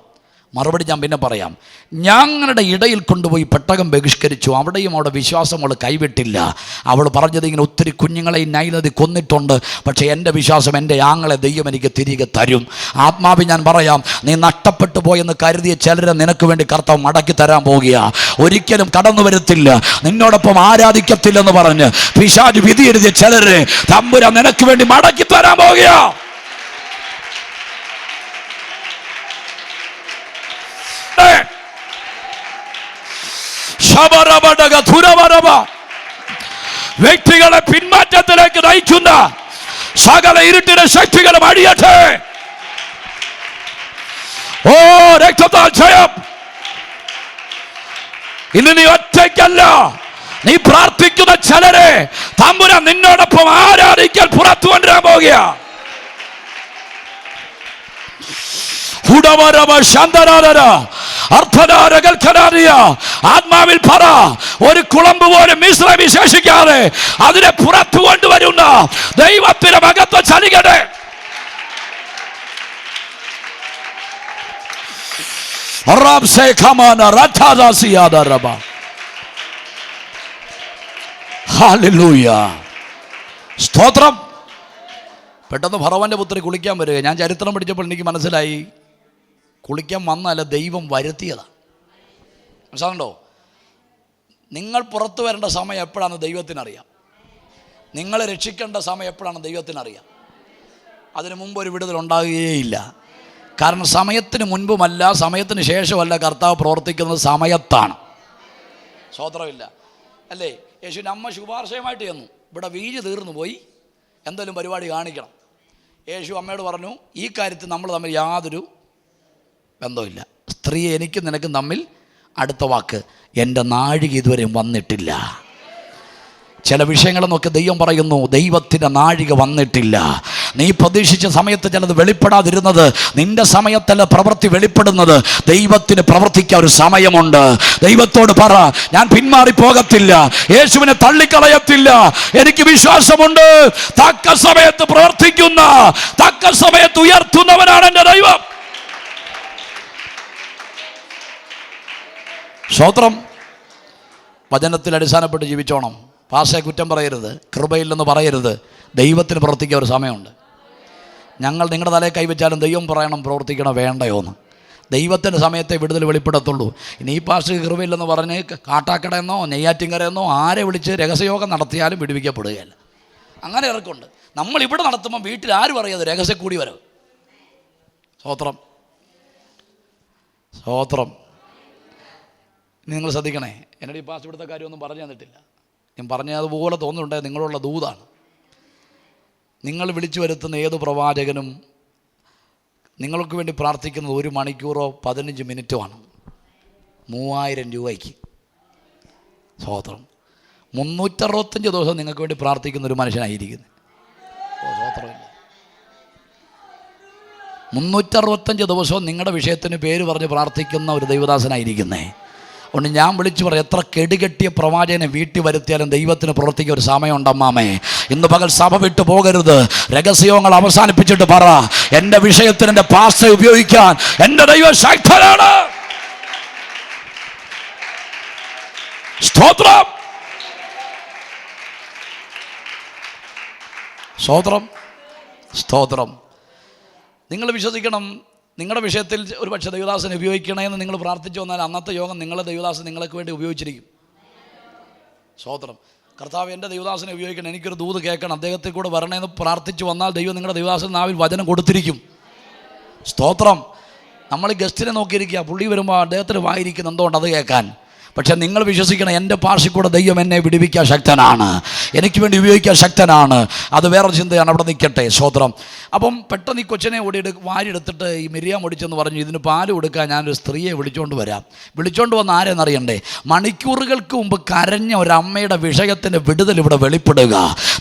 A: മറുപടി ഞാൻ പിന്നെ പറയാം. ഞങ്ങളുടെ ഇടയിൽ കൊണ്ടുപോയി പെട്ടകം ബഹിഷ്കരിച്ചു, അവിടെയും അവിടെ വിശ്വാസം അവൾ കൈവിട്ടില്ല. അവൾ പറഞ്ഞത് ഇങ്ങനെ ഒത്തിരി കുഞ്ഞുങ്ങളെ നൈലതി കൊന്നിട്ടുണ്ട്, പക്ഷേ എൻ്റെ വിശ്വാസം എൻ്റെ ആങ്ങളെ ദൈവം എനിക്ക് തിരികെ തരും. ആത്മാവിൽ ഞാൻ പറയാം, നീ നഷ്ടപ്പെട്ടു പോയെന്ന് കരുതിയ ചിലരെ നിനക്ക് വേണ്ടി കർത്താവ് മടക്കി തരാൻ പോകുക. ഒരിക്കലും കടന്നു വരത്തില്ല, നിന്നോടൊപ്പം ആരാധിക്കത്തില്ലെന്ന് പറഞ്ഞ് പിശാച് വിധി എഴുതിയ ചിലരെ തമ്പുരാൻ നിനക്ക് വേണ്ടി മടക്കി തരാൻ പോകുക. വ്യക്തികളെ പിന്മാറ്റത്തിലേക്ക് നയിക്കുന്ന സകല ഇരുട്ടിന്റെ ശക്തികളും അടിയട്ടെ. ഓ രക്തത്താൽ ജയം. ഇന്ന് നീ ഒറ്റയ്ക്കല്ല, നീ പ്രാർത്ഥിക്കുന്ന ചിലരെ തമ്പുരാൻ നിന്നോടൊപ്പം ആരാധിക്കാൻ പുറത്തു കൊണ്ടുവരാൻ പോകുക. ആത്മാവിൽ പറ, ഒരു കുളമ്പ് പോലും മിസ്രൈമിൽ ശേഷിക്കാൻ അനുവദിക്കാതെ അതിനെ പുറത്തു കൊണ്ടുവരുന്ന ദൈവത്തിന്റെ മഹത്വം ചലിക്കട്ടെ. സ്തോത്രം. പെട്ടെന്ന് ഫറവന്റെ പുത്രി കുളിക്കാൻ വരിക. ഞാൻ ചരിത്രം പഠിച്ചപ്പോൾ എനിക്ക് മനസ്സിലായി, കുളിക്കാൻ വന്നല്ല, ദൈവം വരുത്തിയതാണ്. മനസ്സിലാകണ്ടോ? നിങ്ങൾ പുറത്തു വരേണ്ട സമയം എപ്പോഴാണെന്ന് ദൈവത്തിനറിയാം. നിങ്ങളെ രക്ഷിക്കേണ്ട സമയം എപ്പോഴാണ് ദൈവത്തിനറിയാം. അതിനു മുമ്പ് ഒരു വിടുതൽ ഉണ്ടാകുകയില്ല. കാരണം സമയത്തിന് മുൻപുമല്ല സമയത്തിന് ശേഷമല്ല കർത്താവ് പ്രവർത്തിക്കുന്നത്, സമയത്താണ്. സ്വതന്ത്രമില്ല അല്ലേ? യേശുവിൻ്റെ അമ്മ ശുപാർശയുമായിട്ട് ചെന്നു, ഇവിടെ വീഞ്ഞ് തീർന്നു പോയി, എന്തെങ്കിലും പരിപാടി കാണിക്കണം. യേശു അമ്മയോട് പറഞ്ഞു, ഈ കാര്യത്തിൽ നമ്മൾ തമ്മിൽ യാതൊരു ബന്ധമില്ല. സ്ത്രീ എനിക്കും നിനക്കും തമ്മിൽ, അടുത്ത വാക്ക്, എൻ്റെ നാഴിക ഇതുവരെയും വന്നിട്ടില്ല. ചില വിഷയങ്ങളെന്നൊക്കെ ദൈവം പറയുന്നു, ദൈവത്തിൻ്റെ നാഴിക വന്നിട്ടില്ല. നീ പ്രതീക്ഷിച്ച സമയത്ത് ചിലത് വെളിപ്പെടാതിരുന്നത്, നിന്റെ സമയത്തല്ല പ്രവൃത്തി വെളിപ്പെടുന്നത്. ദൈവത്തിന് പ്രവർത്തിക്കാൻ ഒരു സമയമുണ്ട്. ദൈവത്തോട് പറ, ഞാൻ പിന്മാറിപ്പോകത്തില്ല, യേശുവിനെ തള്ളിക്കളയത്തില്ല, എനിക്ക് വിശ്വാസമുണ്ട്. തക്ക സമയത്ത് പ്രവർത്തിക്കുന്ന, തക്ക സമയത്ത് ഉയർത്തുന്നവനാണ് എൻ്റെ ദൈവം. സ്തോത്രം. വചനത്തിൽ അടിസ്ഥാനപ്പെട്ട് ജീവിച്ചോണം. പാസ്റ്ററെ കുറ്റം പറയരുത്, കൃപയില്ലെന്ന് പറയരുത്. ദൈവത്തിന് പ്രവർത്തിക്കാൻ ഒരു സമയമുണ്ട്. ഞങ്ങൾ നിങ്ങളുടെ തലയിൽ കൈവച്ചാലും ദൈവം പറയണം പ്രവർത്തിക്കണോ വേണ്ടയോ എന്ന്. ദൈവത്തിൻ്റെ സമയത്തെ വിടുതൽ വെളിപ്പെടത്തുള്ളൂ. ഇനി ഈ പാസ്റ്റർക്ക് കൃപയില്ലെന്ന് പറഞ്ഞ് കാട്ടാക്കടയെന്നോ നെയ്യാറ്റിൻകരയെന്നോ ആരെ വിളിച്ച് രഹസ്യയോഗം നടത്തിയാലും വിടുവിക്കപ്പെടുകയല്ല. അങ്ങനെ ഇറക്കുണ്ട്. നമ്മളിവിടെ നടത്തുമ്പോൾ വീട്ടിൽ ആരും അറിയാതെ രഹസ്യ കൂടി വരവ്. സ്തോത്രം, സ്തോത്രം. നിങ്ങൾ ശ്രദ്ധിക്കണേ. എന്നോട് ഈ പാസ്റ്റ് ഇവിടുത്തെ കാര്യമൊന്നും പറഞ്ഞു തന്നിട്ടില്ല. ഞാൻ പറഞ്ഞതുപോലെ തോന്നുന്നുണ്ട് നിങ്ങളുള്ള ദൂതാണ്. നിങ്ങൾ വിളിച്ചു വരുത്തുന്ന ഏത് പ്രവാചകനും നിങ്ങൾക്ക് വേണ്ടി പ്രാർത്ഥിക്കുന്നത് 1 മണിക്കൂറോ 15 മിനിറ്റുമാണ്. 3000 രൂപയ്ക്ക്. സ്തോത്രം. 365 ദിവസം നിങ്ങൾക്ക് വേണ്ടി പ്രാർത്ഥിക്കുന്ന ഒരു മനുഷ്യനായിരിക്കുന്നത്. സ്തോത്രമില്ല. 365 ദിവസവും നിങ്ങളുടെ വിഷയത്തിന് പേര് പറഞ്ഞ് പ്രാർത്ഥിക്കുന്ന ഒരു ദൈവദാസനായിരിക്കുന്നേ. അതുകൊണ്ട് ഞാൻ വിളിച്ചു പറയാം, എത്ര കെടുകെട്ടിയ പ്രവാചകനെ വീട്ടിൽ വരുത്തിയാലും ദൈവത്തിന് പ്രവർത്തിക്കാൻ ഒരു സമയമുണ്ടമ്മാമേ. ഇന്ന് പകൽ സഭ വിട്ടു പോകരുത്. രഹസ്യങ്ങൾ അവസാനിപ്പിച്ചിട്ട് പറ, എൻ്റെ വിഷയത്തിന് എൻ്റെ പാസ്റ്റർ ഉപയോഗിക്കാൻ എൻ്റെ ദൈവം ശക്തനാണ്. സ്തോത്രം, സ്തോത്രം, സ്തോത്രം. നിങ്ങൾ വിശ്വസിക്കണം, നിങ്ങളുടെ വിഷയത്തിൽ ഒരു പക്ഷേ ദൈവദാസനെ ഉപയോഗിക്കണമെന്ന് നിങ്ങൾ പ്രാർത്ഥിച്ചു വന്നാൽ അന്നത്തെ യോഗം നിങ്ങളെ ദൈവദാസൻ നിങ്ങൾക്ക് വേണ്ടി ഉപയോഗിച്ചിരിക്കും. സ്തോത്രം. കർത്താവ് എൻ്റെ ദൈവദാസനെ ഉപയോഗിക്കണം, എനിക്കൊരു ദൂത് കേൾക്കണം, അദ്ദേഹത്തിൽ കൂടെ വരണമെന്ന് പ്രാർത്ഥിച്ചു വന്നാൽ ദൈവം നിങ്ങളുടെ ദൈവദാസൻ നാവിൽ വചനം കൊടുത്തിരിക്കും. സ്തോത്രം. നമ്മൾ ഗസ്റ്റിനെ നോക്കിയിരിക്കുക, പുള്ളി വരുമ്പോൾ അദ്ദേഹത്തിന് വായിരിക്കുന്ന എന്തുകൊണ്ട് അത് കേൾക്കാൻ. പക്ഷെ നിങ്ങൾ വിശ്വസിക്കണം, എൻ്റെ പാർശ്വ കൂടെ ദൈവം എന്നെ വിടുവിക്കാൻ ശക്തനാണ്, എനിക്ക് വേണ്ടി ഉപയോഗിക്കാൻ ശക്തനാണ്. അത് വേറെ ചിന്തയാണ്, അവിടെ നിൽക്കട്ടെ. സ്തോത്രം. അപ്പം പെട്ടെന്ന് ഈ കൊച്ചിനെ വാരിയെടുത്തിട്ട് ഈ മിരിയാം ഓടിച്ചെന്ന് പറഞ്ഞു, ഇതിന് പാല് കൊടുക്കാൻ ഞാനൊരു സ്ത്രീയെ വിളിച്ചുകൊണ്ട് വരാം. വിളിച്ചുകൊണ്ട് വന്ന് ആരെന്നറിയണ്ടേ? മണിക്കൂറുകൾക്ക് മുമ്പ് കരഞ്ഞ ഒരമ്മയുടെ വിഷയത്തിൻ്റെ വിടുതൽ ഇവിടെ വെളിപ്പെടുക.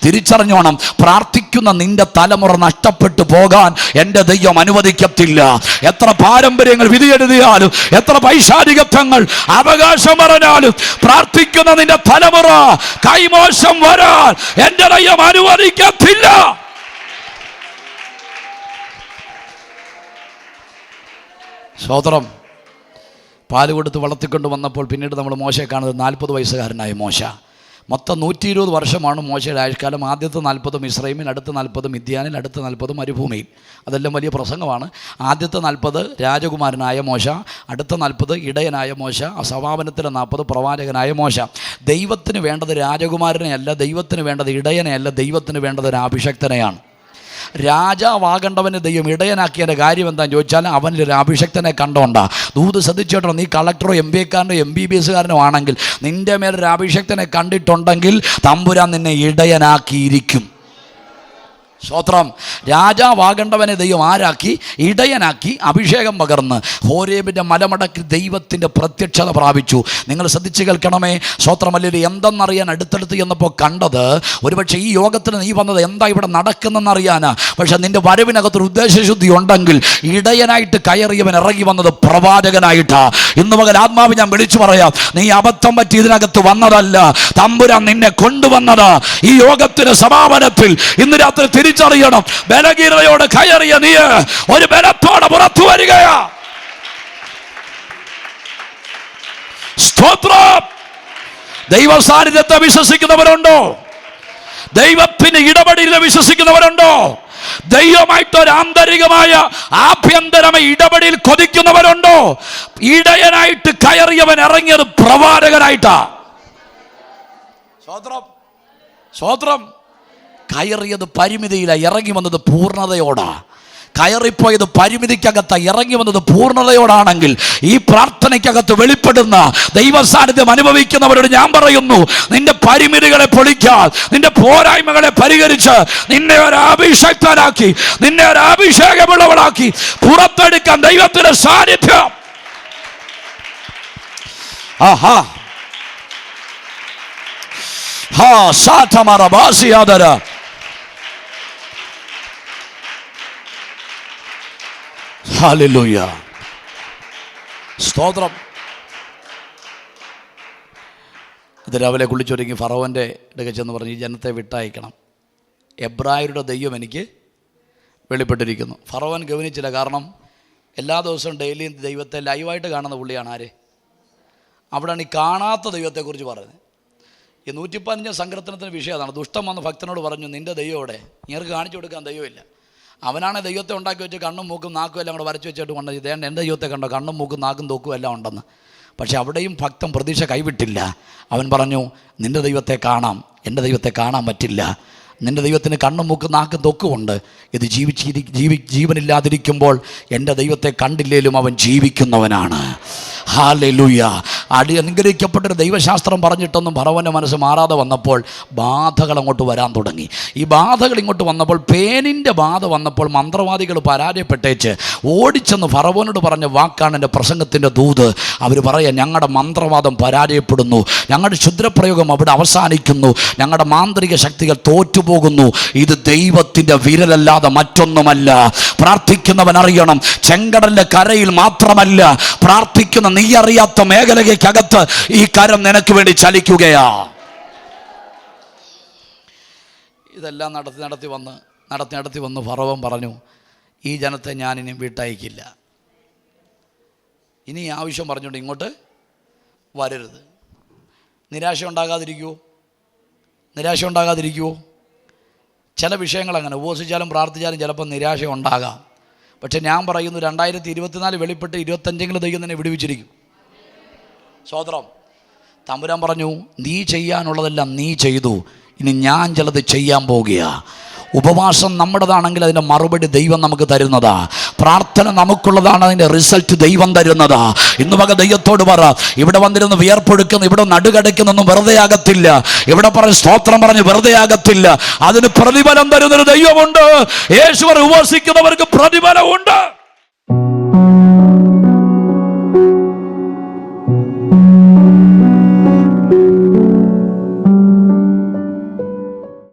A: തിരിച്ചറിഞ്ഞോണം, പ്രാർത്ഥിക്കുന്ന നിന്റെ തലമുറ നഷ്ടപ്പെട്ടു പോകാൻ എൻ്റെ ദൈവം അനുവദിക്കത്തില്ല. എത്ര പാരമ്പര്യങ്ങൾ വിധിയെഴുതിയാലും, എത്ര പൈശാചികത്വങ്ങൾ അവകാശം പറഞ്ഞാലും, പ്രാർത്ഥിക്കുന്ന നിന്റെ തലമുറ കൈമോശം വരാൻ എൻ്റെ ദൈവം അനുവദിക്കത്തില്ല. സ്തോത്രം. പാല് കൊടുത്ത് വളർത്തിക്കൊണ്ട് വന്നപ്പോൾ പിന്നീട് നമ്മൾ മോശയെ കാണുന്നത് 40 വയസ്സുകാരനായ മോശ. മൊത്തം 120 വർഷമാണ് മോശയുടെ ആയുഷ്കാലം. ആദ്യത്തെ 40 മിസ്രൈമിൽ, അടുത്ത 40 മിദ്യാനിൽ, അടുത്ത 40 മരുഭൂമിയിൽ. അതെല്ലാം വലിയ പ്രസംഗമാണ്. ആദ്യത്തെ 40 രാജകുമാരനായ മോശ, അടുത്ത 40 ഇടയനായ മോശ, സമാപനത്തിലെ 40 പ്രവാചകനായ മോശ. ദൈവത്തിന് വേണ്ടത് രാജകുമാരനെയല്ല, ദൈവത്തിന് വേണ്ടത് ഇടയനെയല്ല, ദൈവത്തിന് വേണ്ടത് ഒരു അഭിഷക്തനെയാണ്. രാജാവാകേണ്ടവന് ദൈവം ഇടയനാക്കിയതിൻ്റെ കാര്യം എന്താണെന്ന് ചോദിച്ചാൽ അവനൊരു അഭിഷക്തനെ കണ്ടോണ്ടാ. ദൂത് ശ്രദ്ധിച്ചോട്ടോ, നീ കളക്ടറോ MBA-കാരനോ MBBS-കാരനോ ആണെങ്കിൽ നിൻ്റെ മേലൊരു അഭിഷക്തനെ കണ്ടിട്ടുണ്ടെങ്കിൽ തമ്പുരാൻ നിന്നെ ഇടയനാക്കിയിരിക്കും. സ്തോത്രം. രാജാവാകേണ്ടവനെ ദൈവം ആരാക്കി? ഇടയനാക്കി അഭിഷേകം പകർന്ന് ഹോരേബിൻ്റെ മലമടക്കിൽ ദൈവത്തിൻ്റെ പ്രത്യക്ഷത പ്രാപിച്ചു. നിങ്ങൾ ശ്രദ്ധിച്ച് കേൾക്കണമേ. സ്തോത്രമല്ലേ, എന്തെന്നറിയാൻ അടുത്തടുത്ത് ചെന്നപ്പോൾ കണ്ടത്, ഒരുപക്ഷെ ഈ യോഗത്തിന് നീ വന്നത് എന്താ ഇവിടെ നടക്കുന്നെന്നറിയാനാ. പക്ഷെ നിന്റെ വരവിനകത്തൊരു ഉദ്ദേശശുദ്ധി ഉണ്ടെങ്കിൽ ഇടയനായിട്ട് കയറിയവൻ ഇറങ്ങി വന്നത് പ്രവാചകനായിട്ടാ. ഇന്ന് പകൽ ആത്മാവ് ഞാൻ വിളിച്ചു പറയാം, നീ അബദ്ധം പറ്റി ഇതിനകത്ത് വന്നതല്ല, തമ്പുരാൻ നിന്നെ കൊണ്ടുവന്നത്. ഈ യോഗത്തിന് സമാപനത്തിൽ ഇന്ന് രാത്രി തിരിച്ചറിയണം, ബലഹീനതയോട് കയറിയ നീ ഒരു ബലത്തോടെ പുറത്തു വരികയാ. സ്തോത്രം. ദൈവ സാന്നിധ്യത്തെ വിശ്വസിക്കുന്നവരുണ്ടോ? ദൈവത്തിന് ഇടപെടലിൽ വിശ്വസിക്കുന്നവരുണ്ടോ? ദൈവമായിട്ടൊരു ആന്തരികമായ ആഭ്യന്തരമായ ഇടപെടലിൽ കൊതിക്കുന്നവരുണ്ടോ? ഇടയനായിട്ട് കയറിയവൻ ഇറങ്ങിയത് പ്രവാചകനായിട്ടാ. സ്തോത്രം. സ്തോത്രം. കയറിയത് പരിമിതിയില, ഇറങ്ങി വന്നത് പൂർണ്ണതയോടാ. കയറിപ്പോയത് പരിമിതിക്കകത്ത്, ഇറങ്ങി വന്നത് പൂർണ്ണതയോടാണെങ്കിൽ ഈ പ്രാർത്ഥനയ്ക്കകത്ത് വെളിപ്പെടുന്ന ദൈവ സാന്നിധ്യം അനുഭവിക്കുന്നവരോട് ഞാൻ പറയുന്നു, നിന്റെ പരിമിതികളെ പൊളിക്കാൻ, നിന്റെ പോരായ്മകളെ പരിഹരിച്ച് നിന്നെ ഒരു അഭിഷക്തനാക്കി, നിന്നെ ഒരു അഭിഷേകമുള്ളവളാക്കി പുറത്തെടുക്കാൻ ദൈവത്തിന്റെ സാന്നിധ്യം. ആഹാ ഹാ സാധമറ ബാസിയാദര. ഹല്ലേലൂയ. സ്തോത്രം. ഇത് രാവിലെ കുളിച്ചൊരുങ്ങി ഫറവോൻ്റെ അടുക്കൽ ചെന്ന് പറഞ്ഞ് ഈ ജനത്തെ വിട്ടയക്കണം, എബ്രായരുടെ ദൈവം എനിക്ക് വെളിപ്പെട്ടിരിക്കുന്നു. ഫറവോൻ ഗവനിച്ചില്ല. കാരണം എല്ലാ ദിവസവും ഡെയിലി ദൈവത്തെ ലൈവായിട്ട് കാണുന്ന പുള്ളിയാണ്. ആര്? അവിടെയാണ് ഈ കാണാത്ത ദൈവത്തെക്കുറിച്ച് പറയുന്നത്. ഈ 115 സങ്കീർത്തനത്തിന് വിഷയം അതാണ്. ദുഷ്ടം വന്ന് ഭക്തനോട് പറഞ്ഞു, നിൻ്റെ ദൈവം എവിടെ? ഇങ്ങർക്ക് കാണിച്ചു കൊടുക്കാൻ ദൈവമില്ല. അവനാണ് ദൈവത്തെ ഉണ്ടാക്കി വെച്ച് കണ്ണും മൂക്കും നാക്കും എല്ലാം കൂടെ വരച്ച് വെച്ചിട്ട് കൊണ്ട് ഇതേണ്ട എൻ്റെ ദൈവത്തെ കണ്ടോ, കണ്ണും മൂക്കും നാക്കും തോക്കും എല്ലാം ഉണ്ടെന്ന്. പക്ഷെ അവിടെയും ഭക്തൻ പ്രതീക്ഷ കൈവിട്ടില്ല. അവൻ പറഞ്ഞു, നിൻ്റെ ദൈവത്തെ കാണാം, എൻ്റെ ദൈവത്തെ കാണാൻ പറ്റില്ല. നിൻ്റെ ദൈവത്തിന് കണ്ണും മൂക്കും നാക്കും തൊക്കുമുണ്ട്. ഇത് ജീവനില്ലാതിരിക്കുമ്പോൾ എൻ്റെ ദൈവത്തെ കണ്ടില്ലേലും അവൻ ജീവിക്കുന്നവനാണ്. ഹല്ലേലൂയ. അനുഗ്രഹിക്കപ്പെട്ടൊരു ദൈവശാസ്ത്രം പറഞ്ഞിട്ടൊന്നും ഫറവോൻ്റെ മനസ്സ് മാറാതെ വന്നപ്പോൾ ബാധകൾ അങ്ങോട്ട് വരാൻ തുടങ്ങി. ഈ ബാധകൾ ഇങ്ങോട്ട് വന്നപ്പോൾ, പേനിൻ്റെ ബാധ വന്നപ്പോൾ മന്ത്രവാദികൾ പരാജയപ്പെട്ടേച്ച് ഓടിച്ചെന്ന് ഫറവോനോട് പറഞ്ഞ വാക്കാണ് എൻ്റെ പ്രസംഗത്തിൻ്റെ ദൂത്. അവർ പറയാം, ഞങ്ങളുടെ മന്ത്രവാദം പരാജയപ്പെടുന്നു, ഞങ്ങളുടെ ക്ഷുദ്രപ്രയോഗം അവിടെ അവസാനിക്കുന്നു, ഞങ്ങളുടെ മാന്ത്രിക ശക്തികൾ തോറ്റുപോകുന്നു. ഇത് ദൈവത്തിൻ്റെ വിരലല്ലാതെ മറ്റൊന്നുമല്ല. പ്രാർത്ഥിക്കുന്നവൻ അറിയണം, ചെങ്കടലിൻ്റെ കരയിൽ മാത്രമല്ല, പ്രാർത്ഥിക്കുന്ന നീ അറിയാത്ത മേഖലയ്ക്കകത്ത് ഈ കരം നിനക്ക് വേണ്ടി ചലിക്കുകയാ. ഇതെല്ലാം നടത്തി വന്ന് ഫറവോൻ പറഞ്ഞു, ഈ ജനത്തെ ഞാനിനി വിട്ടയക്കില്ല. ഇനി ആവശ്യം പറഞ്ഞുകൊണ്ട് ഇങ്ങോട്ട് വരരുത്. നിരാശ ഉണ്ടാകാതിരിക്കുമോ? ചില വിഷയങ്ങൾ അങ്ങനെ ഉപവസിച്ചാലും പ്രാർത്ഥിച്ചാലും ചിലപ്പോൾ നിരാശ ഉണ്ടാകാം. പക്ഷെ ഞാൻ പറയുന്നു, 2024 വെളിപ്പെട്ട് 25 ദൈവം തന്നെ വിടുവിച്ചിരിക്കും. സ്തോത്രം. തമ്പുരാൻ പറഞ്ഞു, നീ ചെയ്യാനുള്ളതെല്ലാം നീ ചെയ്തു, ഇനി ഞാൻ ചിലത് ചെയ്യാൻ പോകുകയാ. ഉപവാസം നമ്മുടേതാണെങ്കിൽ അതിൻ്റെ മറുപടി ദൈവം നമുക്ക് തരുന്നതാ. പ്രാർത്ഥന നമുക്കുള്ളതാണ്, അതിൻ്റെ റിസൾട്ട് ദൈവം തരുന്നതാ. ഇന്ന് വക ദൈവത്തോട് പറ, ഇവിടെ വന്നിരുന്ന് വിയർപ്പൊടുക്കുന്ന, ഇവിടെ നടുകടയ്ക്കുന്നൊന്നും വെറുതെ ആകത്തില്ല. ഇവിടെ പറഞ്ഞ് സ്തോത്രം പറഞ്ഞ് വെറുതെ ആകത്തില്ല. അതിന് പ്രതിഫലം തരുന്നൊരു ദൈവമുണ്ട്. യേശുവർ ഉപവസിക്കുന്നവർക്ക് പ്രതിഫലമുണ്ട്.